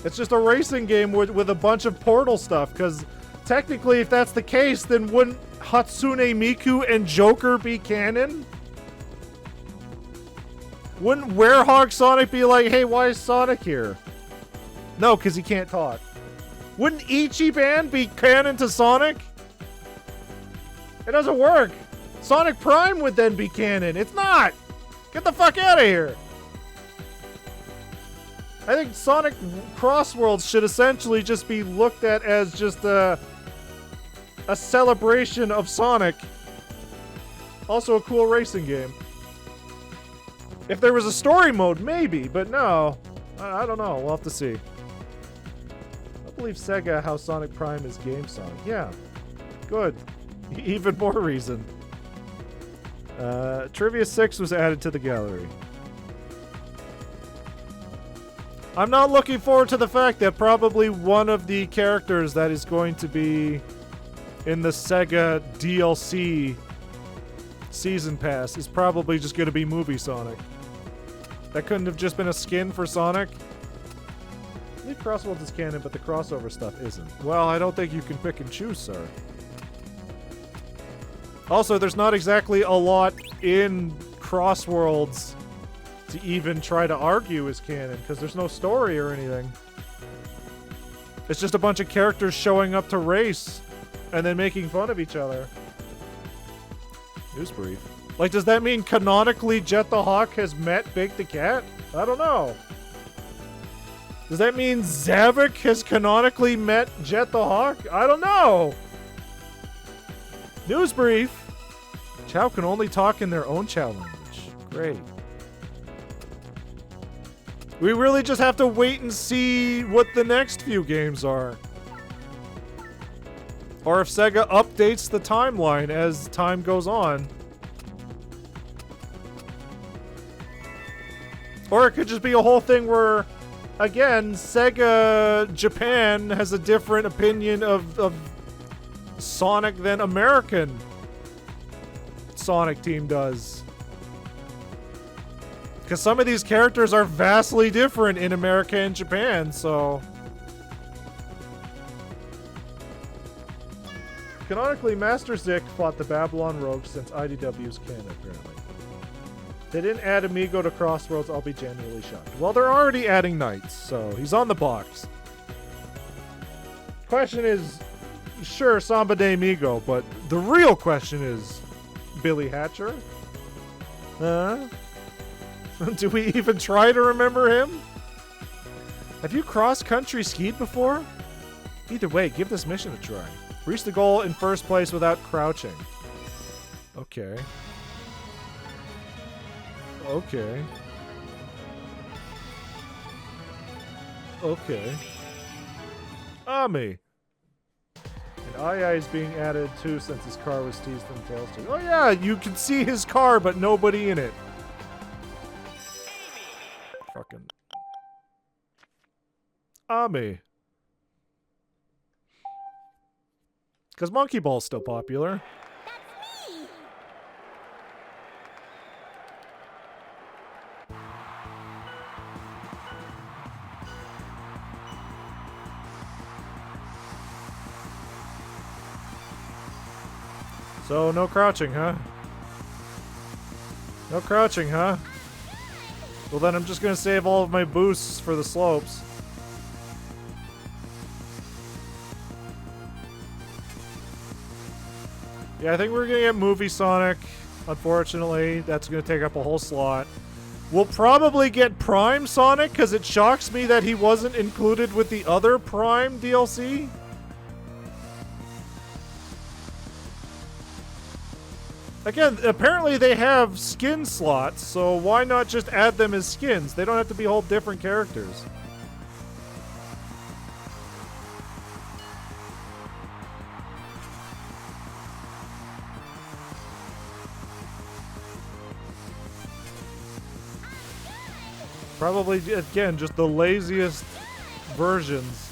It's just a racing game with a bunch of Portal stuff, because technically if that's the case, then wouldn't Hatsune Miku and Joker be canon? Wouldn't Werehog Sonic be like, hey, why is Sonic here? No, because he can't talk. Wouldn't Ichiban be canon to Sonic? It doesn't work. Sonic Prime would then be canon. It's not! Get the fuck out of here! I think Sonic Crossworlds should essentially just be looked at as just a celebration of Sonic. Also a cool racing game. If there was a story mode, maybe, but no. I don't know. We'll have to see. I believe Sega how Sonic Prime is Game Sonic. Yeah. Good. Even more reason. Trivia 6 was added to the gallery. I'm not looking forward to the fact that probably one of the characters that is going to be in the Sega DLC Season Pass is probably just going to be Movie Sonic. That couldn't have just been a skin for Sonic? I believe Crossworlds is canon, but the crossover stuff isn't. Well, I don't think you can pick and choose, sir. Also, there's not exactly a lot in Crossworlds to even try to argue is canon, because there's no story or anything. It's just a bunch of characters showing up to race and then making fun of each other. News brief. Like, does that mean canonically Jet the Hawk has met Big the Cat? I don't know. Does that mean Zavik has canonically met Jet the Hawk? I don't know. News brief. Chow can only talk in their own Chow language. Great. We really just have to wait and see what the next few games are. Or if Sega updates the timeline as time goes on. Or it could just be a whole thing where, again, Sega Japan has a different opinion of Sonic than American Sonic team does. Because some of these characters are vastly different in America and Japan, so... Canonically, Master Zik fought the Babylon Rogues since IDW's canon, apparently. If they didn't add Amigo to Crossworlds, I'll be genuinely shocked. Well, they're already adding Knights, so he's on the box. Question is, sure, Samba de Amigo, but the real question is, Billy Hatcher? Huh? Do we even try to remember him? Have you cross-country skied before? Either way, give this mission a try. Reach the goal in first place without crouching. Okay. Okay. Okay. Ami. And Ai is being added too since his car was teased in Tales 2. Oh yeah, you can see his car but nobody in it. Fucking Ami. Because Monkey Ball's still popular. So, no crouching, huh? No crouching, huh? Well, then I'm just gonna save all of my boosts for the slopes. Yeah, I think we're gonna get Movie Sonic. Unfortunately, that's gonna take up a whole slot. We'll probably get Prime Sonic, because it shocks me that he wasn't included with the other Prime DLC. Again, apparently they have skin slots, so why not just add them as skins? They don't have to be whole different characters. Probably, again, just the laziest versions.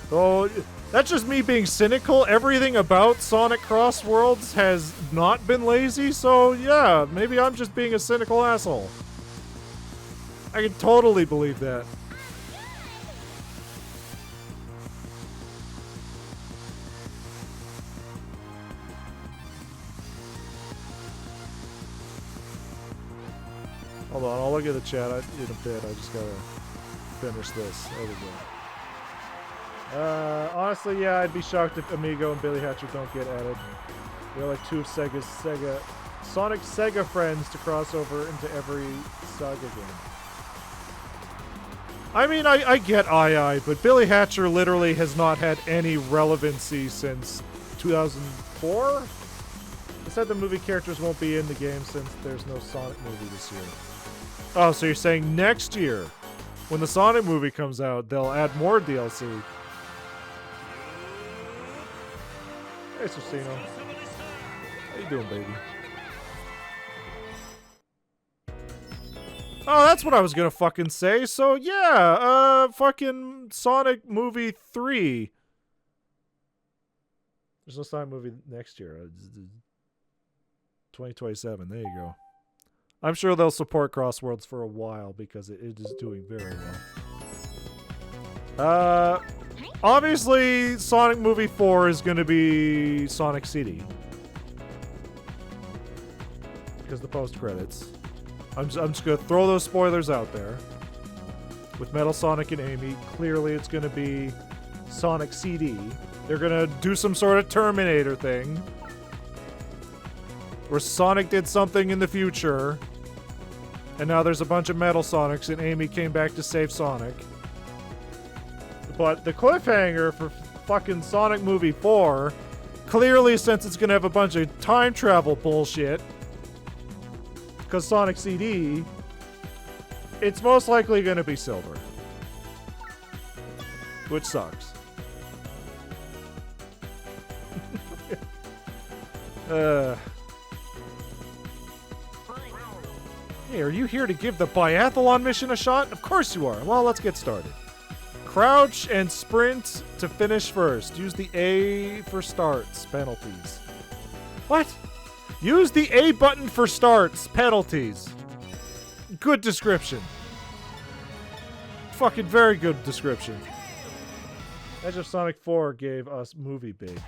Though, that's just me being cynical. Everything about Sonic Cross Worlds has not been lazy, so yeah, maybe I'm just being a cynical asshole. I can totally believe that. Hold on, I'll look at the chat in a bit. I just gotta finish this. There we go. Honestly, yeah, I'd be shocked if Amigo and Billy Hatcher don't get added. They're like two Sonic Sega friends to cross over into every Saga game. I mean, I get II, but Billy Hatcher literally has not had any relevancy since 2004? They said the movie characters won't be in the game since there's no Sonic movie this year. Oh, so you're saying next year, when the Sonic movie comes out, they'll add more DLC. Hey, Susino. How you doing, baby? Oh, that's what I was gonna fucking say. So, yeah, fucking Sonic movie 3. There's no Sonic movie next year. 2027. There you go. I'm sure they'll support Crossworlds for a while because it is doing very well. Obviously, Sonic Movie 4 is going to be Sonic CD. Because the post-credits. I'm just going to throw those spoilers out there. With Metal Sonic and Amy, clearly it's going to be Sonic CD. They're going to do some sort of Terminator thing. Where Sonic did something in the future. And now there's a bunch of Metal Sonics and Amy came back to save Sonic. But the cliffhanger for fucking Sonic Movie 4, clearly since it's going to have a bunch of time travel bullshit, because Sonic CD, it's most likely going to be Silver. Which sucks. Hey, are you here to give the biathlon mission a shot? Of course you are. Well, let's get started. Crouch and sprint to finish first. Use the A for starts. Penalties. What? Use the A button for starts. Penalties. Good description. Fucking very good description. Edge of Sonic 4 gave us movie big.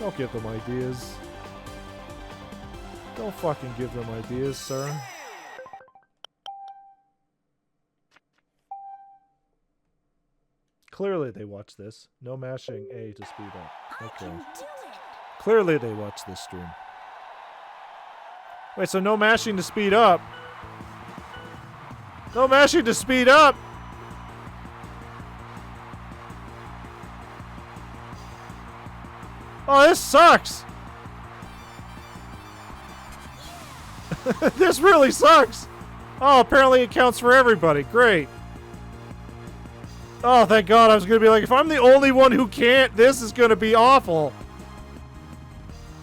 Don't give them ideas. Don't fucking give them ideas, sir. Clearly they watch this. No mashing A to speed up. Okay. Clearly they watch this stream. Wait, so no mashing to speed up? No mashing to speed up! Oh, this sucks! This really sucks! Oh, apparently it counts for everybody. Great. Oh, thank God. I was going to be like, if I'm the only one who can't, this is going to be awful.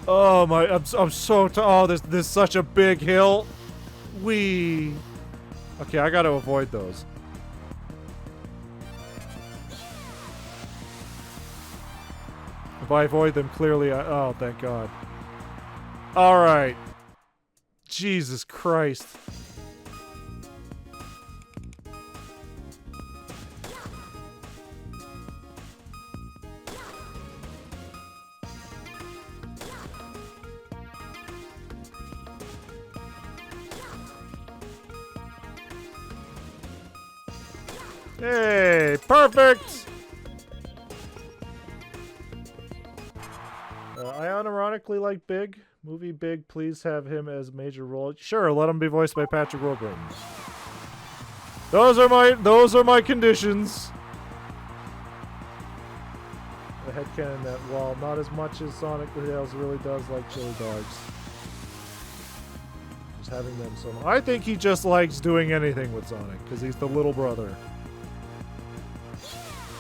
Oh, my. I'm so... Oh, this is such a big hill. Whee. Okay, I got to avoid those. If I avoid them, clearly oh, thank God. Alright. Jesus Christ. Hey, perfect! I unironically like Big. Movie Big, please have him as major role. Sure, let him be voiced by Patrick Warburton. Those are my conditions. The headcanon that while not as much as Sonic the Hedgehog really does like chili dogs. Just having them so I think he just likes doing anything with Sonic, because he's the little brother.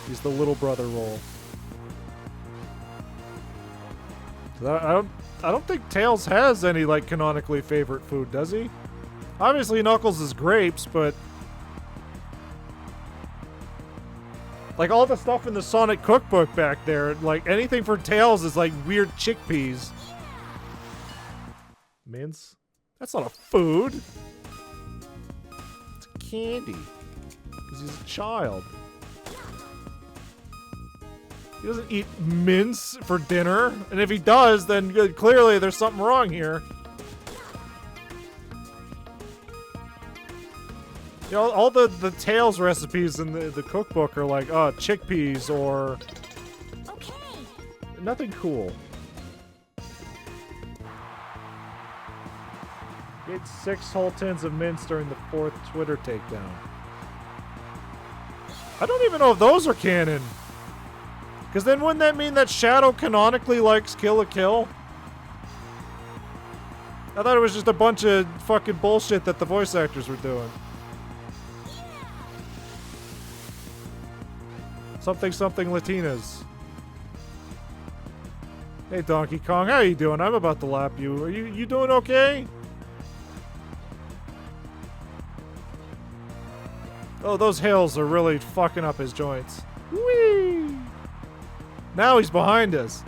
He's the little brother role. I don't think Tails has any, like, canonically favorite food, does he? Obviously Knuckles is grapes, but... like, all the stuff in the Sonic cookbook back there, like, anything for Tails is, like, weird chickpeas. Mince? That's not a food! It's candy. Because he's a child. He doesn't eat mince for dinner, and if he does, then clearly there's something wrong here. You know, all the Tails recipes in the cookbook are like, chickpeas or... okay. Nothing cool. He ate 6 whole tins of mince during the 4th Twitter takedown. I don't even know if those are canon. Because then wouldn't that mean that Shadow canonically likes Kill la Kill? I thought it was just a bunch of fucking bullshit that the voice actors were doing. Something Latinas. Hey Donkey Kong, how you doing? I'm about to lap you. Are you doing okay? Oh, those hills are really fucking up his joints. Whee! Now he's behind us.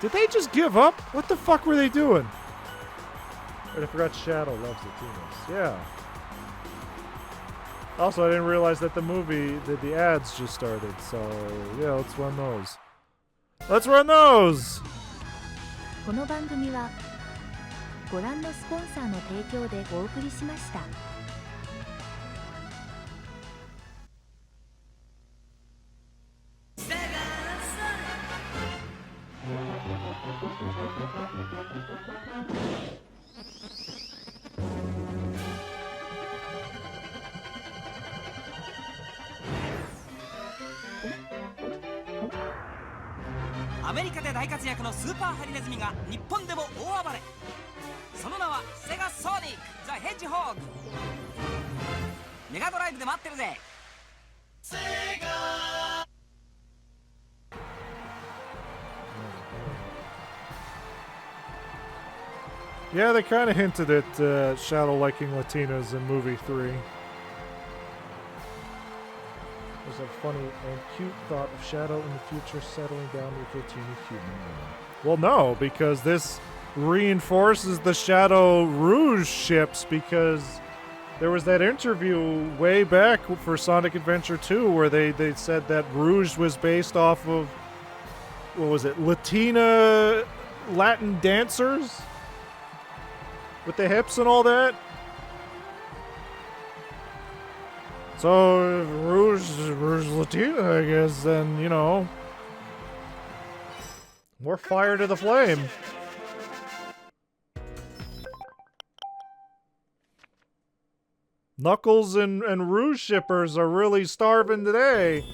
Did they just give up? What the fuck were they doing? I forgot Shadow loves Latinos. Yeah. Also, I didn't realize that the movie, the ads just started. So, yeah, let's run those. Let's run those! この番組はご覧のスポンサーの提供でお送りしました。アメリカで大活躍のスーパーハリネズミが日本でも大暴れ。その名はセガソニックザ・ヘッジホーグ。メガドライブで待ってるぜ。セガ。 Yeah, they kind of hinted at Shadow liking Latinas in movie 3. There's a funny and cute thought of Shadow in the future settling down with a teeny human woman. Well, no, because this reinforces the Shadow Rouge ships, because there was that interview way back for Sonic Adventure 2 where they said that Rouge was based off of, what was it, Latin dancers? With the hips and all that? So, if Rouge Latina, I guess, then, you know, more fire to the flame. Knuckles and Rouge shippers are really starving today.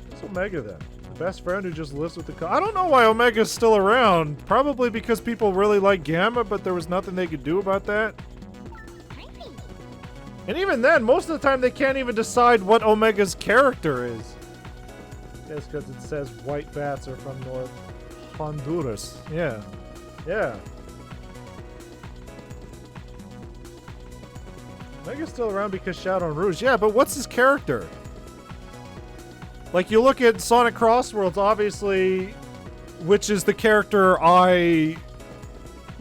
What's Omega then? The best friend who just lives with the I don't know why Omega's still around. Probably because people really like Gamma, but there was nothing they could do about that. And even then, most of the time they can't even decide what Omega's character is. Yes, because it says white bats are from North Honduras. Yeah. Yeah. Omega's still around because Shadow and Rouge. Yeah, but what's his character? Like, you look at Sonic Crossworlds, obviously, which is the character I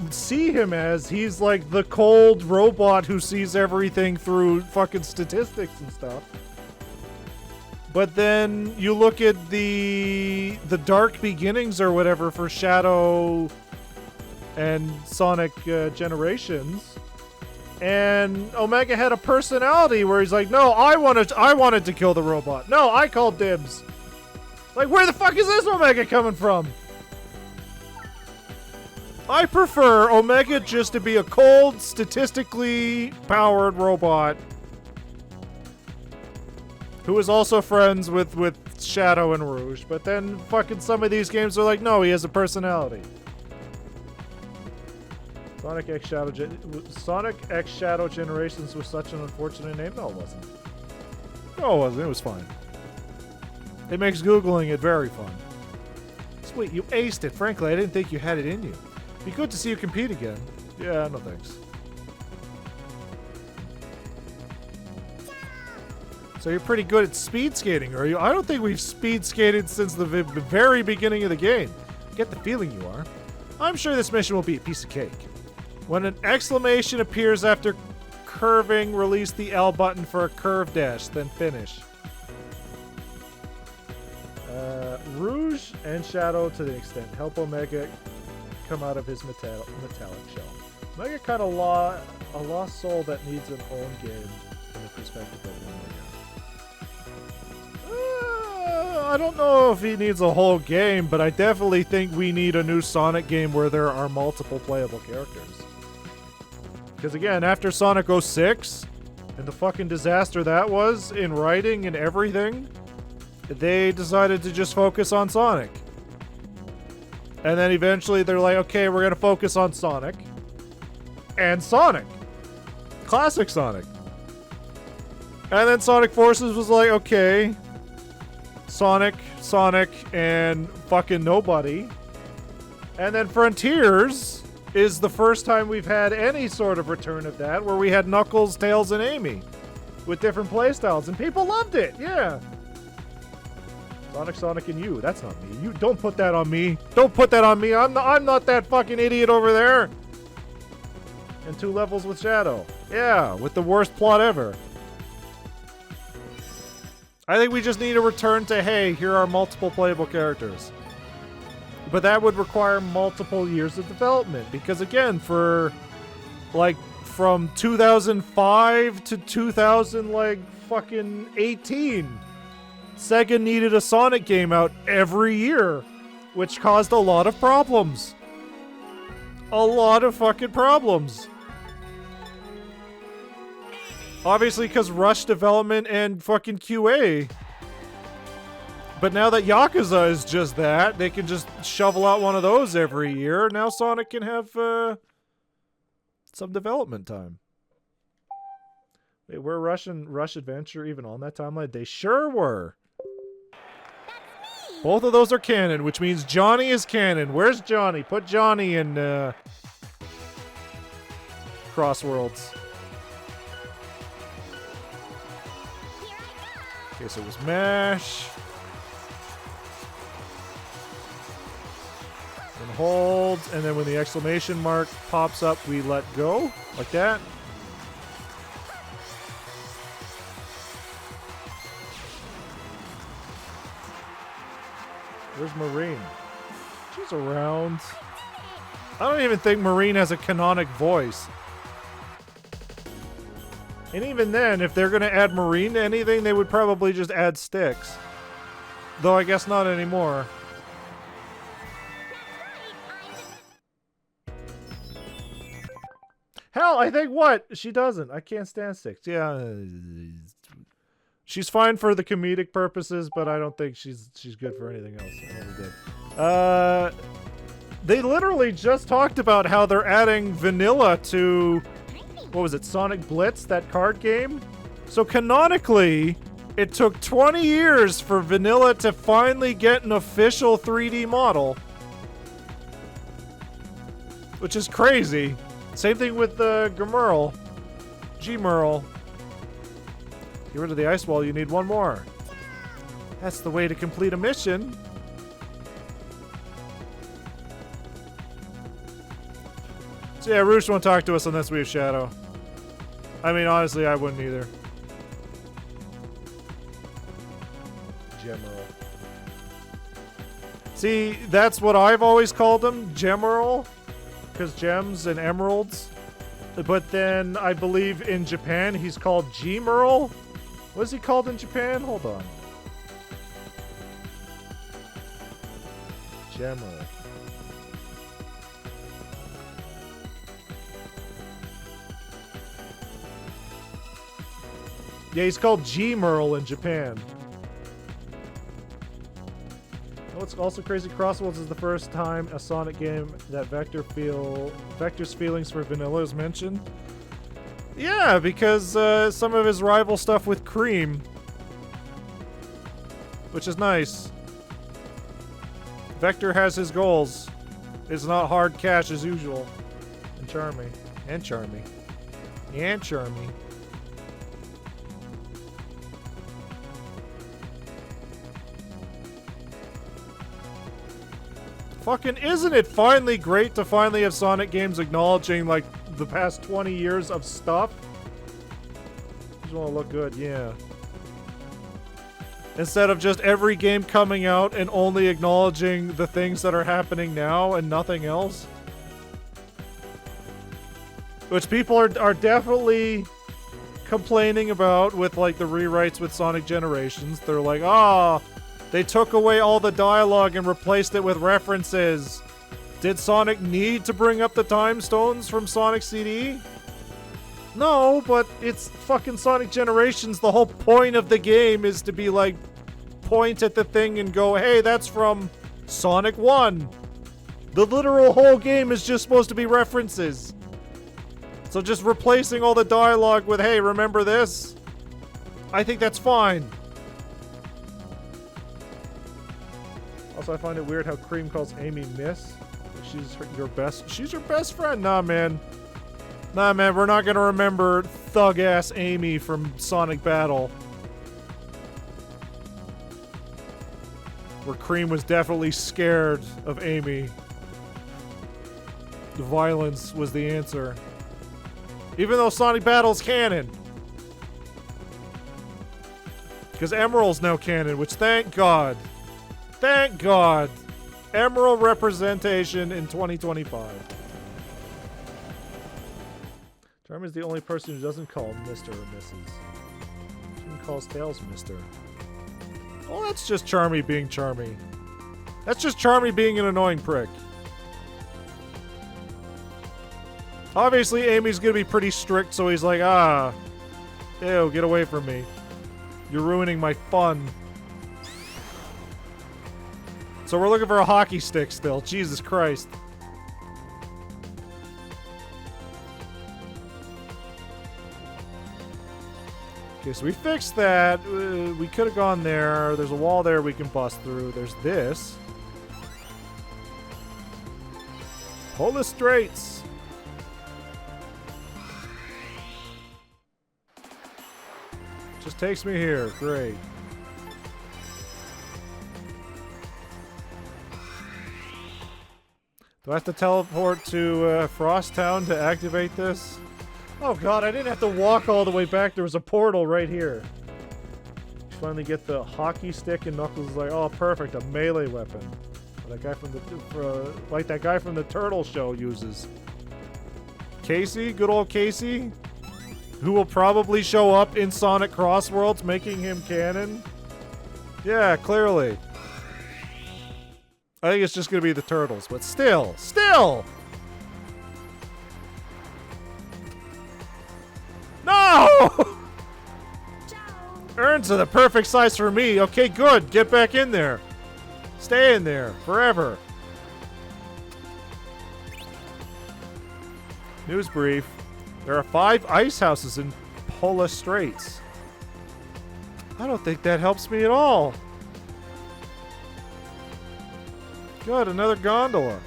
see him as. He's like the cold robot who sees everything through fucking statistics and stuff. But then you look at the Dark Beginnings or whatever for Shadow and Sonic Generations, and Omega had a personality where he's like, no, I wanted to kill the robot. No, I called dibs. Like, where the fuck is this Omega coming from? I prefer Omega just to be a cold, statistically powered robot who is also friends with Shadow and Rouge. But then fucking some of these games are like, no, he has a personality. Sonic X Shadow Generations was such an unfortunate name. No, it wasn't. No, it wasn't. It was fine. It makes Googling it very fun. Sweet, you aced it. Frankly, I didn't think you had it in you. Be good to see you compete again. Yeah, no thanks. So you're pretty good at speed skating, are you? I don't think we've speed skated since the very beginning of the game. Get the feeling you are. I'm sure this mission will be a piece of cake. When an exclamation appears after curving, release the L button for a curve dash, then finish. Rouge and Shadow to the extent. Help Omega come out of his metallic shell. Omega kind of a lost soul that needs an own game from the perspective of Omega. I don't know if he needs a whole game, but I definitely think we need a new Sonic game where there are multiple playable characters. Because again, after Sonic 06 and the fucking disaster that was in writing and everything, they decided to just focus on Sonic. And then eventually they're like, okay, we're going to focus on Sonic. And Sonic. Classic Sonic. And then Sonic Forces was like, okay, Sonic, and fucking nobody. And then Frontiers is the first time we've had any sort of return of that, where we had Knuckles, Tails, and Amy with different playstyles, and people loved it. Yeah. Sonic, and you. That's not me. You don't put that on me. Don't put that on me. I'm not that fucking idiot over there. And 2 levels with Shadow. Yeah, with the worst plot ever. I think we just need a return to, hey, here are multiple playable characters. But that would require multiple years of development. Because again, for like from 2005 to 2018, Sega needed a Sonic game out every year, which caused a lot of problems. A lot of fucking problems. Obviously, because rush development and fucking QA. But now that Yakuza is just that, they can just shovel out one of those every year. Now Sonic can have some development time. Wait, were Rush Adventure even on that timeline? They sure were. Both of those are canon, which means Johnny is canon. Where's Johnny? Put Johnny in Crossworlds. Okay, so it was MASH. And hold, and then when the exclamation mark pops up, we let go, like that. Where's Marine? She's around. I don't even think Marine has a canonic voice. And even then, if they're going to add Marine to anything, they would probably just add Sticks. Though I guess not anymore. Hell, I think what? She doesn't. I can't stand sticks. Yeah. She's fine for the comedic purposes, but I don't think she's good for anything else. I never did. They literally just talked about how they're adding vanilla to, what was it, Sonic Blitz, that card game? So canonically, it took 20 years for vanilla to finally get an official 3D model. Which is crazy. Same thing with the Gmerl. Gmerl. Get rid of the ice wall, you need one more. That's the way to complete a mission. So yeah, Roosh won't talk to us unless we have Shadow. I mean, honestly, I wouldn't either. Gemerl. See, that's what I've always called him, Gemerl. Because gems and emeralds. But then I believe in Japan he's called Gmerl. What is he called in Japan? Hold on. Gemerl. Yeah, he's called Gmerl in Japan. What's also crazy, Crossworlds is the first time a Sonic game that Vector's feelings for vanilla is mentioned. Yeah, because some of his rival stuff with Cream. Which is nice. Vector has his goals. It's not hard cash as usual. And charming. And charming. And charming. Fucking isn't it finally great to finally have Sonic games acknowledging, like, the past 20 years of stuff? Just want to look good, yeah. Instead of just every game coming out and only acknowledging the things that are happening now and nothing else. Which people are definitely complaining about with, like, the rewrites with Sonic Generations. They're like, they took away all the dialogue and replaced it with references. Did Sonic need to bring up the time stones from Sonic CD? No, but it's fucking Sonic Generations. The whole point of the game is to be like, point at the thing and go, hey, that's from Sonic 1. The literal whole game is just supposed to be references. So just replacing all the dialogue with, hey, remember this? I think that's fine. Also, I find it weird how Cream calls Amy Miss. She's your best friend. Nah, man, we're not gonna remember thug-ass Amy from Sonic Battle. Where Cream was definitely scared of Amy. The violence was the answer. Even though Sonic Battle's canon. Because Emerald's now canon, which thank God. Thank God. Emerald representation in 2025. Charmy's the only person who doesn't call Mr. or Mrs. She calls Tails Mr. Oh, that's just Charmy being Charmy. That's just Charmy being an annoying prick. Obviously, Amy's gonna be pretty strict, so he's like, ew, get away from me. You're ruining my fun. So we're looking for a hockey stick still. Jesus Christ. Okay, so we fixed that. We could have gone there. There's a wall there we can bust through. There's this. Pull the Straits. Just takes me here. Great. Do I have to teleport to Frost Town to activate this? Oh god, I didn't have to walk all the way back. There was a portal right here. Finally get the hockey stick, and Knuckles is like, oh perfect, a melee weapon. That guy from the like that guy from the Turtle Show uses. Casey, good old Casey, who will probably show up in Sonic Crossworlds, making him canon. Yeah, clearly. I think it's just gonna be the Turtles, but still! Urns are the perfect size for me. Okay, good. Get back in there. Stay in there forever. News brief. There are 5 ice houses in Pola Straits. I don't think that helps me at all. Good, another gondola.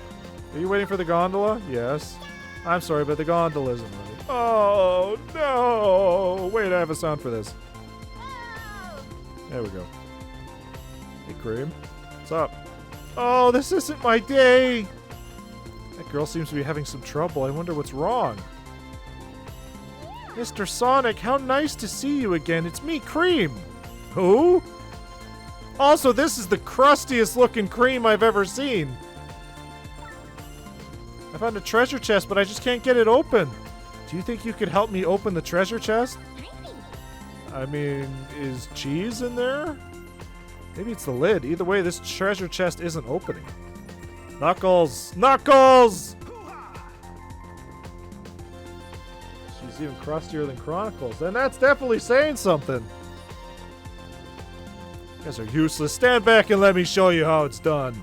Are you waiting for the gondola? Yes. I'm sorry, but the gondola isn't ready. Oh, no. Wait, I have a sound for this. There we go. Hey, Cream. What's up? Oh, this isn't my day. That girl seems to be having some trouble. I wonder what's wrong. Mr. Sonic, how nice to see you again. It's me, Cream. Who? Also, this is the crustiest looking Cream I've ever seen. I found a treasure chest, but I just can't get it open. Do you think you could help me open the treasure chest? I mean, is cheese in there? Maybe it's the lid. Either way, this treasure chest isn't opening. Knuckles! Knuckles! She's even crustier than Chronicles. And that's definitely saying something. You guys are useless. Stand back and let me show you how it's done.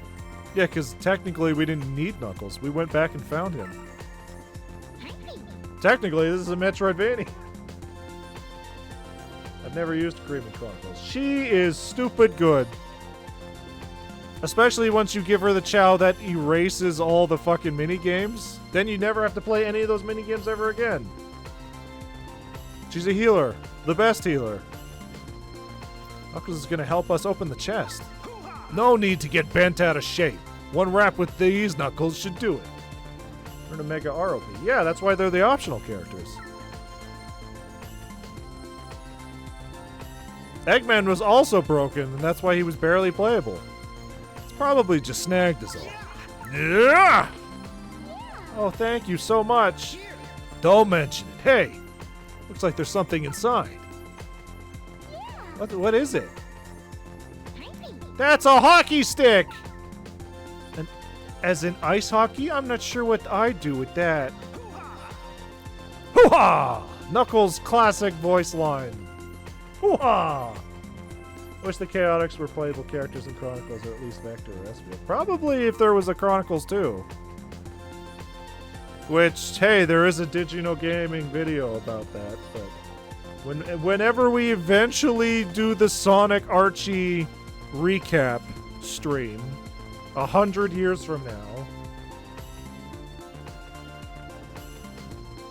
Yeah, because technically we didn't need Knuckles. We went back and found him. Technically, this is a Metroidvania. I've never used Cream in Chronicles. She is stupid good. Especially once you give her the chow that erases all the fucking mini-games. Then you never have to play any of those mini-games ever again. She's a healer. The best healer. Knuckles is going to help us open the chest. No need to get bent out of shape. One rap with these Knuckles should do it. Earn a Mega ROP. Yeah, that's why they're the optional characters. Eggman was also broken, and that's why he was barely playable. It's probably just snagged us all. Yeah! Oh, thank you so much. Don't mention it. Hey, looks like there's something inside. What is it? That's a hockey stick! And as in ice hockey? I'm not sure what I'd do with that. Hoo-ha! Knuckles' classic voice line. Hoo-ha! Wish the Chaotix were playable characters in Chronicles, or at least Vector or Espio. Probably if there was a Chronicles 2. Which, hey, there is a Digino Gaming video about that, but whenever we eventually do the Sonic Archie recap stream, 100 years from now,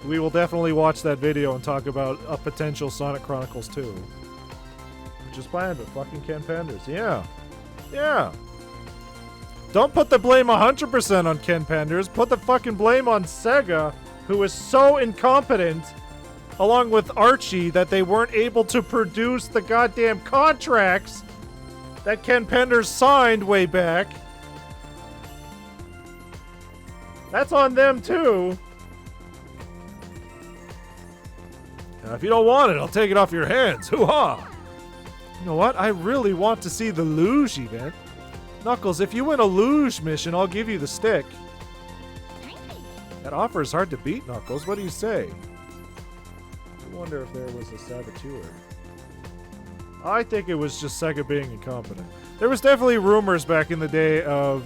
we will definitely watch that video and talk about a potential Sonic Chronicles 2. Which is planned with fucking Ken Penders. Yeah. Yeah. Don't put the blame 100% on Ken Penders. Put the fucking blame on Sega, who is so incompetent, along with Archie, that they weren't able to produce the goddamn contracts that Ken Penders signed way back. That's on them, too. Now, if you don't want it, I'll take it off your hands. Hoo-ha! You know what? I really want to see the luge event. Knuckles, if you win a luge mission, I'll give you the stick. That offer is hard to beat, Knuckles. What do you say? I wonder if there was a saboteur. I think it was just Sega being incompetent. There was definitely rumors back in the day of...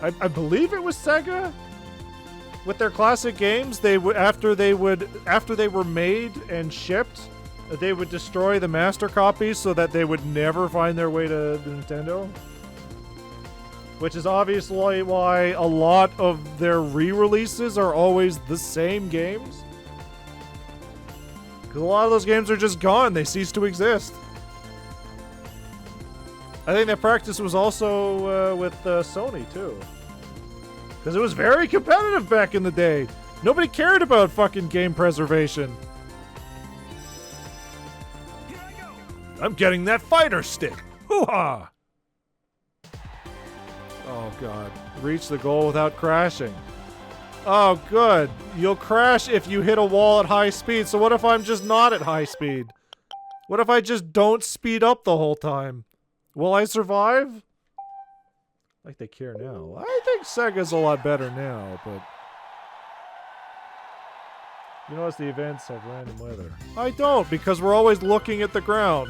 I believe it was Sega? With their classic games, they would after they were made and shipped, they would destroy the master copies so that they would never find their way to Nintendo. Which is obviously why a lot of their re-releases are always the same games. Because a lot of those games are just gone. They cease to exist. I think that practice was also with Sony, too. Because it was very competitive back in the day. Nobody cared about fucking game preservation. I'm getting that fighter stick. Hoo-ha! Oh, God. Reach the goal without crashing. Oh, good. You'll crash if you hit a wall at high speed, so what if I'm just not at high speed? What if I just don't speed up the whole time? Will I survive? Like they care now. I think Sega's a lot better now, but... You notice the events have random weather. I don't, because we're always looking at the ground.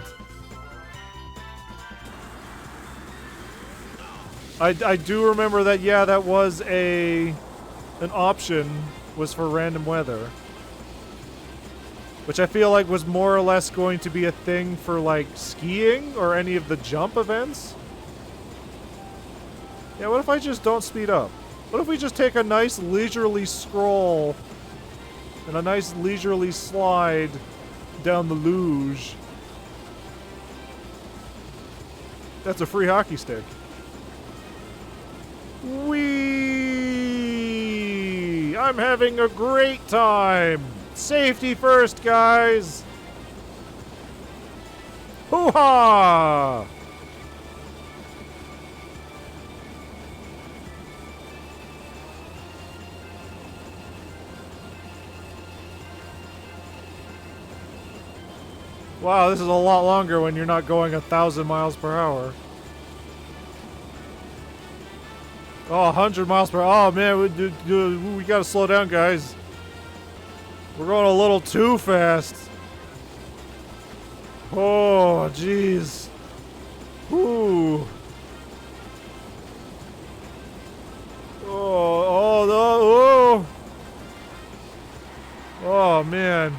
I do remember that, yeah, that was an option, was for random weather. Which I feel like was more or less going to be a thing for, like, skiing or any of the jump events. Yeah, what if I just don't speed up? What if we just take a nice leisurely scroll and a nice leisurely slide down the luge? That's a free hockey stick. Whee! I'm having a great time! Safety first, guys! Hoo-ha! Wow, this is a lot longer when you're not going 1,000 miles per hour. Oh, 100 miles per hour. Oh, man, we gotta slow down, guys. We're going a little too fast. Oh, jeez. Ooh. Oh, no. Oh, man.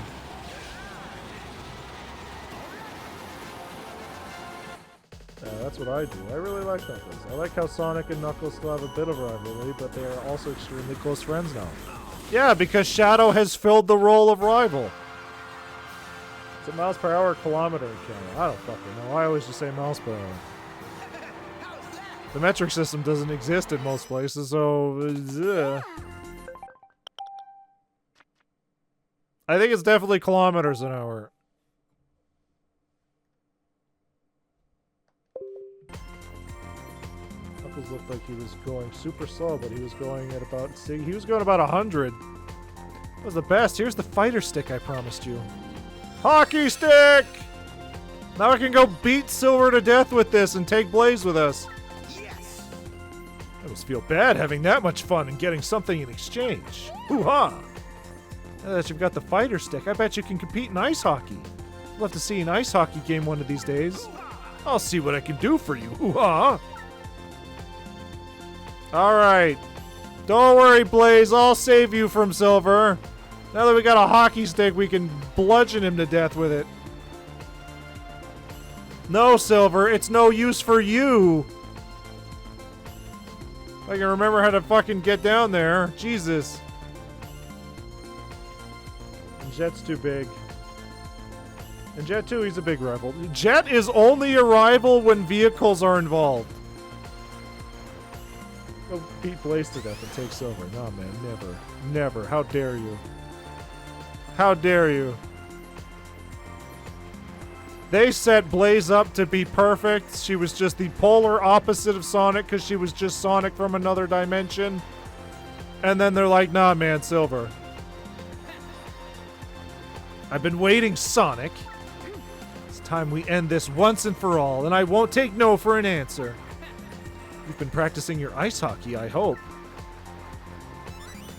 Yeah, that's what I do. I really like Knuckles. I like how Sonic and Knuckles still have a bit of rivalry, but they are also extremely close friends now. Yeah, because Shadow has filled the role of rival. Is it miles per hour or kilometer count? I don't fucking know. I always just say miles per hour. The metric system doesn't exist in most places, so... I think it's definitely kilometers an hour. Knuckles looked like he was going super slow, but he was going at about... He was going about 100. That was the best. Here's the fighter stick I promised you. Hockey stick! Now I can go beat Silver to death with this and take Blaze with us. Yes! I almost feel bad having that much fun and getting something in exchange. Hoo-ha! Now that you've got the fighter stick, I bet you can compete in ice hockey. I'd love to see an ice hockey game one of these days. I'll see what I can do for you. Hoo-ha! Alright. Don't worry, Blaze. I'll save you from Silver. Now that we got a hockey stick, we can bludgeon him to death with it. No, Silver. It's no use for you. I can remember how to fucking get down there. Jesus. And Jet's too big. And Jet 2, he's a big rival. Jet is only a rival when vehicles are involved. Go beat Blaze to death and take Silver. Nah, man. Never. Never. How dare you. How dare you. They set Blaze up to be perfect. She was just the polar opposite of Sonic because she was just Sonic from another dimension. And then they're like, nah, man, Silver. I've been waiting, Sonic. It's time we end this once and for all, and I won't take no for an answer. You've been practicing your ice hockey, I hope.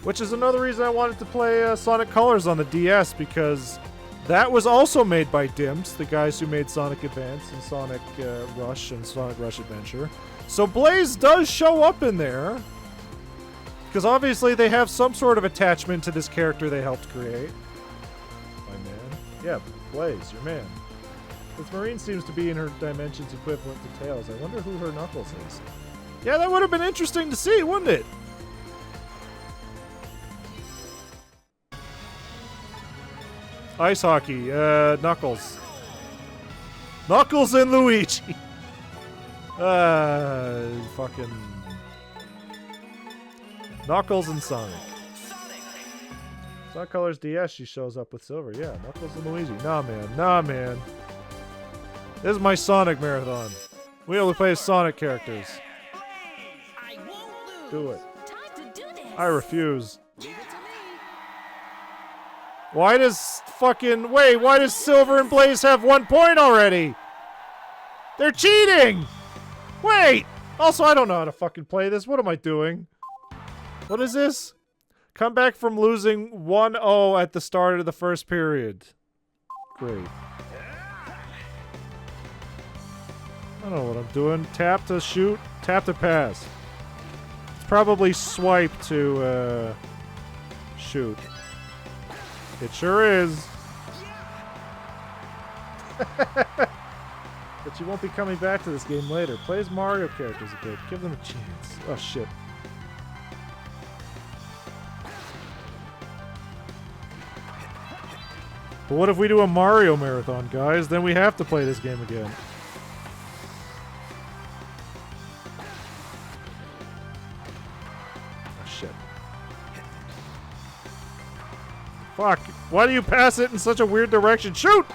Which is another reason I wanted to play Sonic Colors on the DS, because that was also made by Dimps, the guys who made Sonic Advance and Sonic Rush and Sonic Rush Adventure. So Blaze does show up in there, because obviously they have some sort of attachment to this character they helped create. My man. Yeah, Blaze, your man. This Marine seems to be in her dimension's equivalent to Tails. I wonder who her Knuckles is. Yeah, that would have been interesting to see, wouldn't it? Ice hockey, Knuckles. Knuckles and Luigi. Fucking Knuckles and Sonic. Sonic Colors DS, she shows up with Silver. Yeah, Knuckles and Luigi. Nah, man. Nah, man. This is my Sonic marathon. We only play as Sonic characters. Do it. I refuse. Why does fucking... Wait, why does Silver and Blaze have 1 point already? They're cheating! Wait! Also, I don't know how to fucking play this. What am I doing? What is this? Come back from losing 1-0 at the start of the first period. Great. I don't know what I'm doing. Tap to shoot, tap to pass. It's probably swipe to shoot. It sure is. But you won't be coming back to this game later. Play as Mario characters a bit. Give them a chance. Oh, shit. But what if we do a Mario marathon, guys? Then we have to play this game again. Oh, shit. Fuck. Why do you pass it in such a weird direction? Shoot!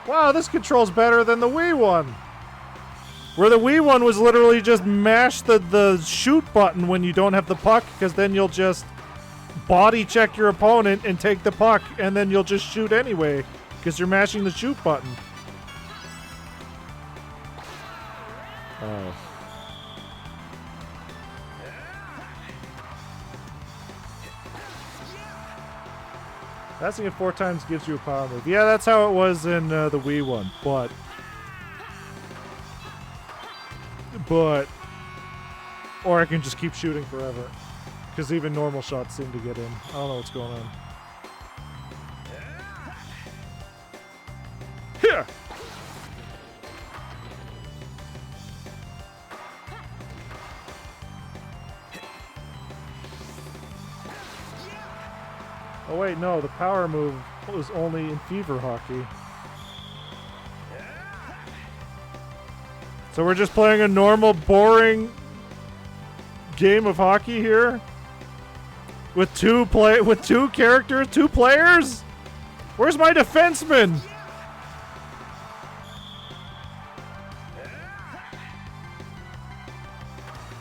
Wow, this controls better than the Wii one. Where the Wii one was literally just mash the shoot button when you don't have the puck, because then you'll just body check your opponent and take the puck, and then you'll just shoot anyway, because you're mashing the shoot button. Oh. Passing it 4 times gives you a power move. Yeah, that's how it was in the Wii one, but... Or I can just keep shooting forever. Because even normal shots seem to get in. I don't know what's going on. Here! Oh wait, no, the power move was only in Fever Hockey. So we're just playing a normal, boring game of hockey here? With two characters, 2 players? Where's my defenseman?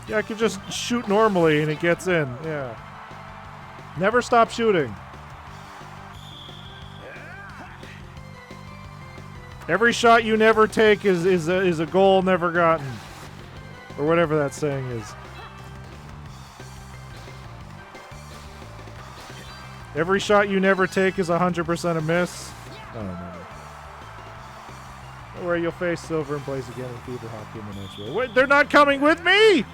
Yeah, I can just shoot normally and it gets in. Yeah. Never stop shooting. Every shot you never take is a goal never gotten. Or whatever that saying is. Every shot you never take is 100% a miss. Oh no. Don't worry, you'll face Silver and Blaze again in Fever Hockey in the next row. Wait, they're not coming with me!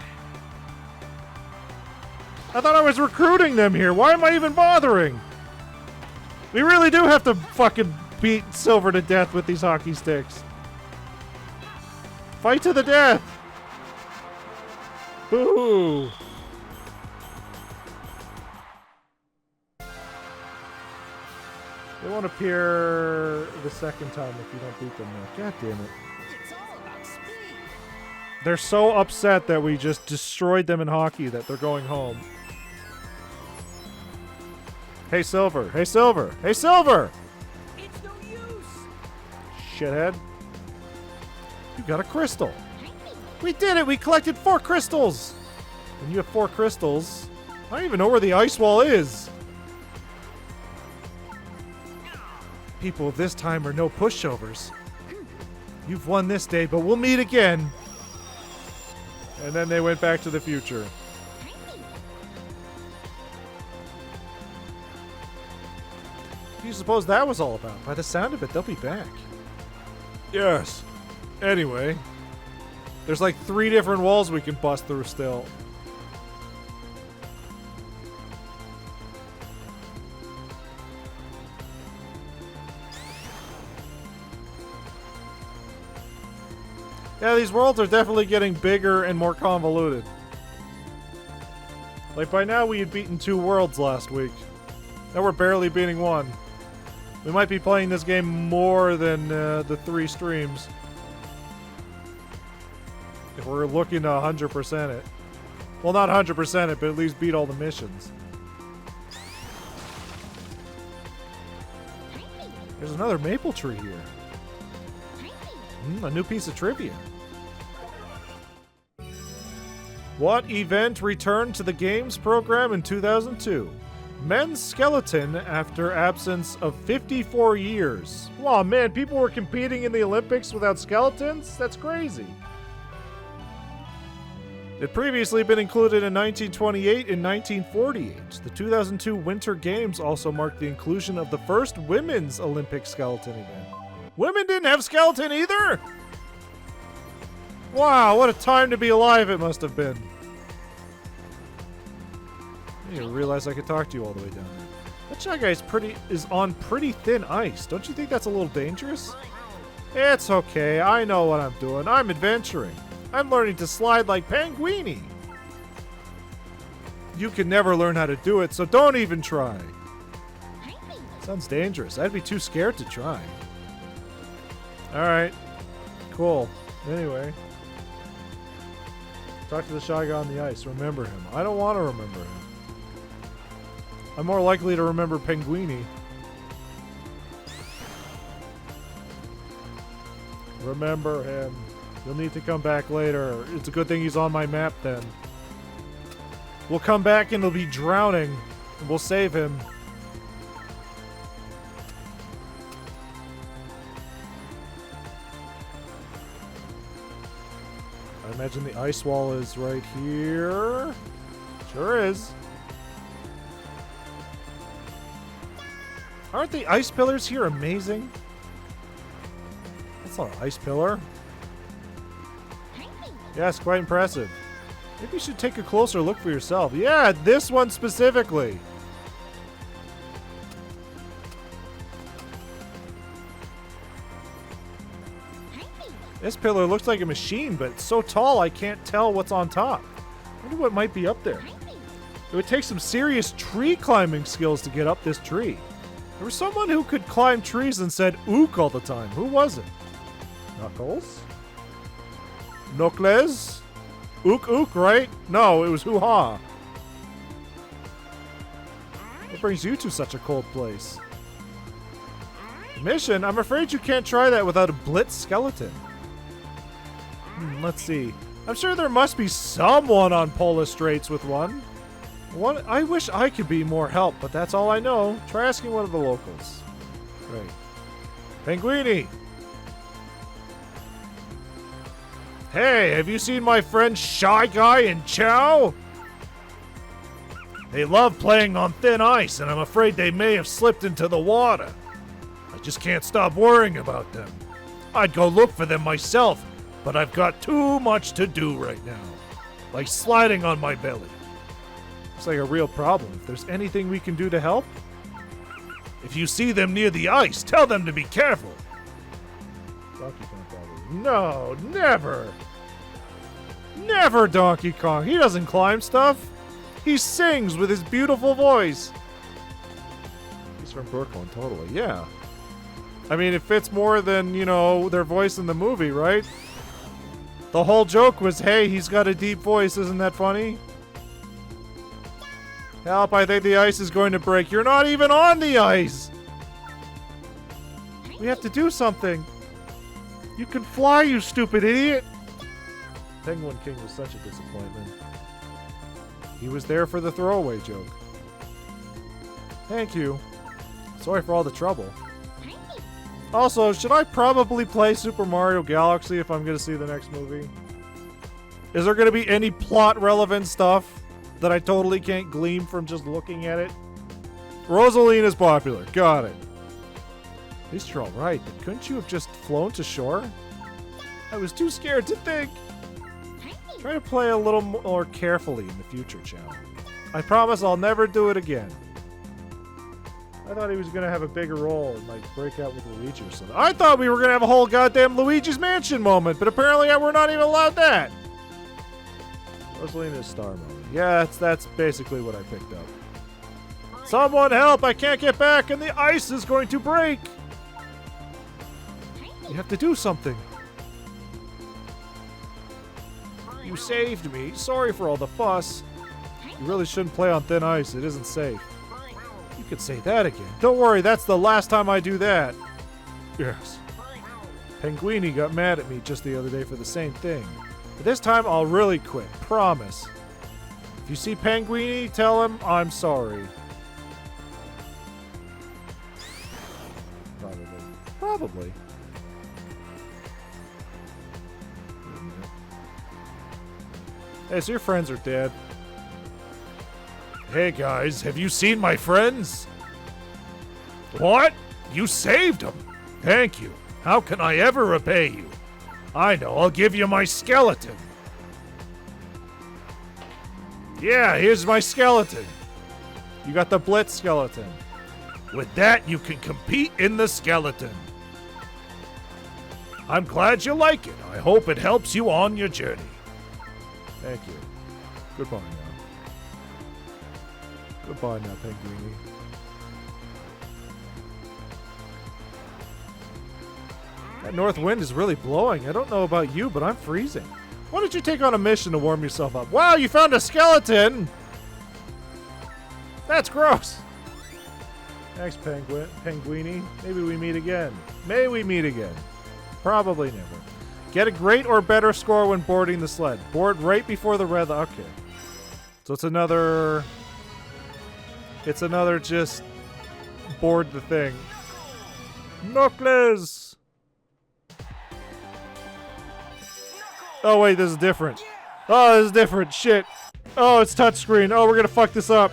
I thought I was recruiting them here. Why am I even bothering? We really do have to fucking beat Silver to death with these hockey sticks. Fight to the death! Boo! They won't appear the second time if you don't beat them now. God damn it. They're so upset that we just destroyed them in hockey that they're going home. Hey, Silver! Hey, Silver! Hey, Silver! It's no use. Shithead. You got a crystal. We did it! We collected 4 crystals! And you have 4 crystals. I don't even know where the ice wall is. People of this time are no pushovers. You've won this day, but we'll meet again. And then they went back to the future. What do you suppose that was all about? By the sound of it, they'll be back. Yes. Anyway, there's like 3 different walls we can bust through still. Yeah, these worlds are definitely getting bigger and more convoluted. Like, by now we had beaten 2 worlds last week. Now we're barely beating 1. We might be playing this game more than the 3 streams. If we're looking to 100% it. Well, not 100% it, but at least beat all the missions. There's another maple tree here. A new piece of trivia. What event returned to the games program in 2002? Men's skeleton after absence of 54 years. Wow, man, people were competing in the Olympics without skeletons? That's crazy. It had previously been included in 1928 and 1948. The 2002 Winter Games also marked the inclusion of the first women's Olympic skeleton event. Women didn't have skeleton either? Wow, what a time to be alive it must have been. I didn't realize I could talk to you all the way down there. That shy guy is on pretty thin ice. Don't you think that's a little dangerous? It's okay. I know what I'm doing. I'm adventuring. I'm learning to slide like Penguini. You can never learn how to do it, so don't even try. Sounds dangerous. I'd be too scared to try. Alright. Cool. Anyway. Talk to the shy guy on the ice. Remember him. I don't want to remember him. I'm more likely to remember Penguini. Remember him. You'll need to come back later. It's a good thing he's on my map then. We'll come back and he'll be drowning. And we'll save him. I imagine the ice wall is right here. Sure is. Aren't the ice pillars here amazing? That's not an ice pillar. Yes, quite impressive. Maybe you should take a closer look for yourself. Yeah, this one specifically. This pillar looks like a machine, but it's so tall I can't tell what's on top. I wonder what might be up there. It would take some serious tree climbing skills to get up this tree. There was someone who could climb trees and said ook all the time. Who was it? Knuckles? Knuckles? Ook ook, right? No, it was hoo-ha. What brings you to such a cold place? Mission? I'm afraid you can't try that without a blitz skeleton. Let's see. I'm sure there must be someone on Polar Straits with one. I wish I could be more help, but that's all I know. Try asking one of the locals. Right. Penguini! Hey, have you seen my friend Shy Guy and Chow? They love playing on thin ice, and I'm afraid they may have slipped into the water. I just can't stop worrying about them. I'd go look for them myself, but I've got too much to do right now. Like sliding on my belly. Looks like a real problem. If there's anything we can do to help? If you see them near the ice, tell them to be careful. Donkey Kong probably. No, never. Never Donkey Kong. He doesn't climb stuff. He sings with his beautiful voice. He's from Brooklyn, totally. Yeah. I mean, it fits more than, you know, their voice in the movie, right? The whole joke was, hey, he's got a deep voice. Isn't that funny? Help, I think the ice is going to break. You're not even on the ice! We have to do something. You can fly, you stupid idiot! Penguin King was such a disappointment. He was there for the throwaway joke. Thank you. Sorry for all the trouble. Also, should I probably play Super Mario Galaxy if I'm going to see the next movie? Is there going to be any plot-relevant stuff that I totally can't glean from just looking at it? Rosaline is popular. Got it. At least you're alright, but couldn't you have just flown to shore? I was too scared to think. Try to play a little more carefully in the future, Chow. I promise I'll never do it again. I thought he was going to have a bigger role and, like, break out with Luigi or something. I thought we were going to have a whole goddamn Luigi's Mansion moment, but apparently we're not even allowed that. Rosalina's star moment. Yeah, that's basically what I picked up. Someone help! I can't get back and the ice is going to break! You have to do something. You saved me. Sorry for all the fuss. You really shouldn't play on thin ice. It isn't safe. You could say that again. Don't worry, that's the last time I do that. Yes. Penguini got mad at me just the other day for the same thing. But this time I'll really quit. Promise. If you see Penguini, tell him I'm sorry. Probably. Hey, so your friends are dead. Hey guys, have you seen my friends? What? You saved them? Thank you. How can I ever repay you? I know, I'll give you my skeleton. Yeah, here's my skeleton. You got the Blitz skeleton. With that, you can compete in the skeleton. I'm glad you like it. I hope it helps you on your journey. Thank you. Goodbye now. Goodbye now, Penguini. That north wind is really blowing. I don't know about you, but I'm freezing. Why don't you take on a mission to warm yourself up? Wow, you found a skeleton! That's gross. Thanks, Penguini. Maybe we meet again. May we meet again. Probably never. Get a great or better score when boarding the sled. Board right before the red... Okay. So it's another... It's another just... board the thing. Knuckles! Oh, wait, this is different. Oh, this is different. Shit. Oh, it's touchscreen. Oh, we're gonna fuck this up.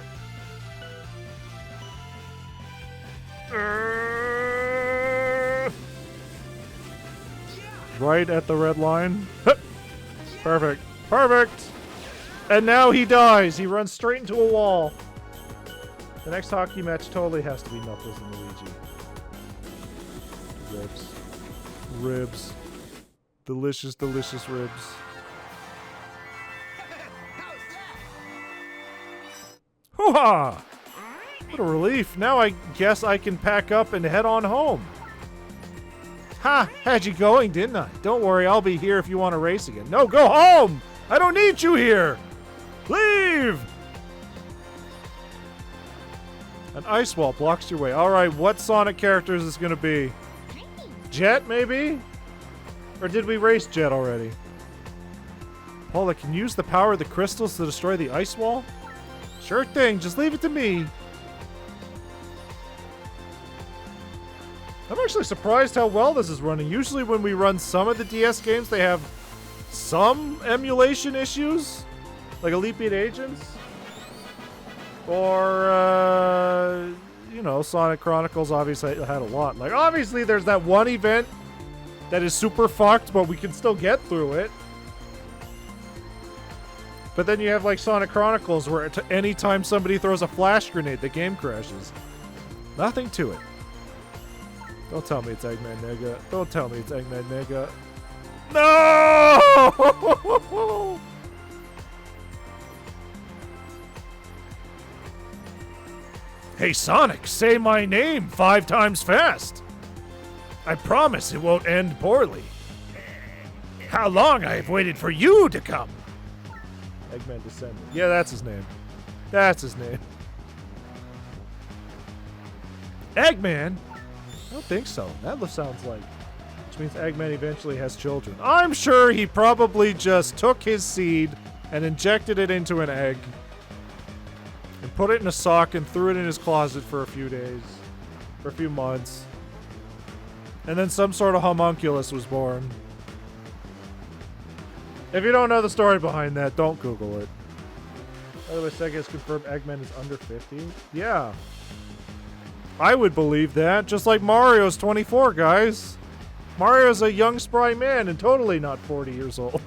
Right at the red line. Perfect. Perfect! And now he dies. He runs straight into a wall. The next hockey match totally has to be Knuckles and Luigi. Ribs. Ribs. Delicious, delicious ribs. Hoo-ha! What a relief. Now I guess I can pack up and head on home. Ha! Had you going, didn't I? Don't worry, I'll be here if you want to race again. No, go home! I don't need you here! Leave! An ice wall blocks your way. Alright, what Sonic character is this gonna be? Jet, maybe? Or did we race Jet already? Paula, can you use the power of the crystals to destroy the ice wall? Sure thing, just leave it to me. I'm actually surprised how well this is running. Usually when we run some of the DS games, they have some emulation issues. Like Elite Beat Agents. Or, you know, Sonic Chronicles obviously had a lot. Like, obviously there's that one event that is super fucked, but we can still get through it. But then you have, like, Sonic Chronicles, where any time somebody throws a flash grenade, the game crashes. Nothing to it. Don't tell me it's Eggman Nega. Don't tell me it's Eggman Nega. No! Hey, Sonic, say my name 5 times fast. I promise it won't end poorly. How long I have waited for you to come. Eggman Descendant. Yeah, that's his name. That's his name. Eggman? I don't think so. That sounds like... Which means Eggman eventually has children. I'm sure he probably just took his seed and injected it into an egg. And put it in a sock and threw it in his closet for a few days. For a few months. And then some sort of homunculus was born. If you don't know the story behind that, don't Google it. By the way, Sega has confirmed Eggman is under 50. Yeah. I would believe that. Just like Mario's 24, guys. Mario's a young, spry man and totally not 40 years old.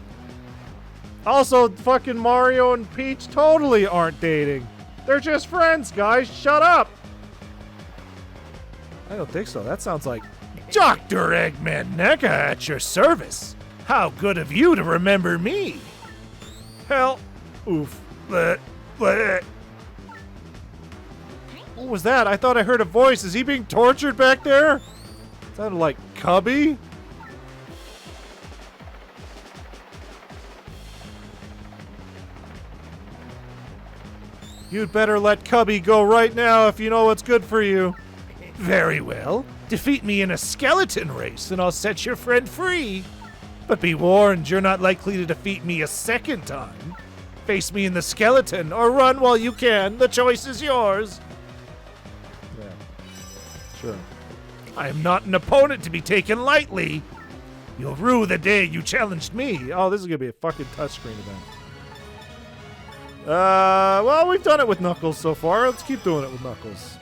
Also, fucking Mario and Peach totally aren't dating. They're just friends, guys. Shut up. I don't think so. That sounds like Dr. Eggman Nega at your service. How good of you to remember me. Hell. Oof. Bleh. Bleh. What was that? I thought I heard a voice. Is he being tortured back there? Sounded like Cubby. You'd better let Cubby go right now if you know what's good for you. Very well. Defeat me in a skeleton race and I'll set your friend free. But be warned, you're not likely to defeat me a second time. Face me in the skeleton or run while you can. The choice is yours. Yeah. Sure. I am not an opponent to be taken lightly. You'll rue the day you challenged me. Oh, this is going to be a fucking touchscreen event. Well, we've done it with Knuckles so far. Let's keep doing it with Knuckles.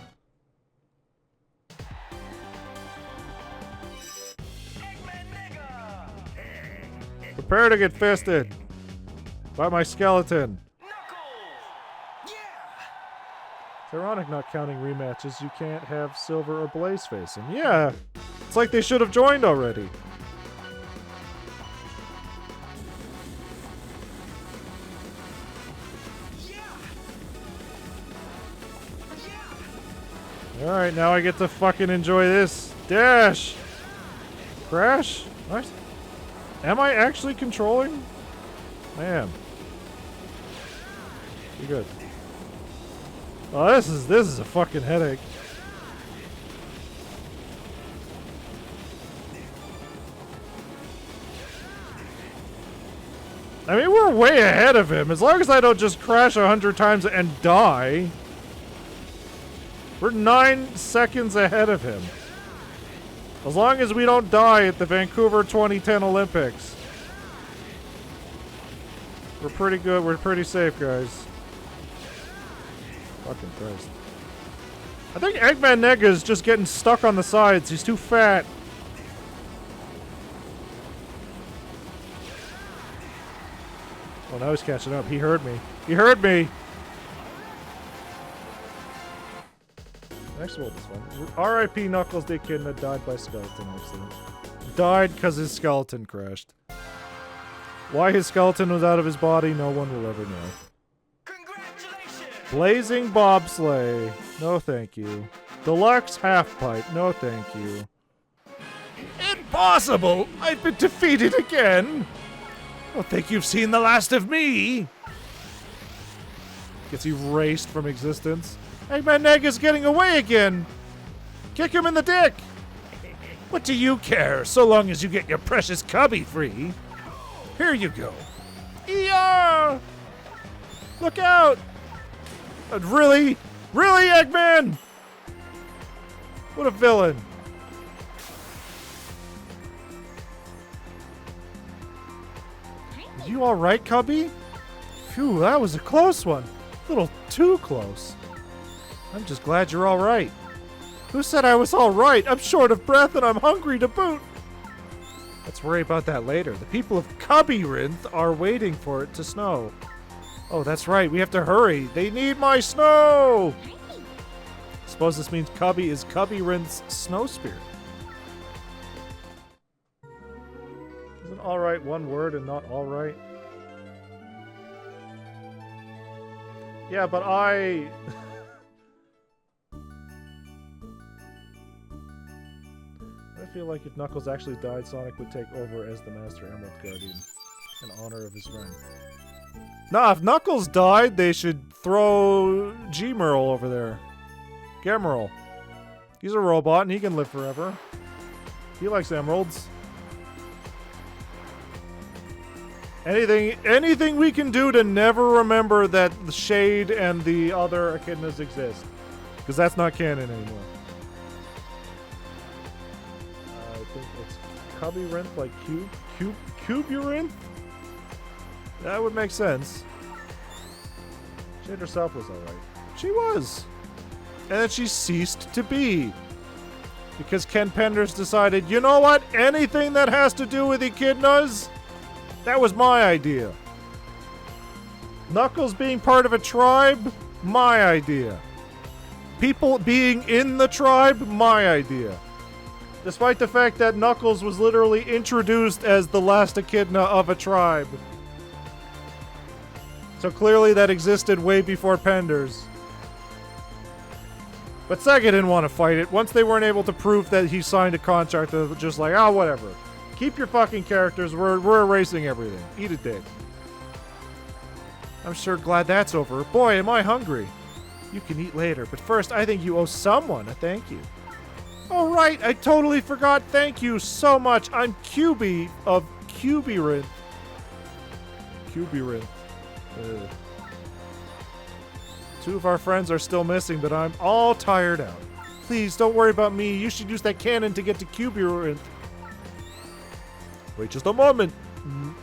Prepare to get fisted by my skeleton. It's ironic not counting rematches. You can't have Silver or Blaze face him. Yeah, it's like they should have joined already. Alright, now I get to fucking enjoy this. Dash! Crash? What? Am I actually controlling? I am. You good. Oh, this is a fucking headache. I mean, we're way ahead of him. As long as I don't just crash 100 times and die. We're 9 seconds ahead of him. As long as we don't die at the Vancouver 2010 Olympics. We're pretty good. We're pretty safe, guys. Fucking Christ. I think Eggman Nega is just getting stuck on the sides. He's too fat. Oh, now he's catching up. He heard me. He heard me! Next world is fun. R.I.P. Knuckles the Echidna died by skeleton accident. Died because his skeleton crashed. Why his skeleton was out of his body, no one will ever know. Blazing bobsleigh. No thank you. Deluxe half pipe. No thank you. Impossible! I've been defeated again! Oh, think you've seen the last of me! Gets erased from existence. Eggman Nega's getting away again! Kick him in the dick! What do you care, so long as you get your precious cubby free? Here you go. ER! Look out! Really? Really, Eggman? What a villain. Are you alright, Cubby? Phew, that was a close one. A little too close. I'm just glad you're alright. Who said I was alright? I'm short of breath and I'm hungry to boot. Let's worry about that later. The people of Cubbyrinth are waiting for it to snow. Oh, that's right. We have to hurry. They need my snow! Suppose this means Cubby is Cubbyrinth's snow spirit. Isn't alright one word and not alright? Yeah, but I feel like if Knuckles actually died, Sonic would take over as the Master Emerald Guardian in honor of his friend. Nah, if Knuckles died, they should throw G-Merle over there. Gemerl. He's a robot and he can live forever. He likes emeralds. Anything we can do to never remember that the Shade and the other echidnas exist. Because that's not canon anymore. I think it's Cubbyrinth, like Cuburinth? That would make sense. Shade herself was alright. She was. And then she ceased to be. Because Ken Penders decided, you know what? Anything that has to do with echidnas, that was my idea. Knuckles being part of a tribe, my idea. People being in the tribe, my idea. Despite the fact that Knuckles was literally introduced as the last echidna of a tribe. So clearly that existed way before Penders. But Sega didn't want to fight it. Once they weren't able to prove that he signed a contract, they were just like, oh, whatever. Keep your fucking characters. We're erasing everything. Eat a dick. I'm sure glad that's over. Boy, am I hungry. You can eat later, but first I think you owe someone a thank you. Oh, right. I totally forgot. Thank you so much. I'm QB of Cuburinth. Cuburinth. Two of our friends are still missing, but I'm all tired out. Please, don't worry about me. You should use that cannon to get to Cuburinth. Wait just a moment,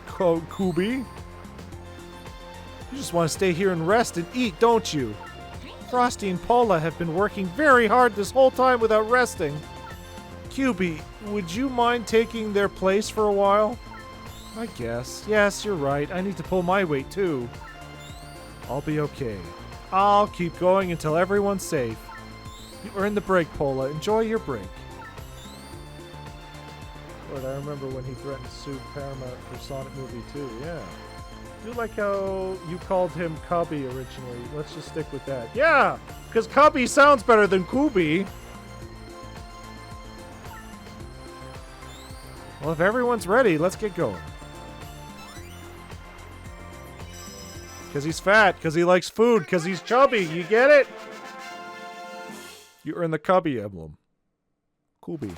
Kubi. You just want to stay here and rest and eat, don't you? Frosty and Paula have been working very hard this whole time without resting. QB, would you mind taking their place for a while? I guess. Yes, you're right. I need to pull my weight too. I'll be okay. I'll keep going until everyone's safe. You earned the break, Paula. Enjoy your break. Lord, I remember when he threatened to sue Paramount for Sonic Movie 2. Yeah. I do like how you called him Cubby originally. Let's just stick with that. Yeah! Because Cubby sounds better than Kubi. Well, if everyone's ready, let's get going. Because he's fat, because he likes food, because he's chubby. You get it? You earn the Cubby emblem. Kubi.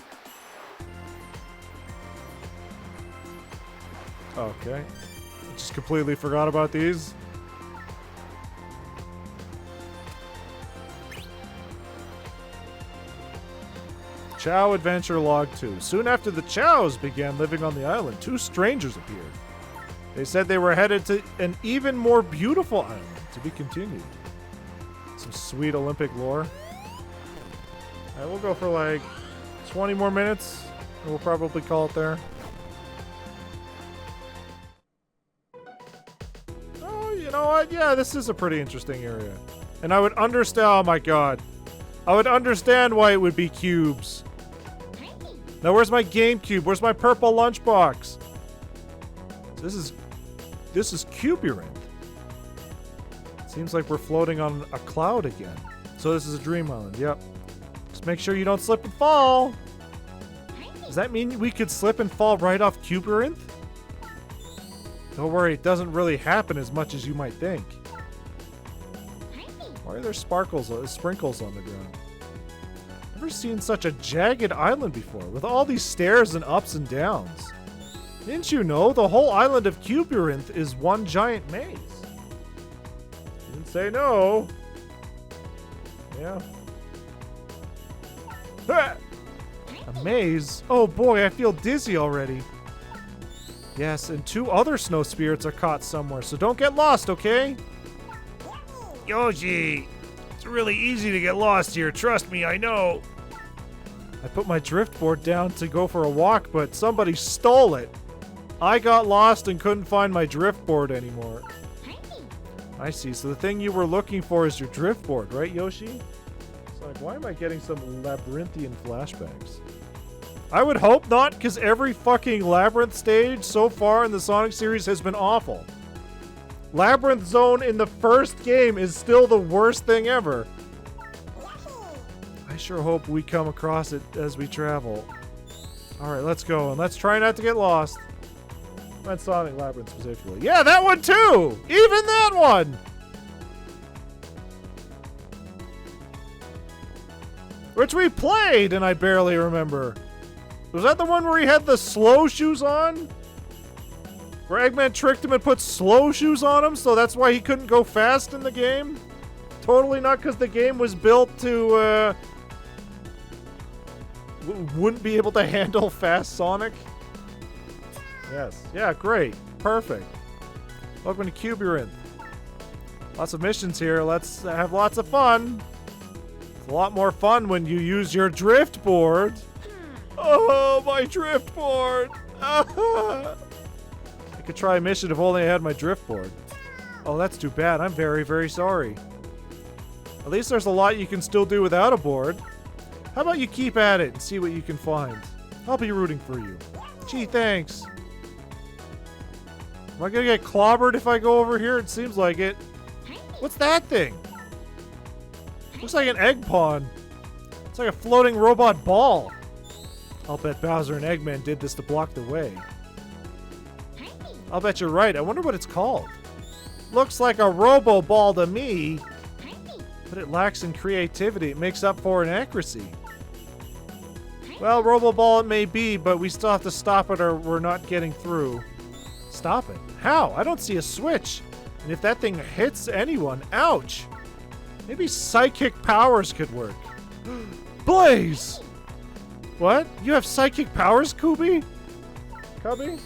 Okay. I just completely forgot about these. Chow Adventure Log 2. Soon after the Chows began living on the island, two strangers appeared. They said they were headed to an even more beautiful island to be continued. Some sweet Olympic lore. Alright, we'll go for like 20 more minutes, and we'll probably call it there. Oh, you know what? Yeah, this is a pretty interesting area. And I would understand, oh my god. I would understand why it would be cubes. Now where's my GameCube? Where's my purple lunchbox? This is Cuburant. Seems like we're floating on a cloud again. So this is a dream island, yep. Just make sure you don't slip and fall. Does that mean we could slip and fall right off Cuburant? Don't worry, it doesn't really happen as much as you might think. Why are there sprinkles on the ground? Never seen such a jagged island before, with all these stairs and ups and downs. Didn't you know the whole island of Cuburinth is one giant maze? Didn't say no. Yeah. Ah! A maze? Oh boy, I feel dizzy already. Yes, and two other snow spirits are caught somewhere, so don't get lost, okay? Yoshi, it's really easy to get lost here. Trust me, I know. I put my driftboard down to go for a walk, but somebody stole it. I got lost and couldn't find my driftboard anymore. I see. So the thing you were looking for is your driftboard, right, Yoshi? It's like, why am I getting some labyrinthian flashbacks? I would hope not, because every fucking Labyrinth stage so far in the Sonic series has been awful. Labyrinth Zone in the first game is still the worst thing ever. I sure hope we come across it as we travel. Alright, let's go, and let's try not to get lost. And Sonic Labyrinth specifically. Yeah, that one too! Even that one! Which we played, and I barely remember. Was that the one where he had the slow shoes on? Where Eggman tricked him and put slow shoes on him, so that's why he couldn't go fast in the game? Totally not because the game was built to, wouldn't be able to handle fast Sonic? Yes. Yeah, great. Perfect. Welcome to Cuburant. Lots of missions here. Let's have lots of fun. It's a lot more fun when you use your driftboard. Oh, my driftboard. I could try a mission if only I had my driftboard. Oh, that's too bad. I'm very, very sorry. At least there's a lot you can still do without a board. How about you keep at it and see what you can find? I'll be rooting for you. Gee, thanks. Am I gonna get clobbered if I go over here? It seems like it. What's that thing? Looks like an egg pawn. It's like a floating robot ball. I'll bet Bowser and Eggman did this to block the way. I'll bet you're right. I wonder what it's called. Looks like a robo ball to me. But it lacks in creativity. It makes up for in accuracy. Well, robo ball it may be, but we still have to stop it or we're not getting through. Stop it? How? I don't see a switch. And if that thing hits anyone, ouch. Maybe psychic powers could work. Blaze! What? You have psychic powers, Kubi? Cubby?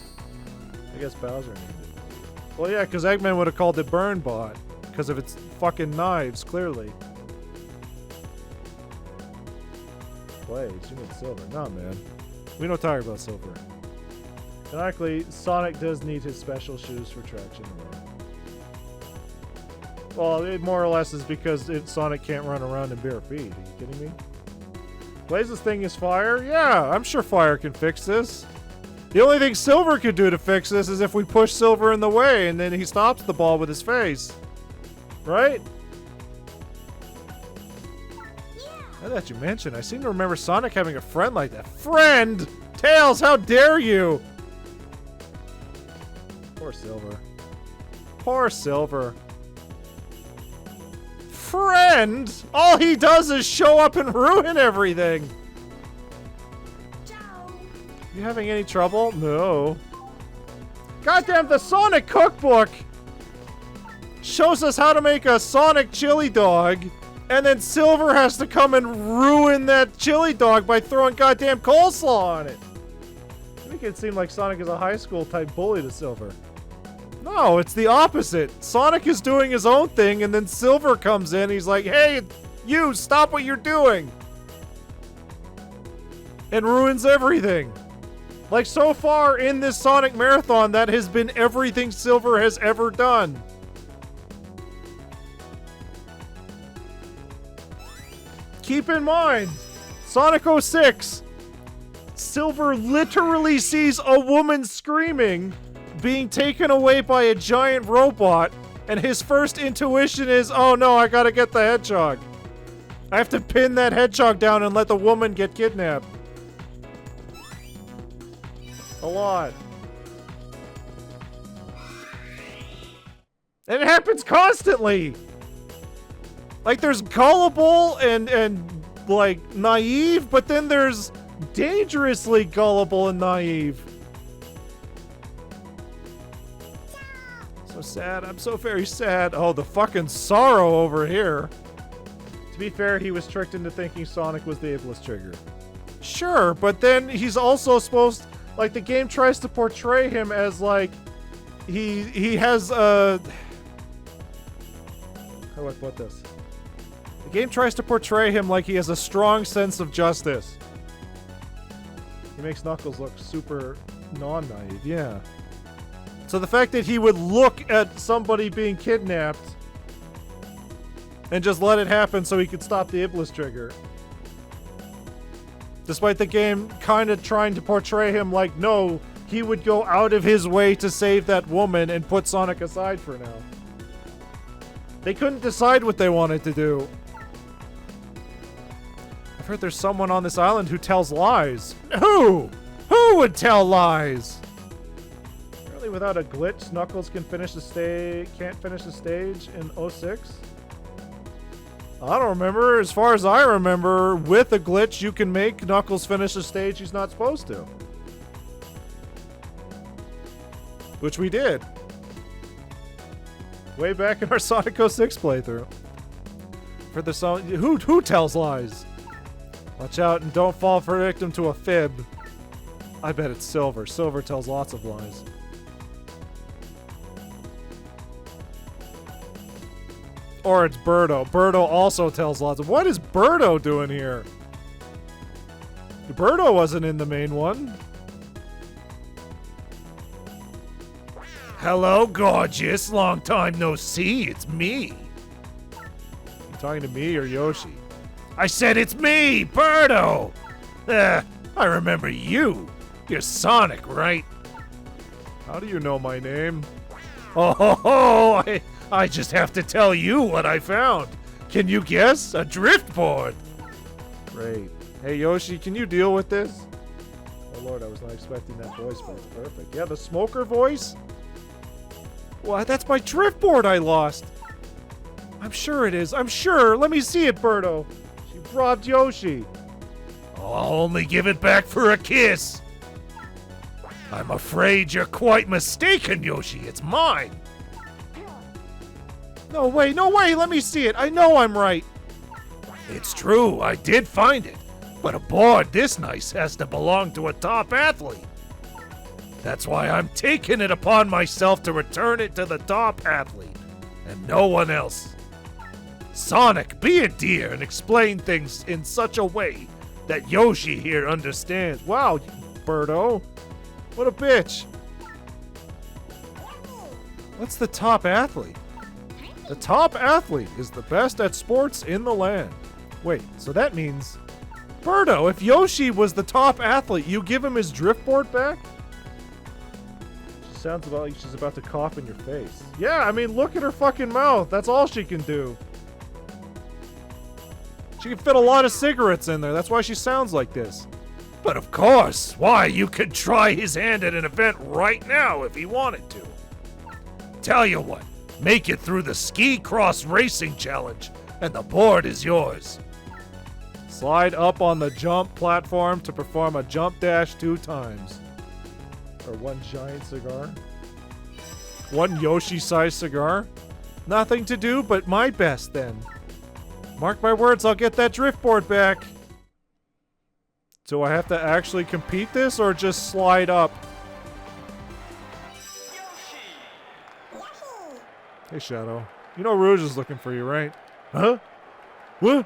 I guess Bowser needed it. Well, yeah, because Eggman would have called it Burn Bot. Because of its fucking knives, clearly. Wait, you mean Silver. No, man. We don't talk about Silver. Canonically, Sonic does need his special shoes for traction. Well, it more or less is because Sonic can't run around in bare feet. Are you kidding me? Blaze's thing is fire? Yeah, I'm sure fire can fix this. The only thing Silver could do to fix this is if we push Silver in the way and then he stops the ball with his face. Right? Now that you mention, I seem to remember Sonic having a friend like that. Friend! Tails, how dare you! Poor Silver. Poor Silver. Friend! All he does is show up and ruin everything! You having any trouble? No. Goddamn, the Sonic cookbook shows us how to make a Sonic chili dog, and then Silver has to come and ruin that chili dog by throwing goddamn coleslaw on it. Make it seem like Sonic is a high school type bully to Silver. No, it's the opposite. Sonic is doing his own thing, and then Silver comes in. He's like, hey, you, stop what you're doing. And ruins everything. Like, so far in this Sonic Marathon, that has been everything Silver has ever done. Keep in mind, Sonic 06, Silver literally sees a woman screaming, being taken away by a giant robot, and his first intuition is, oh no, I gotta get the hedgehog. I have to pin that hedgehog down and let the woman get kidnapped. A lot. And it happens constantly! Like, there's gullible and like, naive, but then there's dangerously gullible and naive. So sad. I'm so very sad. Oh, the fucking sorrow over here. To be fair, he was tricked into thinking Sonic was the ableist trigger. Sure, but then he's also supposed... Like, the game tries to portray him as, like... He has a... How do I put this? The game tries to portray him like he has a strong sense of justice. He makes Knuckles look super non-naive, yeah. So the fact that he would look at somebody being kidnapped and just let it happen so he could stop the Iblis trigger. Despite the game kind of trying to portray him like, no, he would go out of his way to save that woman and put Sonic aside for now. They couldn't decide what they wanted to do. I've heard there's someone on this island who tells lies. Who? Who would tell lies? Apparently without a glitch, Knuckles can't finish the stage in 06? I don't remember. As far as I remember, with a glitch, you can make Knuckles finish a stage he's not supposed to. Which we did. Way back in our Sonic 06 playthrough. For the song, who tells lies? Watch out and don't fall victim to a fib. I bet it's Silver. Silver tells lots of lies. Or it's Birdo. Birdo also tells lots of... What is Birdo doing here? Birdo wasn't in the main one. Hello, gorgeous. Long time no see. It's me. You talking to me or Yoshi? I said it's me, Birdo. I remember you. You're Sonic, right? How do you know my name? Oh, I just have to tell you what I found. Can you guess? A driftboard. Great. Hey, Yoshi, can you deal with this? Oh, Lord, I was not expecting that voice, but it's perfect. Yeah, the smoker voice? What? That's my driftboard I lost. I'm sure it is. I'm sure. Let me see it, Birdo. She robbed Yoshi. I'll only give it back for a kiss. I'm afraid you're quite mistaken, Yoshi. It's mine. No way, no way, let me see it. I know I'm right. It's true, I did find it. But a board this nice has to belong to a top athlete. That's why I'm taking it upon myself to return it to the top athlete, and no one else. Sonic, be a dear and explain things in such a way that Yoshi here understands. Wow, Birdo. What a bitch. What's the top athlete? The top athlete is the best at sports in the land. Wait, so that means... Birdo, if Yoshi was the top athlete, you give him his driftboard back? She sounds like she's about to cough in your face. Yeah, I mean, look at her fucking mouth. That's all she can do. She can fit a lot of cigarettes in there. That's why she sounds like this. But of course, why, you could try his hand at an event right now if he wanted to. Tell you what, make it through the Ski Cross Racing Challenge, and the board is yours. Slide up on the jump platform to perform a jump dash 2 times. Or one giant cigar. One Yoshi-sized cigar. Nothing to do but my best then. Mark my words, I'll get that driftboard back. Do I have to actually compete this or just slide up? Hey, Shadow. You know Rouge is looking for you, right? Huh? What?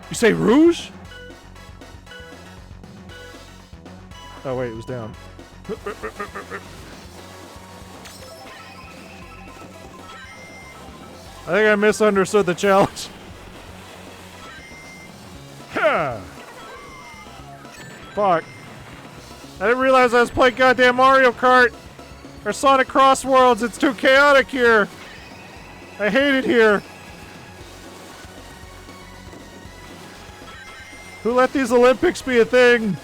You say Rouge? Oh, wait, it was down. I think I misunderstood the challenge. Ha! Fuck. I didn't realize I was playing goddamn Mario Kart or Sonic Cross Worlds. It's too chaotic here. I hate it here. Who let these Olympics be a thing?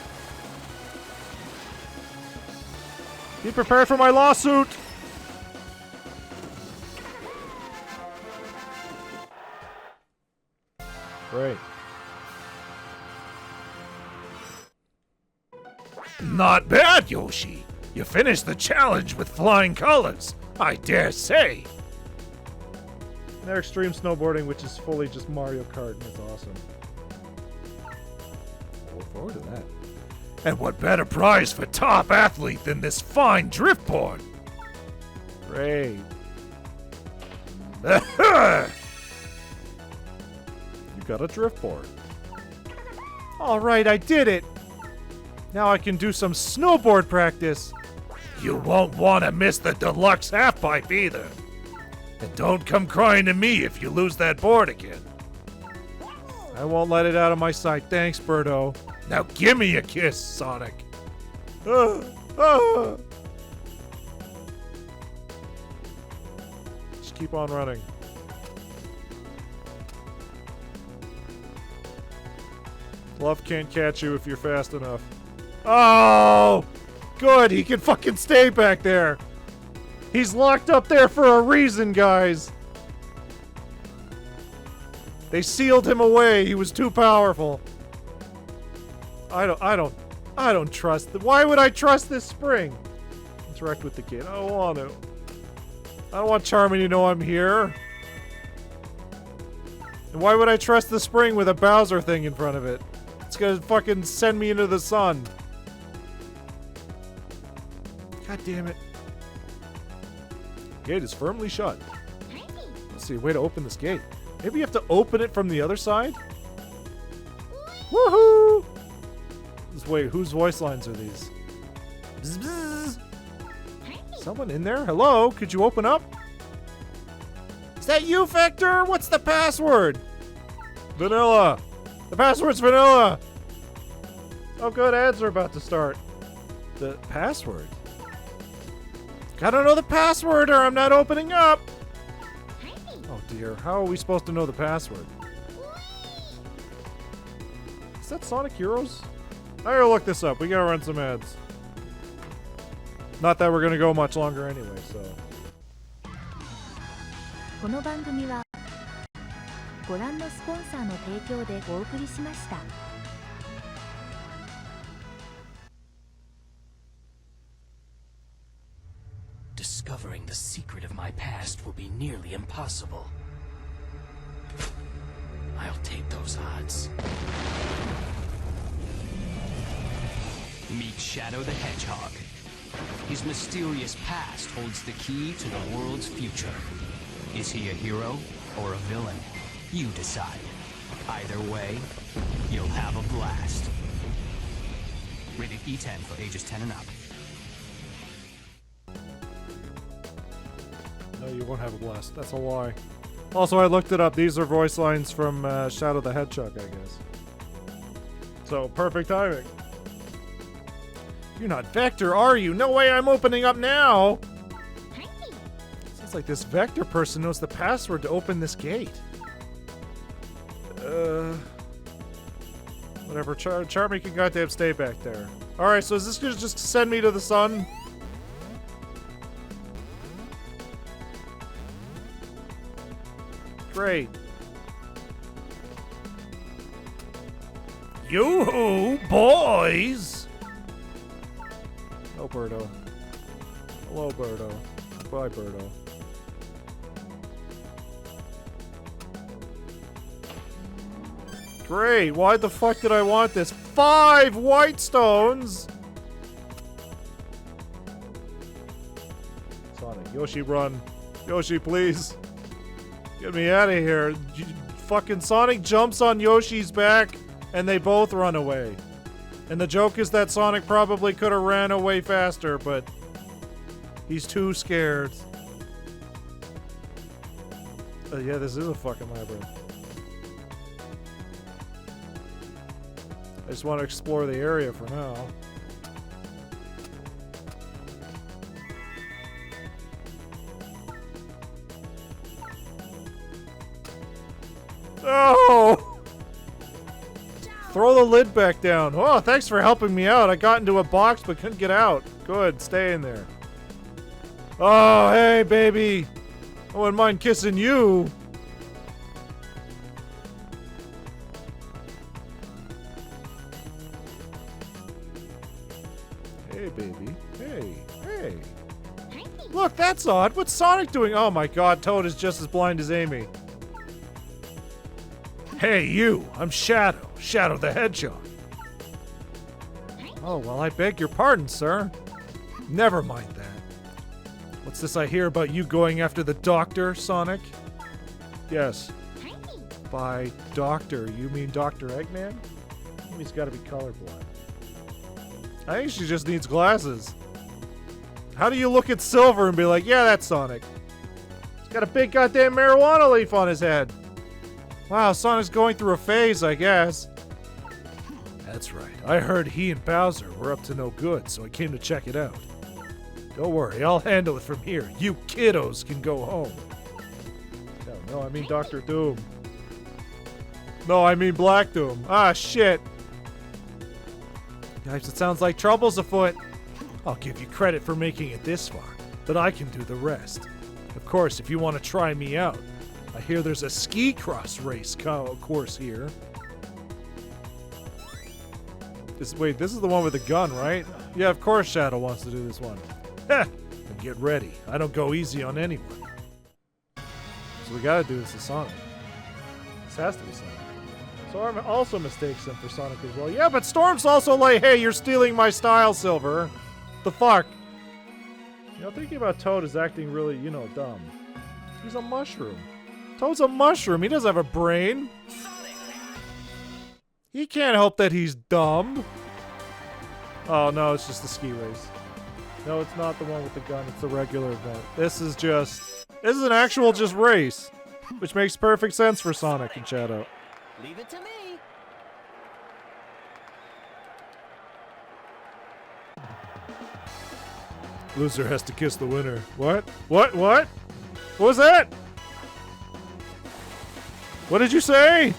Be prepared for my lawsuit. Great. Not bad, Yoshi. You finished the challenge with flying colors, I dare say. They're extreme snowboarding, which is fully just Mario Kart, and it's awesome. I look forward to that. And what better prize for top athlete than this fine driftboard? Great. You got a driftboard. Alright, I did it! Now I can do some snowboard practice. You won't want to miss the deluxe half-pipe either. And don't come crying to me if you lose that board again. I won't let it out of my sight. Thanks, Birdo. Now give me a kiss, Sonic. Just keep on running. Love can't catch you if you're fast enough. Oh! Good, he can fucking stay back there. He's locked up there for a reason, guys. They sealed him away. He was too powerful. I don't trust. Why would I trust this spring? Interact with the kid. I don't want to. I don't want Charming to know I'm here. And why would I trust the spring with a Bowser thing in front of it? It's gonna fucking send me into the sun. God damn it. Gate is firmly shut. Let's see, way to open this gate. Maybe you have to open it from the other side? Woohoo! Wait, whose voice lines are these? Bzz, bzz. Someone in there? Hello? Could you open up? Is that you, Vector? What's the password? Vanilla. The password's vanilla. Oh, good. Ads are about to start. The password? Gotta know the password or I'm not opening up. Oh, dear. How are we supposed to know the password? Is that Sonic Heroes? I gotta look this up. We gotta run some ads. Not that we're gonna go much longer anyway, so. この番組はご覧のスポンサーの提供でお送りしました。Discovering the secret of my past will be nearly impossible. I'll take those odds. Meet Shadow the Hedgehog. His mysterious past holds the key to the world's future. Is he a hero or a villain? You decide. Either way, you'll have a blast. Rated E10 for ages 10 and up. No, you won't have a blast. That's a lie. Also, I looked it up. These are voice lines from Shadow the Hedgehog, I guess. So, perfect timing. You're not Vector, are you? No way I'm opening up now! Sounds like this Vector person knows the password to open this gate. Whatever. Charmy can goddamn stay back there. Alright, so is this gonna just send me to the sun? Great. Yoo-hoo, boys! Oh, Birdo. Hello, Birdo. Bye, Birdo. Great, why the fuck did I want this? 5 white stones! Sonic, Yoshi, run. Yoshi, please. Get me out of here. Fucking Sonic jumps on Yoshi's back, and they both run away. And the joke is that Sonic probably could have ran away faster, but he's too scared. Yeah, this is a fucking labyrinth. I just want to explore the area for now. Oh! Throw the lid back down. Oh, thanks for helping me out. I got into a box but couldn't get out. Good, stay in there. Oh, hey, baby. I wouldn't mind kissing you. Hey, baby. Hey, hey. Look, that's odd. What's Sonic doing? Oh my god, Toad is just as blind as Amy. Hey, you. I'm Shadow. Shadow the Hedgehog. Oh, well, I beg your pardon, sir. Never mind that. What's this I hear about you going after the doctor, Sonic? Yes. By doctor, you mean Dr. Eggman? He's gotta be colorblind. I think she just needs glasses. How do you look at Silver and be like, yeah, that's Sonic? He's got a big goddamn marijuana leaf on his head. Wow, Sonic's going through a phase, I guess. That's right. I heard he and Bowser were up to no good, so I came to check it out. Don't worry, I'll handle it from here. You kiddos can go home. No, I mean Dr. Doom. No, I mean Black Doom. Ah, shit. Guys, it sounds like trouble's afoot. I'll give you credit for making it this far, but I can do the rest. Of course, if you want to try me out, I hear there's a ski cross race course here. Wait, this is the one with the gun, right? Yeah, of course Shadow wants to do this one. Heh! And get ready. I don't go easy on anyone. So we gotta do this to Sonic. This has to be Sonic. Storm also mistakes him for Sonic as well. Yeah, but Storm's also like, hey, you're stealing my style, Silver. The fuck? You know, thinking about Toad is acting really, you know, dumb. He's a mushroom. Toad's a mushroom. He doesn't have a brain. He can't help that he's dumb. Oh, no, it's just the ski race. No, it's not the one with the gun. It's the regular event. This is an actual just race. Which makes perfect sense for Sonic and Shadow. Leave it to me. Loser has to kiss the winner. What? What? What? What was that? What did you say?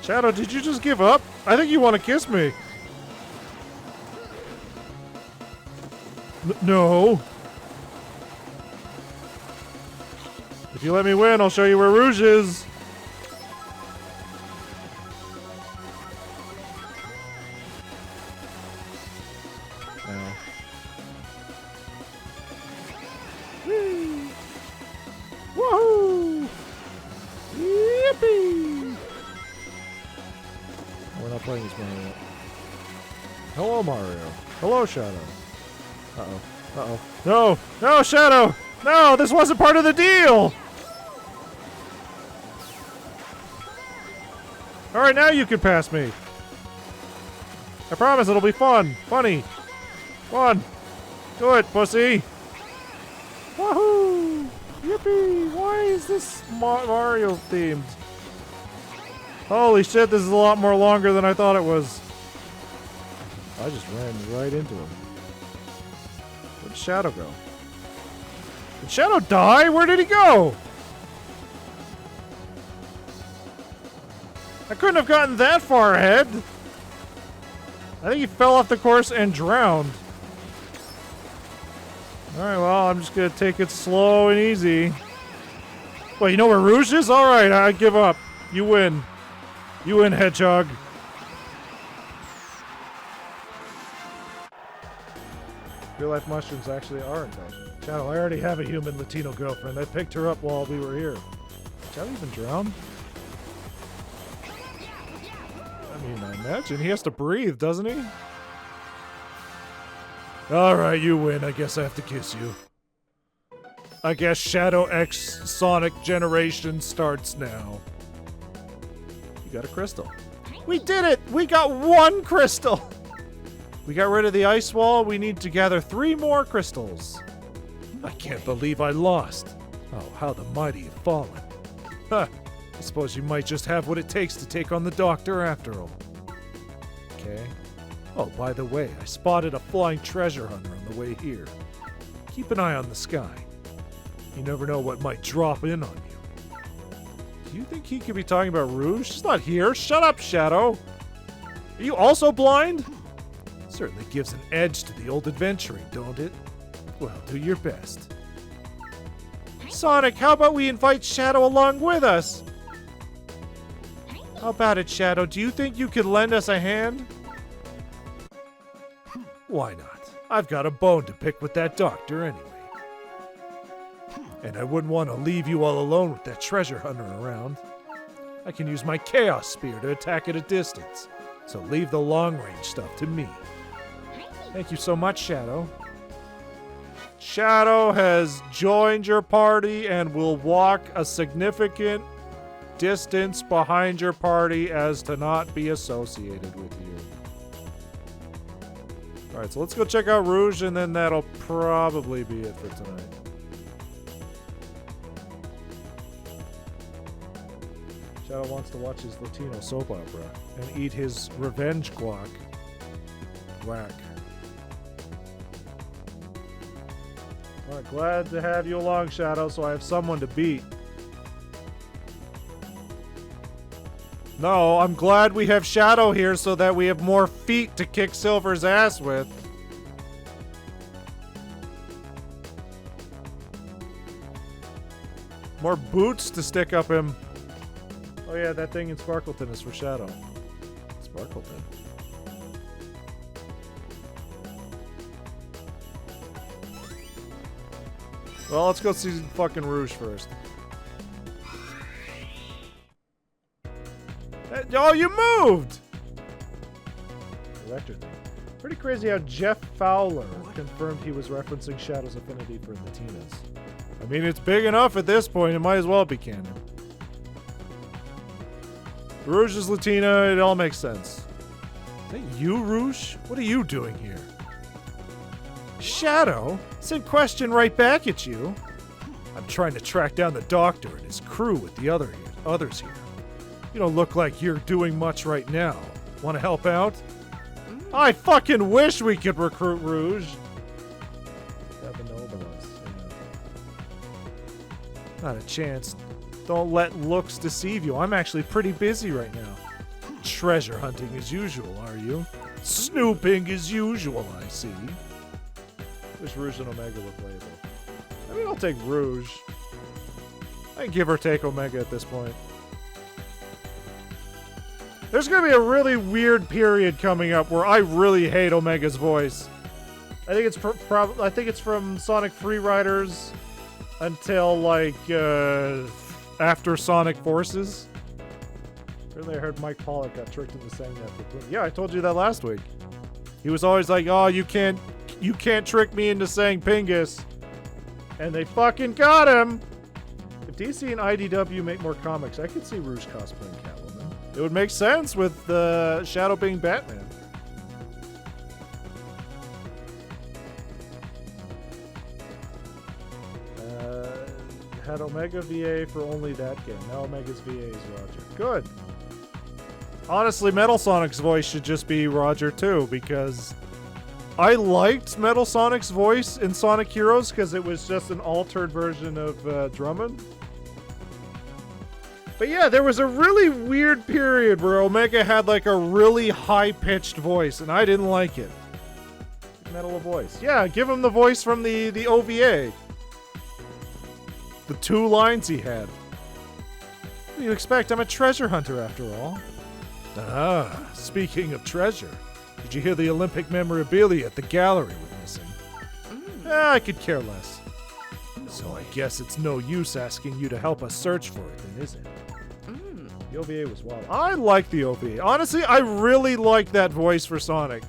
Shadow, did you just give up? I think you want to kiss me. No. If you let me win, I'll show you where Rouge is. No. Whee! Woohoo! Yippee! he's playing it. Hello, Mario. Hello, Shadow. Uh-oh. Uh-oh. No! No, Shadow! No, this wasn't part of the deal! Alright, now you can pass me. I promise it'll be fun. Funny. Fun. Do it, pussy. Woohoo! Yippee! Why is this Mario themed? Holy shit, this is a lot more longer than I thought it was. I just ran right into him. Where'd Shadow go? Did Shadow die? Where did he go? I couldn't have gotten that far ahead. I think he fell off the course and drowned. Alright, well, I'm just gonna take it slow and easy. Well, you know where Rouge is? Alright, I give up. You win. You win, Hedgehog. Real life mushrooms actually are intelligent. Shadow, I already have a human Latino girlfriend. I picked her up while we were here. Did Shadow even drown? I mean, I imagine he has to breathe, doesn't he? Alright, you win. I guess I have to kiss you. I guess Shadow X Sonic generation starts now. You got a crystal. We did it! We got 1 crystal! We got rid of the ice wall. We need to gather 3 more crystals. I can't believe I lost. Oh, how the mighty have fallen. Huh. I suppose you might just have what it takes to take on the Doctor after all. Okay. Oh, by the way, I spotted a flying treasure hunter on the way here. Keep an eye on the sky. You never know what might drop in on you. Do you think he could be talking about Rouge? She's not here. Shut up, Shadow. Are you also blind? Certainly gives an edge to the old adventuring, don't it? Well, do your best. Sonic, how about we invite Shadow along with us? How about it, Shadow? Do you think you could lend us a hand? Why not? I've got a bone to pick with that Doctor anyway. And I wouldn't want to leave you all alone with that treasure hunter around. I can use my Chaos Spear to attack at a distance, so leave the long-range stuff to me. Thank you so much, Shadow. Shadow has joined your party and will walk a significant distance behind your party as to not be associated with you. Alright, so let's go check out Rouge, and then that'll probably be it for tonight. Shadow wants to watch his Latino soap opera and eat his revenge guac. Whack. Alright, glad to have you along, Shadow, so I have someone to beat. No, I'm glad we have Shadow here so that we have more feet to kick Silver's ass with. More boots to stick up him. Oh yeah, that thing in Sparkleton is for Shadow. Sparkleton. Well, let's go see fucking Rouge first. Oh, you moved! Electric thing. Pretty crazy how Jeff Fowler confirmed he was referencing Shadow's affinity for Latinas. I mean, it's big enough at this point, it might as well be canon. Rouge is Latina, it all makes sense. Is that you, Rouge? What are you doing here? Shadow? Same question right back at you. I'm trying to track down the Doctor and his crew with the others here. You don't look like you're doing much right now. Want to help out? I fucking wish we could recruit Rouge. Not a chance. Don't let looks deceive you. I'm actually pretty busy right now. Treasure hunting as usual, are you? Snooping as usual, I see. Wish Rouge and Omega were playable. I mean, I'll take Rouge. I can give or take Omega at this point. There's gonna be a really weird period coming up where I really hate Omega's voice. I think it's from Sonic Free Riders until like after Sonic Forces. Apparently I heard Mike Pollock got tricked into saying that for Platoon. Yeah, I told you that last week. He was always like, oh, you can't trick me into saying Pingus. And they fucking got him! If DC and IDW make more comics, I could see Rouge cosplaying Catwoman. It would make sense with Shadow being Batman. Had Omega VA for only that game. Now Omega's VA is Roger. Good. Honestly, Metal Sonic's voice should just be Roger too, because I liked Metal Sonic's voice in Sonic Heroes because it was just an altered version of Drummond. But yeah, there was a really weird period where Omega had like a really high-pitched voice, and I didn't like it. Metal a voice. Yeah, give him the voice from the OVA. The 2 lines he had. What do you expect? I'm a treasure hunter after all. Ah, speaking of treasure, did you hear the Olympic memorabilia at the gallery was missing? I could care less. So I guess it's no use asking you to help us search for it, then, is it? The OVA was wild. I like the OVA. Honestly, I really like that voice for Sonic.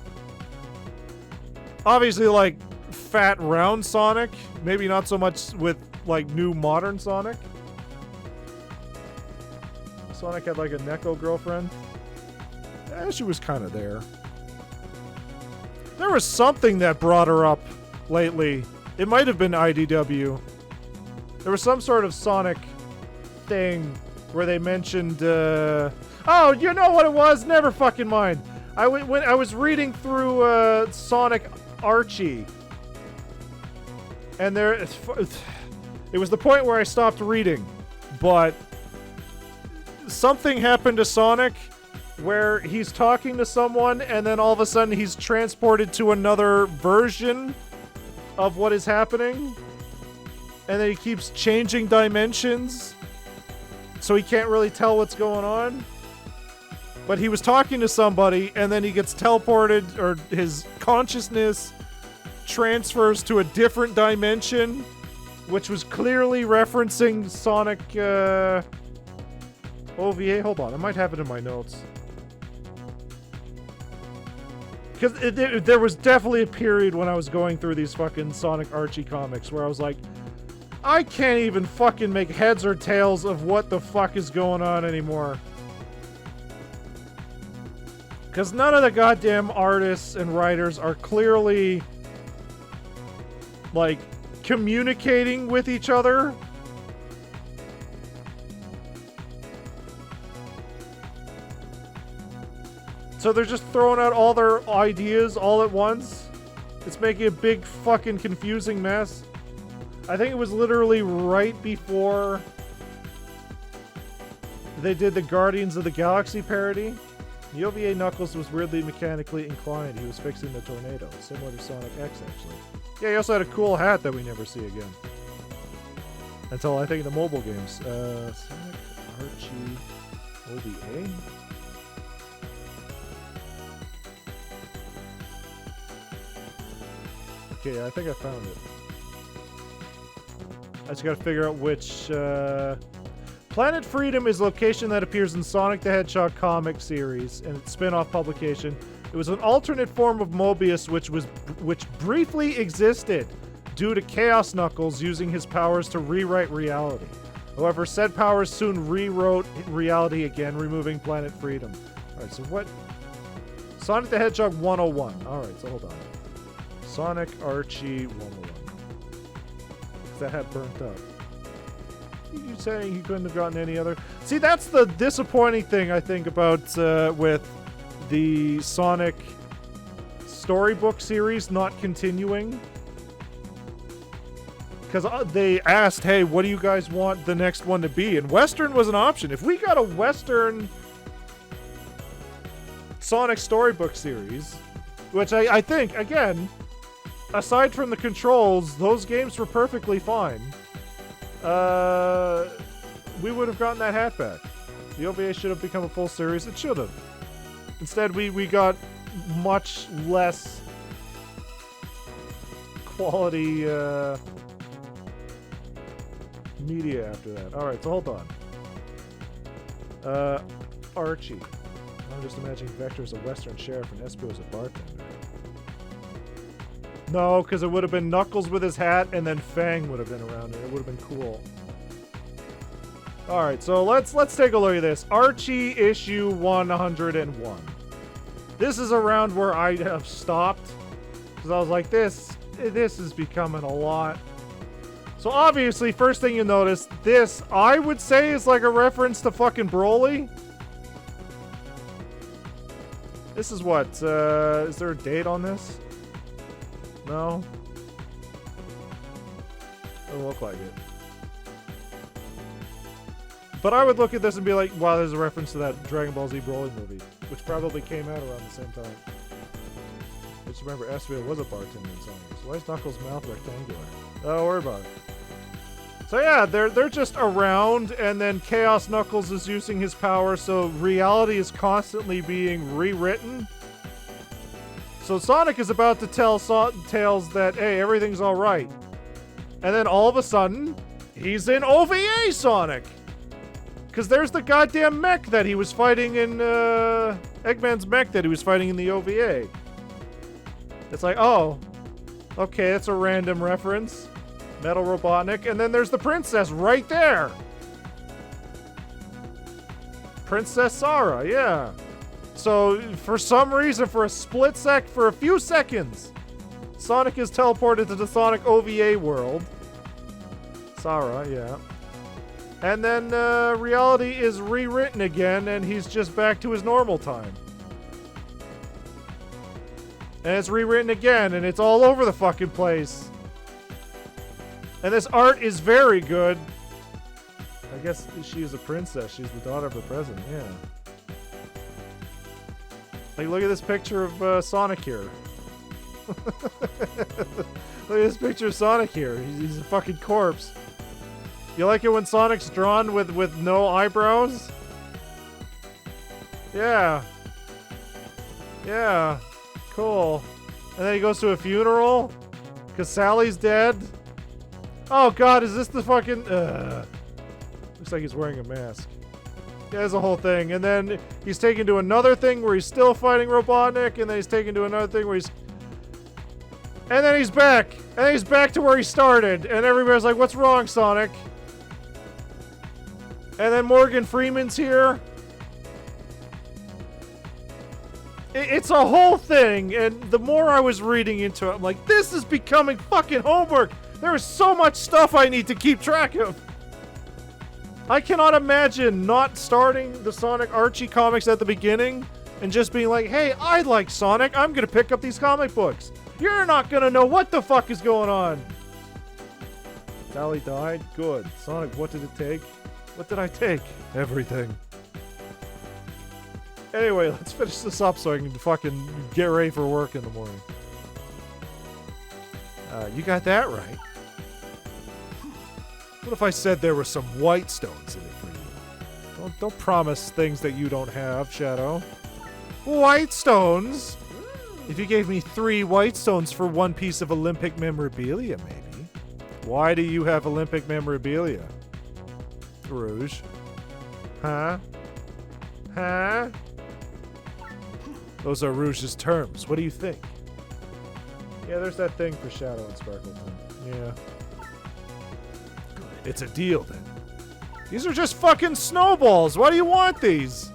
Obviously, like, fat, round Sonic. Maybe not so much with, like, new modern Sonic. Sonic had, like, a Neko girlfriend. She was kind of there. There was something that brought her up lately. It might have been IDW. There was some sort of Sonic thing where they mentioned, oh, you know what it was? Never fucking mind. When I was reading through Sonic Archie, and it was the point where I stopped reading, but something happened to Sonic where he's talking to someone and then all of a sudden he's transported to another version of what is happening, and then he keeps changing dimensions so he can't really tell what's going on. But he was talking to somebody and then he gets teleported, or his consciousness transfers to a different dimension, which was clearly referencing Sonic OVA. Hold on, I might have it in my notes. Because there was definitely a period when I was going through these fucking Sonic Archie comics where I was like, I can't even fucking make heads or tails of what the fuck is going on anymore. Because none of the goddamn artists and writers are clearly, like, communicating with each other. So they're just throwing out all their ideas all at once. It's making a big fucking confusing mess. I think it was literally right before they did the Guardians of the Galaxy parody. The OVA Knuckles was weirdly mechanically inclined. He was fixing the tornado, similar to Sonic X, actually. Yeah, he also had a cool hat that we never see again. Until, I think, the mobile games. Sonic Archie OVA? Okay, I think I found it. I just gotta figure out which, Planet Freedom is a location that appears in Sonic the Hedgehog comic series and its spin-off publication. It was an alternate form of Mobius which briefly existed due to Chaos Knuckles using his powers to rewrite reality. However, said powers soon rewrote reality again, removing Planet Freedom. Alright, so what? Sonic the Hedgehog 101. Alright, so hold on. Sonic Archie 101. That had burnt up. You saying he couldn't have gotten any other? See, that's the disappointing thing I think about with the Sonic storybook series not continuing. Because they asked, hey, what do you guys want the next one to be? And Western was an option. If we got a Western Sonic storybook series, which I think, again, aside from the controls, those games were perfectly fine. We would have gotten that hat back. The OVA should have become a full series. It should have. Instead, we got much less quality media after that. Alright, so hold on. Archie. I'm just imagining Vector as a Western sheriff and Espio as a bartender. No, because it would have been Knuckles with his hat, and then Fang would have been around it. It would have been cool. All right, so let's take a look at this. Archie issue 101. This is around where I have stopped because I was like, this is becoming a lot. So obviously, first thing you notice, this I would say is like a reference to fucking Broly. This is what? Is there a date on this? No? Doesn't look like it. But I would look at this and be like, wow, there's a reference to that Dragon Ball Z Broly movie, which probably came out around the same time. Just remember, Espio was a bartender in Sonic. So why is Knuckles' mouth rectangular? Don't worry about it. So yeah, they're just around, and then Chaos Knuckles is using his power, so reality is constantly being rewritten. So Sonic is about to tell Tails that, hey, everything's alright. And then all of a sudden, he's in OVA Sonic! Because there's the goddamn mech that he was fighting in, Eggman's mech that he was fighting in the OVA. It's like, oh, okay, that's a random reference. Metal Robotnik. And then there's the princess right there! Princess Sarah, yeah. So, for some reason, for a few seconds, Sonic is teleported to the Sonic OVA world. Sarah, yeah. And then, reality is rewritten again, and he's just back to his normal time. And it's rewritten again, and it's all over the fucking place. And this art is very good. I guess she is a princess. She's the daughter of the president, yeah. Like, look at this picture of Sonic here. Look at this picture of Sonic here. He's a fucking corpse. You like it when Sonic's drawn with no eyebrows? Yeah. Yeah. Cool. And then he goes to a funeral? Because Sally's dead? Oh god, is this the fucking... Looks like he's wearing a mask. Yeah, there's a whole thing. And then he's taken to another thing where he's still fighting Robotnik, and then he's taken to another thing where he's... And then he's back! And then he's back to where he started, and everybody's like, what's wrong, Sonic? And then Morgan Freeman's here. It's a whole thing, and the more I was reading into it, I'm like, this is becoming fucking homework! There is so much stuff I need to keep track of! I cannot imagine not starting the Sonic Archie comics at the beginning and just being like, hey, I like Sonic, I'm gonna pick up these comic books. You're not gonna know what the fuck is going on. Sally died? Good. Sonic, what did it take? What did I take? Everything. Anyway, let's finish this up so I can fucking get ready for work in the morning. You got that right. What if I said there were some white stones in it for you? Don't promise things that you don't have, Shadow. White stones? If you gave me 3 white stones for 1 piece of Olympic memorabilia, maybe. Why do you have Olympic memorabilia? Rouge. Huh? Huh? Those are Rouge's terms. What do you think? Yeah, there's that thing for Shadow and Sparkleton. Yeah. It's a deal, then. These are just fucking snowballs. Why do you want these?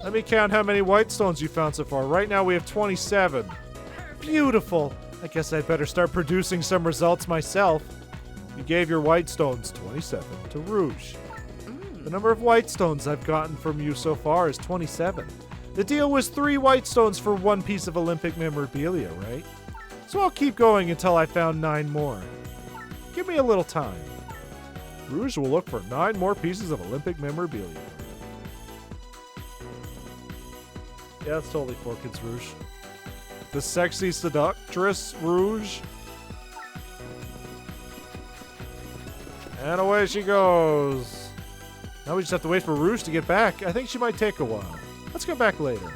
Let me count how many white stones you found so far. Right now we have 27. Beautiful. I guess I'd better start producing some results myself. You gave your white stones 27 to Rouge. The number of white stones I've gotten from you so far is 27. The deal was 3 white stones for 1 piece of Olympic memorabilia, right? So I'll keep going until I found 9 more. Give me a little time. Rouge will look for 9 more pieces of Olympic memorabilia. Yeah, that's totally for kids, Rouge. The sexy seductress, Rouge. And away she goes. Now we just have to wait for Rouge to get back. I think she might take a while. Let's go back later.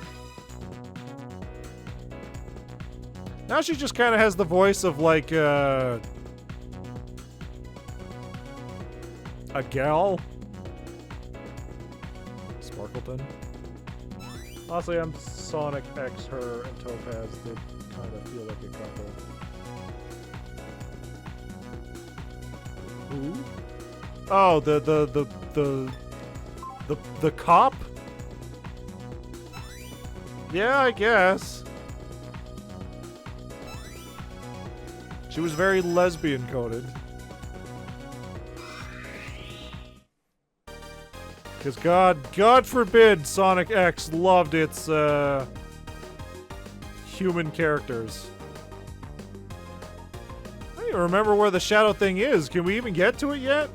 Now she just kind of has the voice of like, a gal. Singleton. Honestly, I'm Sonic X her and Topaz did kind of feel like a couple. Who? Oh, the cop? Yeah, I guess. She was very lesbian coded. Because God forbid Sonic X loved its human characters. I don't even remember where the shadow thing is. Can we even get to it yet?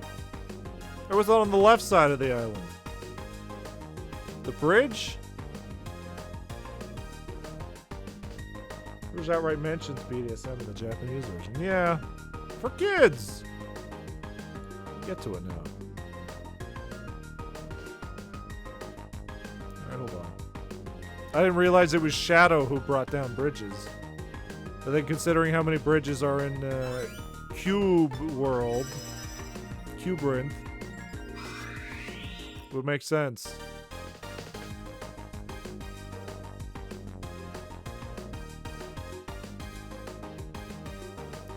Or was it on the left side of the island? The bridge? Where's Outright mentions BDSM in the Japanese version? Yeah. For kids! Get to it now. Alright, hold on. I didn't realize it was Shadow who brought down bridges. But then considering how many bridges are in Cube World, Cuberynth, would make sense.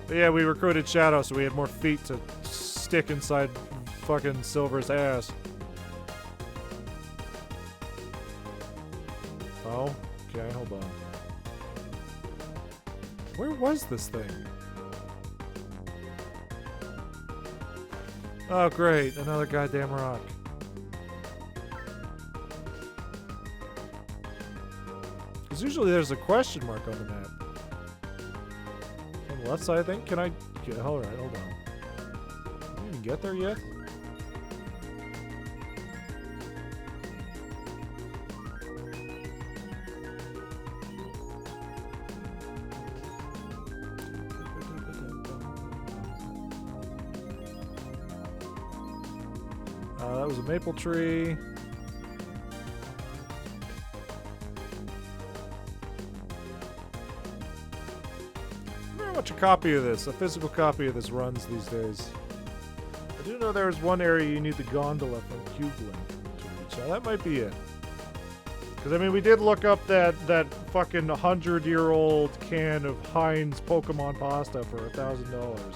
But yeah, we recruited Shadow, so we had more feet to stick inside fucking Silver's ass. Oh, okay, hold on. Where was this thing? Oh, great, another goddamn rock. Because usually there's a question mark on the map. On the left side, I think. Can I get... Alright, hold on. Can you even get there yet? That was a maple tree. A copy of this, a physical copy of this runs these days. I do know there is one area you need the gondola from Cubeland to reach. Now that might be it. Because I mean, we did look up that fucking 100-year-old can of Heinz Pokemon pasta for $1,000.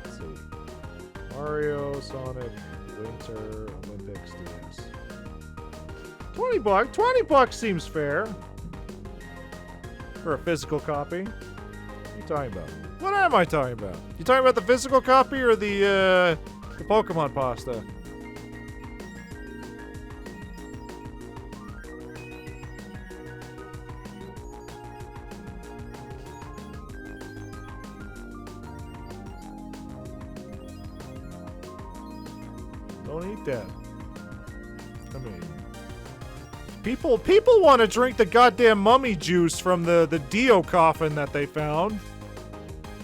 Let's see, Mario, Sonic, Winter, Olympics, DS. $20. $20 seems fair for a physical copy. What are you talking about? What am I talking about? You talking about the physical copy or the Pokemon pasta? Don't eat that. I mean, people want to drink the goddamn mummy juice from the Dio coffin that they found.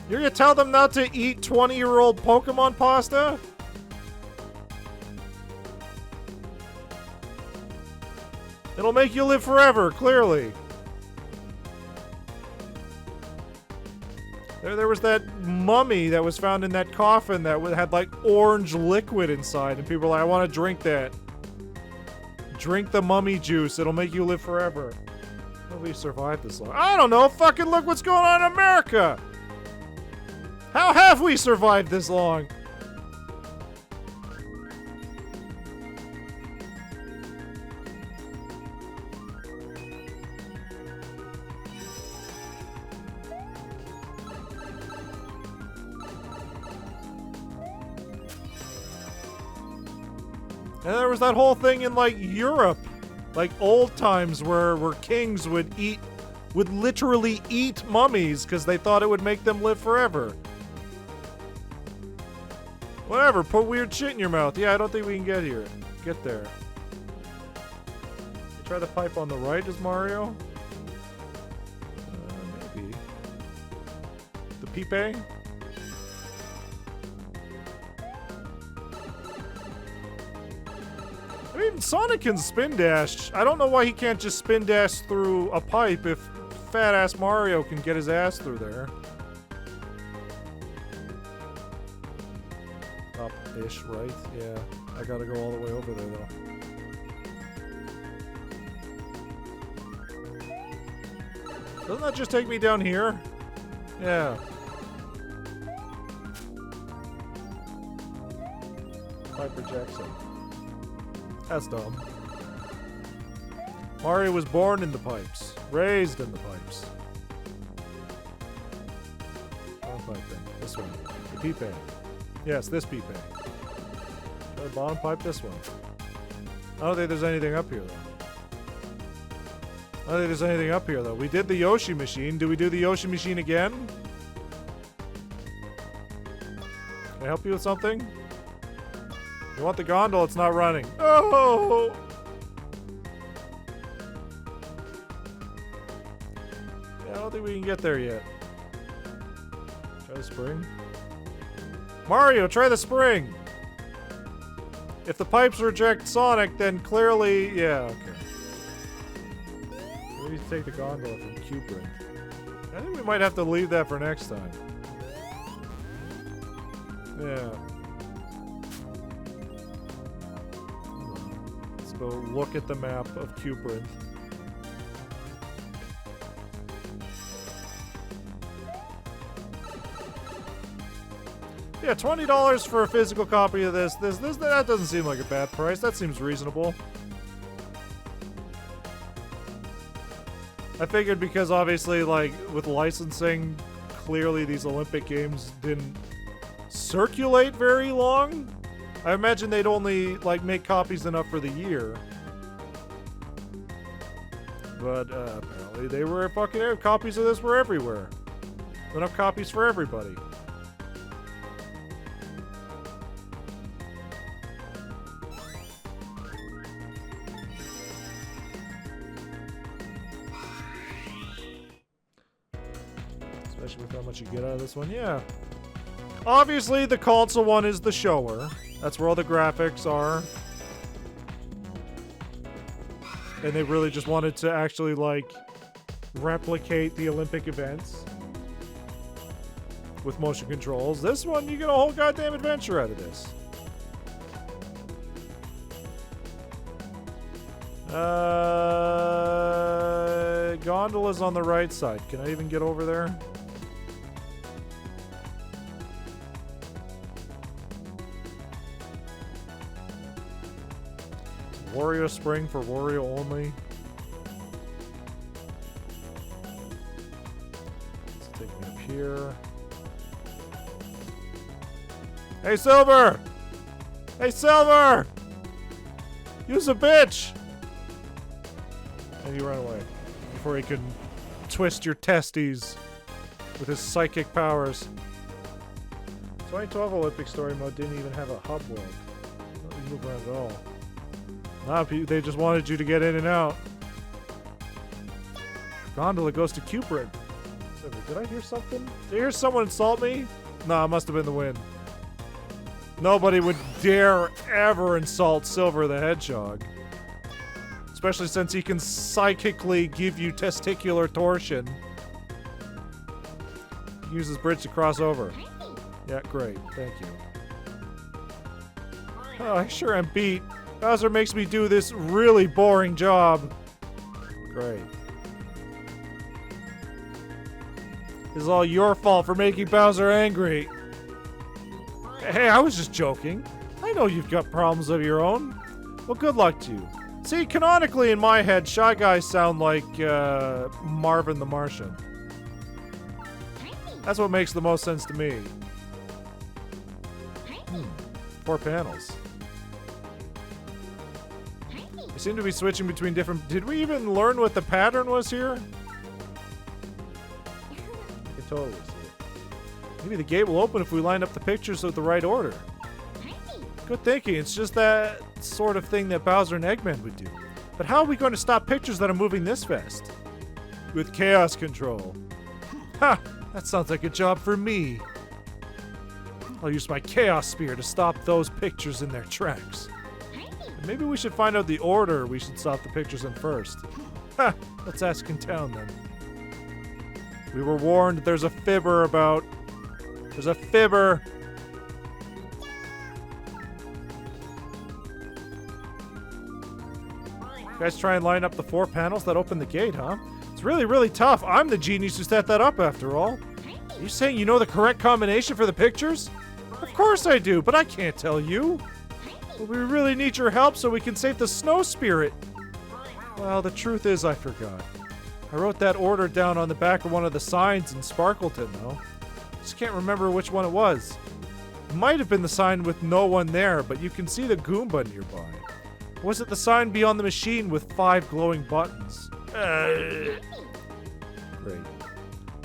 You're gonna tell them not to eat 20-year-old Pokemon pasta? It'll make you live forever, clearly. There was that mummy that was found in that coffin that had like orange liquid inside, and people were like, I want to drink that. Drink the mummy juice, it'll make you live forever. How have we survived this long? I don't know, fucking look what's going on in America! How have we survived this long? And there was that whole thing in, like, Europe. Like, old times where kings would literally eat mummies because they thought it would make them live forever. Whatever, put weird shit in your mouth. Yeah, I don't think we can get there. You try the pipe on the right as Mario? Maybe. The Pipe? I mean, Sonic can spin dash. I don't know why he can't just spin dash through a pipe if fat-ass Mario can get his ass through there. Up-ish, right? Yeah. I gotta go all the way over there, though. Doesn't that just take me down here? Yeah. Pipe projection. That's dumb. Mario was born in the pipes. Raised in the pipes. Bottom pipe then. This one. The P-pan. Yes, this P-pan. Try the bottom pipe, this one. I don't think there's anything up here, though. I don't think there's anything up here, though. We did the Yoshi machine. Do we do the Yoshi machine again? Can I help you with something? You want the gondola? It's not running. Oh! Yeah, I don't think we can get there yet. Try the spring. Mario, try the spring! If the pipes reject Sonic, then clearly... Yeah, okay. We need to take the gondola from Cupid. I think we might have to leave that for next time. Yeah. Let's go look at the map of Cupid. Yeah, $20 for a physical copy of this. That doesn't seem like a bad price. That seems reasonable. I figured because obviously, like, with licensing, clearly these Olympic Games didn't circulate very long. I imagine they'd only, like, make copies enough for the year. But, apparently they were fucking... Copies of this were everywhere. Enough copies for everybody. Especially with how much you get out of this one. Yeah. Obviously, the console one is the shower. That's where all the graphics are. And they really just wanted to actually, like, replicate the Olympic events with motion controls. This one, you get a whole goddamn adventure out of this. Gondola's on the right side. Can I even get over there? Wario Spring for Wario only. Let's take me up here. Hey, Silver! Hey, Silver! Use a bitch! And you run away before he can twist your testes with his psychic powers. 2012 Olympic Story Mode didn't even have a hub world. Doesn't move around at all. Nah, they just wanted you to get in and out. Gondola goes to Cupid. Did I hear something? Did I hear someone insult me? Nah, it must have been the wind. Nobody would dare ever insult Silver the Hedgehog. Especially since he can psychically give you testicular torsion. He uses bridge to cross over. Yeah, great. Thank you. Oh, I sure am beat. Bowser makes me do this really boring job. Great. This is all your fault for making Bowser angry. Hey, I was just joking. I know you've got problems of your own. Well, good luck to you. See, canonically in my head, Shy Guys sound like Marvin the Martian. That's what makes the most sense to me. 4 panels. We seem to be switching between different... Did we even learn what the pattern was here? I can totally see it. Maybe the gate will open if we line up the pictures with the right order. Good thinking. It's just that sort of thing that Bowser and Eggman would do. But how are we going to stop pictures that are moving this fast? With chaos control. Ha! That sounds like a job for me. I'll use my chaos spear to stop those pictures in their tracks. And maybe we should find out the order we should stop the pictures in first. Ha! Let's ask in town then. We were warned there's a fibber about... There's a fibber. You guys try and line up the 4 panels that open the gate, huh? It's really, really tough. I'm the genius who set that up, after all. Are you saying you know the correct combination for the pictures? Of course I do, but I can't tell you. But we really need your help so we can save the snow spirit. Well, the truth is I forgot. I wrote that order down on the back of one of the signs in Sparkleton, though. Just can't remember which one it was. It might have been the sign with no one there, but you can see the Goomba nearby. Was it the sign beyond the machine with 5 glowing buttons? Great.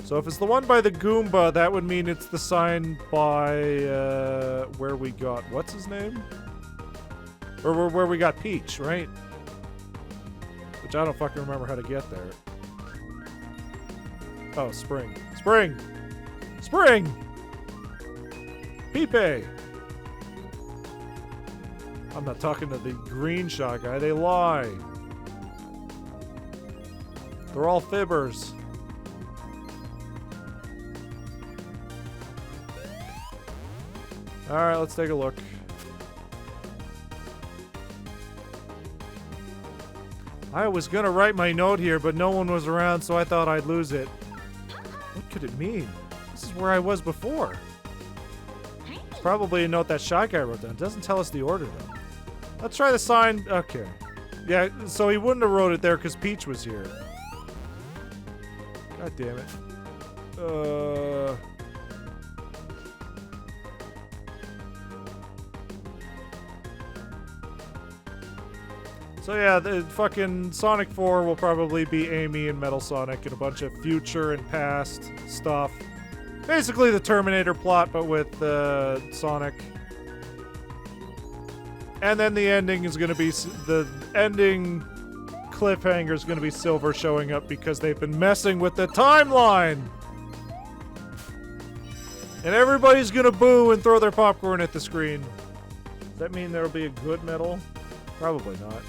So if it's the one by the Goomba, that would mean it's the sign by, where we got, what's his name? Or where we got Peach, right? Which I don't fucking remember how to get there. Oh, Spring. Spring! Spring! Pepe! I'm not talking to the green shot guy, they lie. They're all fibbers. Alright, let's take a look. I was gonna write my note here, but no one was around, so I thought I'd lose it. What could it mean? This is where I was before. It's probably a note that Shy Guy wrote down. It doesn't tell us the order, though. Let's try the sign. Okay. Yeah, so he wouldn't have wrote it there because Peach was here. God damn it. So yeah, the fucking Sonic 4 will probably be Amy and Metal Sonic and a bunch of future and past stuff. Basically the Terminator plot, but with Sonic. And then the ending is going to be... the ending cliffhanger is going to be Silver showing up because they've been messing with the timeline! And everybody's going to boo and throw their popcorn at the screen. Does that mean there'll be a good Metal? Probably not.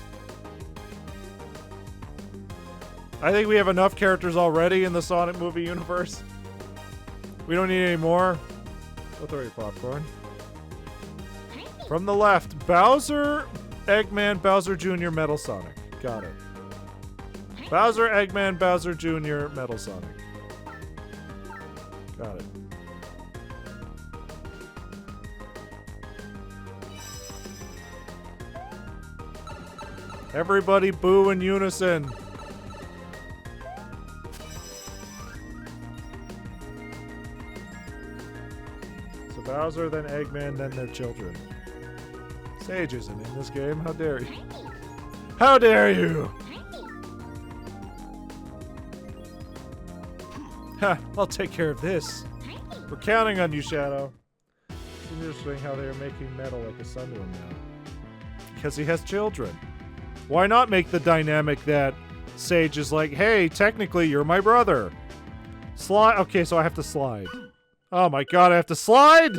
I think we have enough characters already in the Sonic movie universe. We don't need any more. Go throw your popcorn. From the left, Bowser, Eggman, Bowser Jr., Metal Sonic. Got it. Bowser, Eggman, Bowser Jr., Metal Sonic. Got it. Everybody boo in unison. So Bowser, then Eggman, then their children. Sage isn't in this game. How dare you? How dare you? Ha! I'll take care of this. We're counting on you, Shadow. It's interesting how they're making Metal like a son to him now. Because he has children. Why not make the dynamic that Sage is like, hey, technically you're my brother. Slide. Okay, so I have to slide. Oh my god, I have to slide?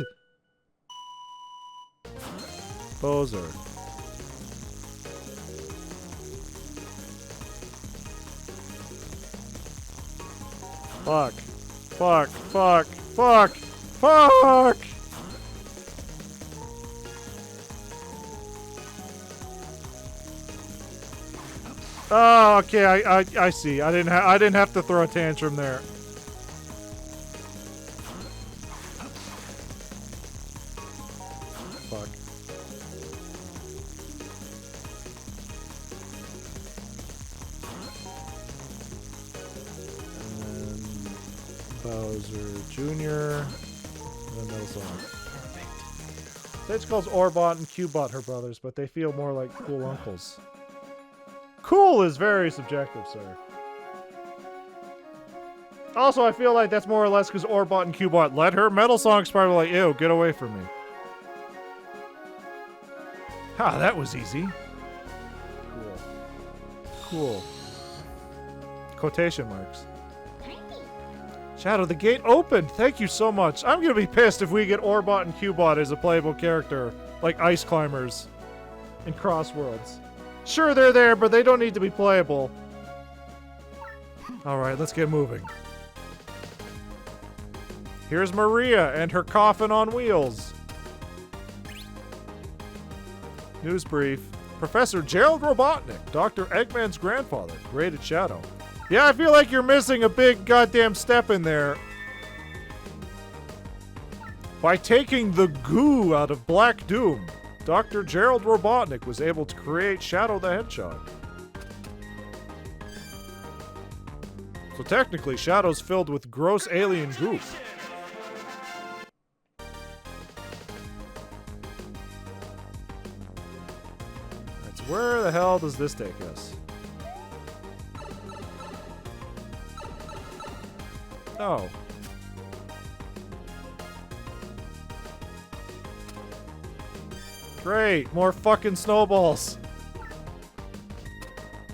Bowser. Fuck. Fuck. Fuck. Fuck. Fuck! Oh, okay, I see. I didn't have to throw a tantrum there. Fuck. And Bowser Jr. And Metal Sonic. Sage calls Orbot and Cubot her brothers, but they feel more like cool uncles. Cool is very subjective, sir. Also, I feel like that's more or less because Orbot and Cubot let her. Metal Sonic's probably like, ew, get away from me. Ha, that was easy. Cool. Cool. Quotation marks. Shadow, the gate opened! Thank you so much. I'm gonna be pissed if we get Orbot and Cubot as a playable character, like Ice Climbers in Crossworlds. Sure, they're there, but they don't need to be playable. Alright, let's get moving. Here's Maria and her coffin on wheels. News brief. Professor Gerald Robotnik, Dr. Eggman's grandfather, created Shadow. Yeah, I feel like you're missing a big goddamn step in there. By taking the goo out of Black Doom, Dr. Gerald Robotnik was able to create Shadow the Hedgehog. So technically, Shadow's filled with gross alien goo. That's where the hell does this take us? Oh. Great, more fucking snowballs.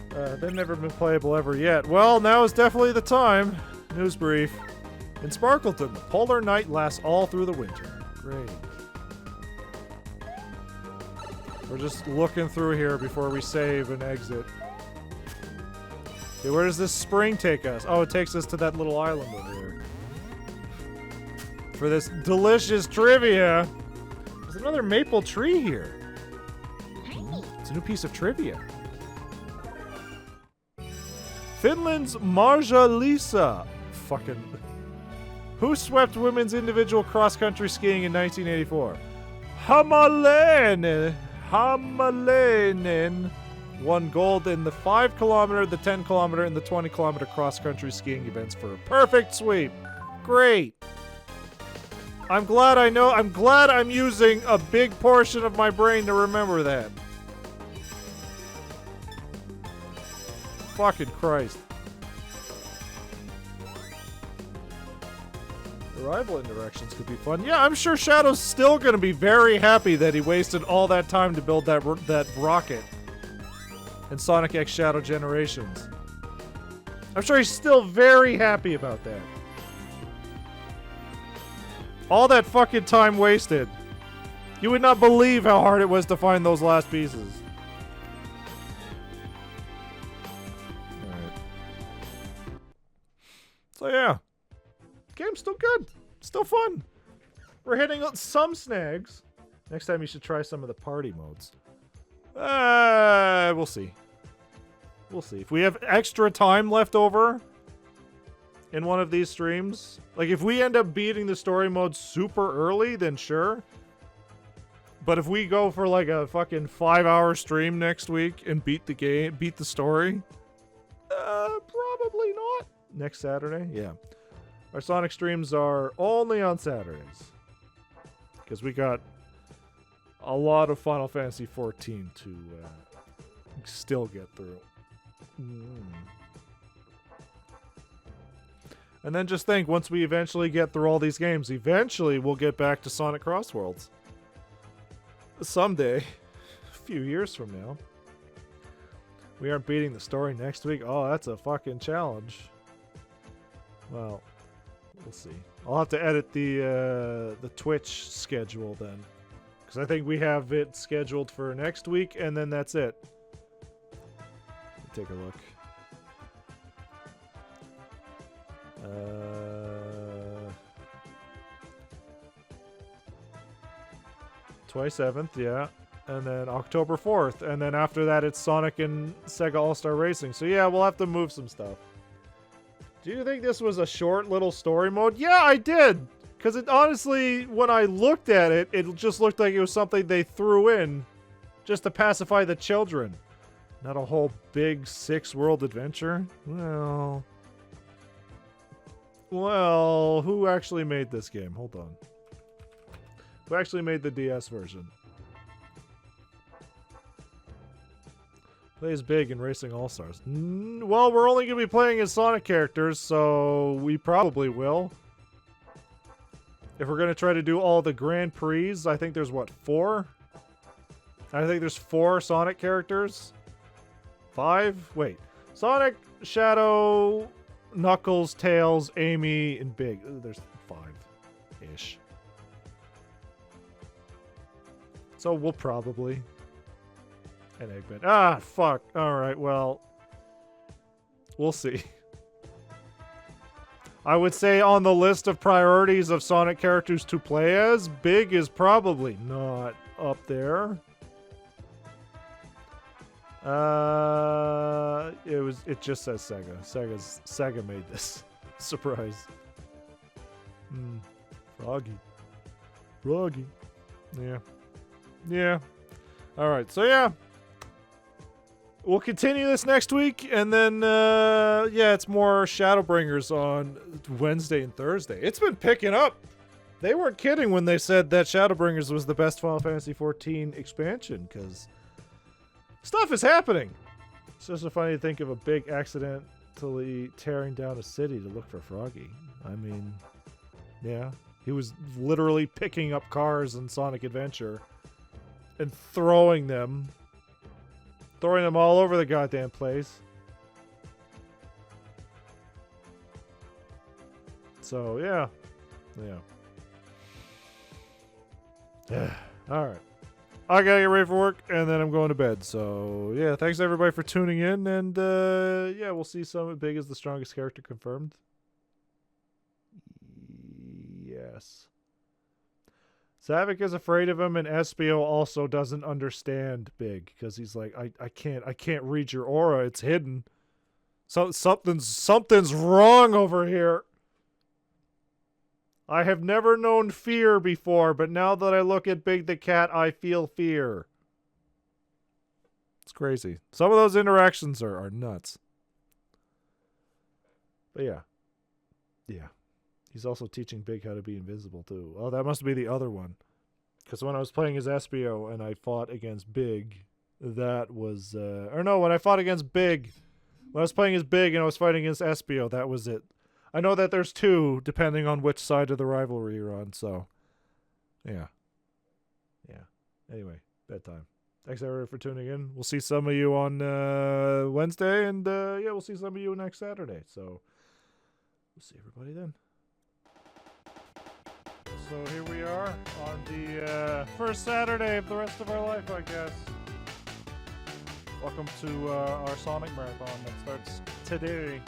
They've never been playable ever yet. Well, now is definitely the time. News brief. In Sparkleton, the polar night lasts all through the winter. Great. We're just looking through here before we save and exit. Okay, where does this spring take us? Oh, it takes us to that little island over here. For this delicious trivia. There's another maple tree here. It's a new piece of trivia. Finland's Marja-Liisa. Fucking. Who swept women's individual cross-country skiing in 1984? Hamalainen won gold in the 5-kilometer, the 10-kilometer, and the 20-kilometer cross-country skiing events for a perfect sweep. Great. I'm glad I know. I'm glad I'm using a big portion of my brain to remember that. Fucking Christ. Arrival indirections could be fun. Yeah, I'm sure Shadow's still gonna be very happy that he wasted all that time to build that rocket in Sonic X Shadow Generations. I'm sure he's still very happy about that. All that fucking time wasted. You would not believe how hard it was to find those last pieces. Alright. So yeah. Game's still good. Still fun. We're hitting some snags. Next time you should try some of the party modes. We'll see. We'll see. If we have extra time left over in one of these streams, like if we end up beating the story mode super early, then sure. But if we go for like a fucking 5-hour stream next week and beat the game, beat the story, probably not. Next Saturday? Yeah. Our Sonic streams are only on Saturdays. Because we got a lot of Final Fantasy XIV to still get through. And then just think, once we eventually get through all these games, eventually we'll get back to Sonic Cross Worlds. Someday. A few years from now. We aren't beating the story next week. Oh, that's a fucking challenge. Well, we'll see. I'll have to edit the Twitch schedule then. Because I think we have it scheduled for next week, and then that's it. Take a look. 27th, yeah. And then October 4th. And then after that, it's Sonic and Sega All-Star Racing. So yeah, we'll have to move some stuff. Do you think this was a short little story mode? Yeah, I did. Because it honestly, when I looked at it, it just looked like it was something they threw in just to pacify the children. Not a whole big 6-world adventure? Well, who actually made this game? Hold on. Who actually made the DS version? Plays big in Racing All-Stars. Well, we're only going to be playing as Sonic characters, so we probably will. If we're going to try to do all the Grand Prix, I think there's, what, 4? I think there's 4 Sonic characters. 5? Wait. Sonic, Shadow, Knuckles, Tails, Amy, and Big. There's 5-ish. So we'll probably... An Eggman. Ah, fuck. Alright, well... We'll see. I would say on the list of priorities of Sonic characters to play as, Big is probably not up there. It just says Sega. Sega made this. Surprise. Froggy. Yeah. Alright, so yeah. We'll continue this next week, and then, it's more Shadowbringers on Wednesday and Thursday. It's been picking up. They weren't kidding when they said that Shadowbringers was the best Final Fantasy XIV expansion, because stuff is happening. It's just so funny to think of a big accidentally tearing down a city to look for Froggy. I mean, yeah. He was literally picking up cars in Sonic Adventure and throwing them all over the goddamn place. So, yeah. Alright. I gotta get ready for work, and then I'm going to bed. So, yeah, thanks everybody for tuning in, and, we'll see Summit Big as the strongest character confirmed. Yes. Savik is afraid of him, and Espio also doesn't understand Big, because he's like, I can't read your aura, it's hidden. So something's wrong over here. I have never known fear before, but now that I look at Big the Cat, I feel fear. It's crazy. Some of those interactions are nuts. But yeah. He's also teaching Big how to be invisible, too. Oh, that must be the other one. Because when I was playing as Espio and I fought against Big, that was... when I fought against Big... When I was playing as Big and I was fighting against Espio, that was it. I know that there's two, depending on which side of the rivalry you're on, so... Yeah. Anyway, bedtime. Thanks, everyone, for tuning in. We'll see some of you on Wednesday, and we'll see some of you next Saturday. So, we'll see everybody then. So here we are on the first Saturday of the rest of our life, I guess. Welcome to our Sonic Marathon that starts today.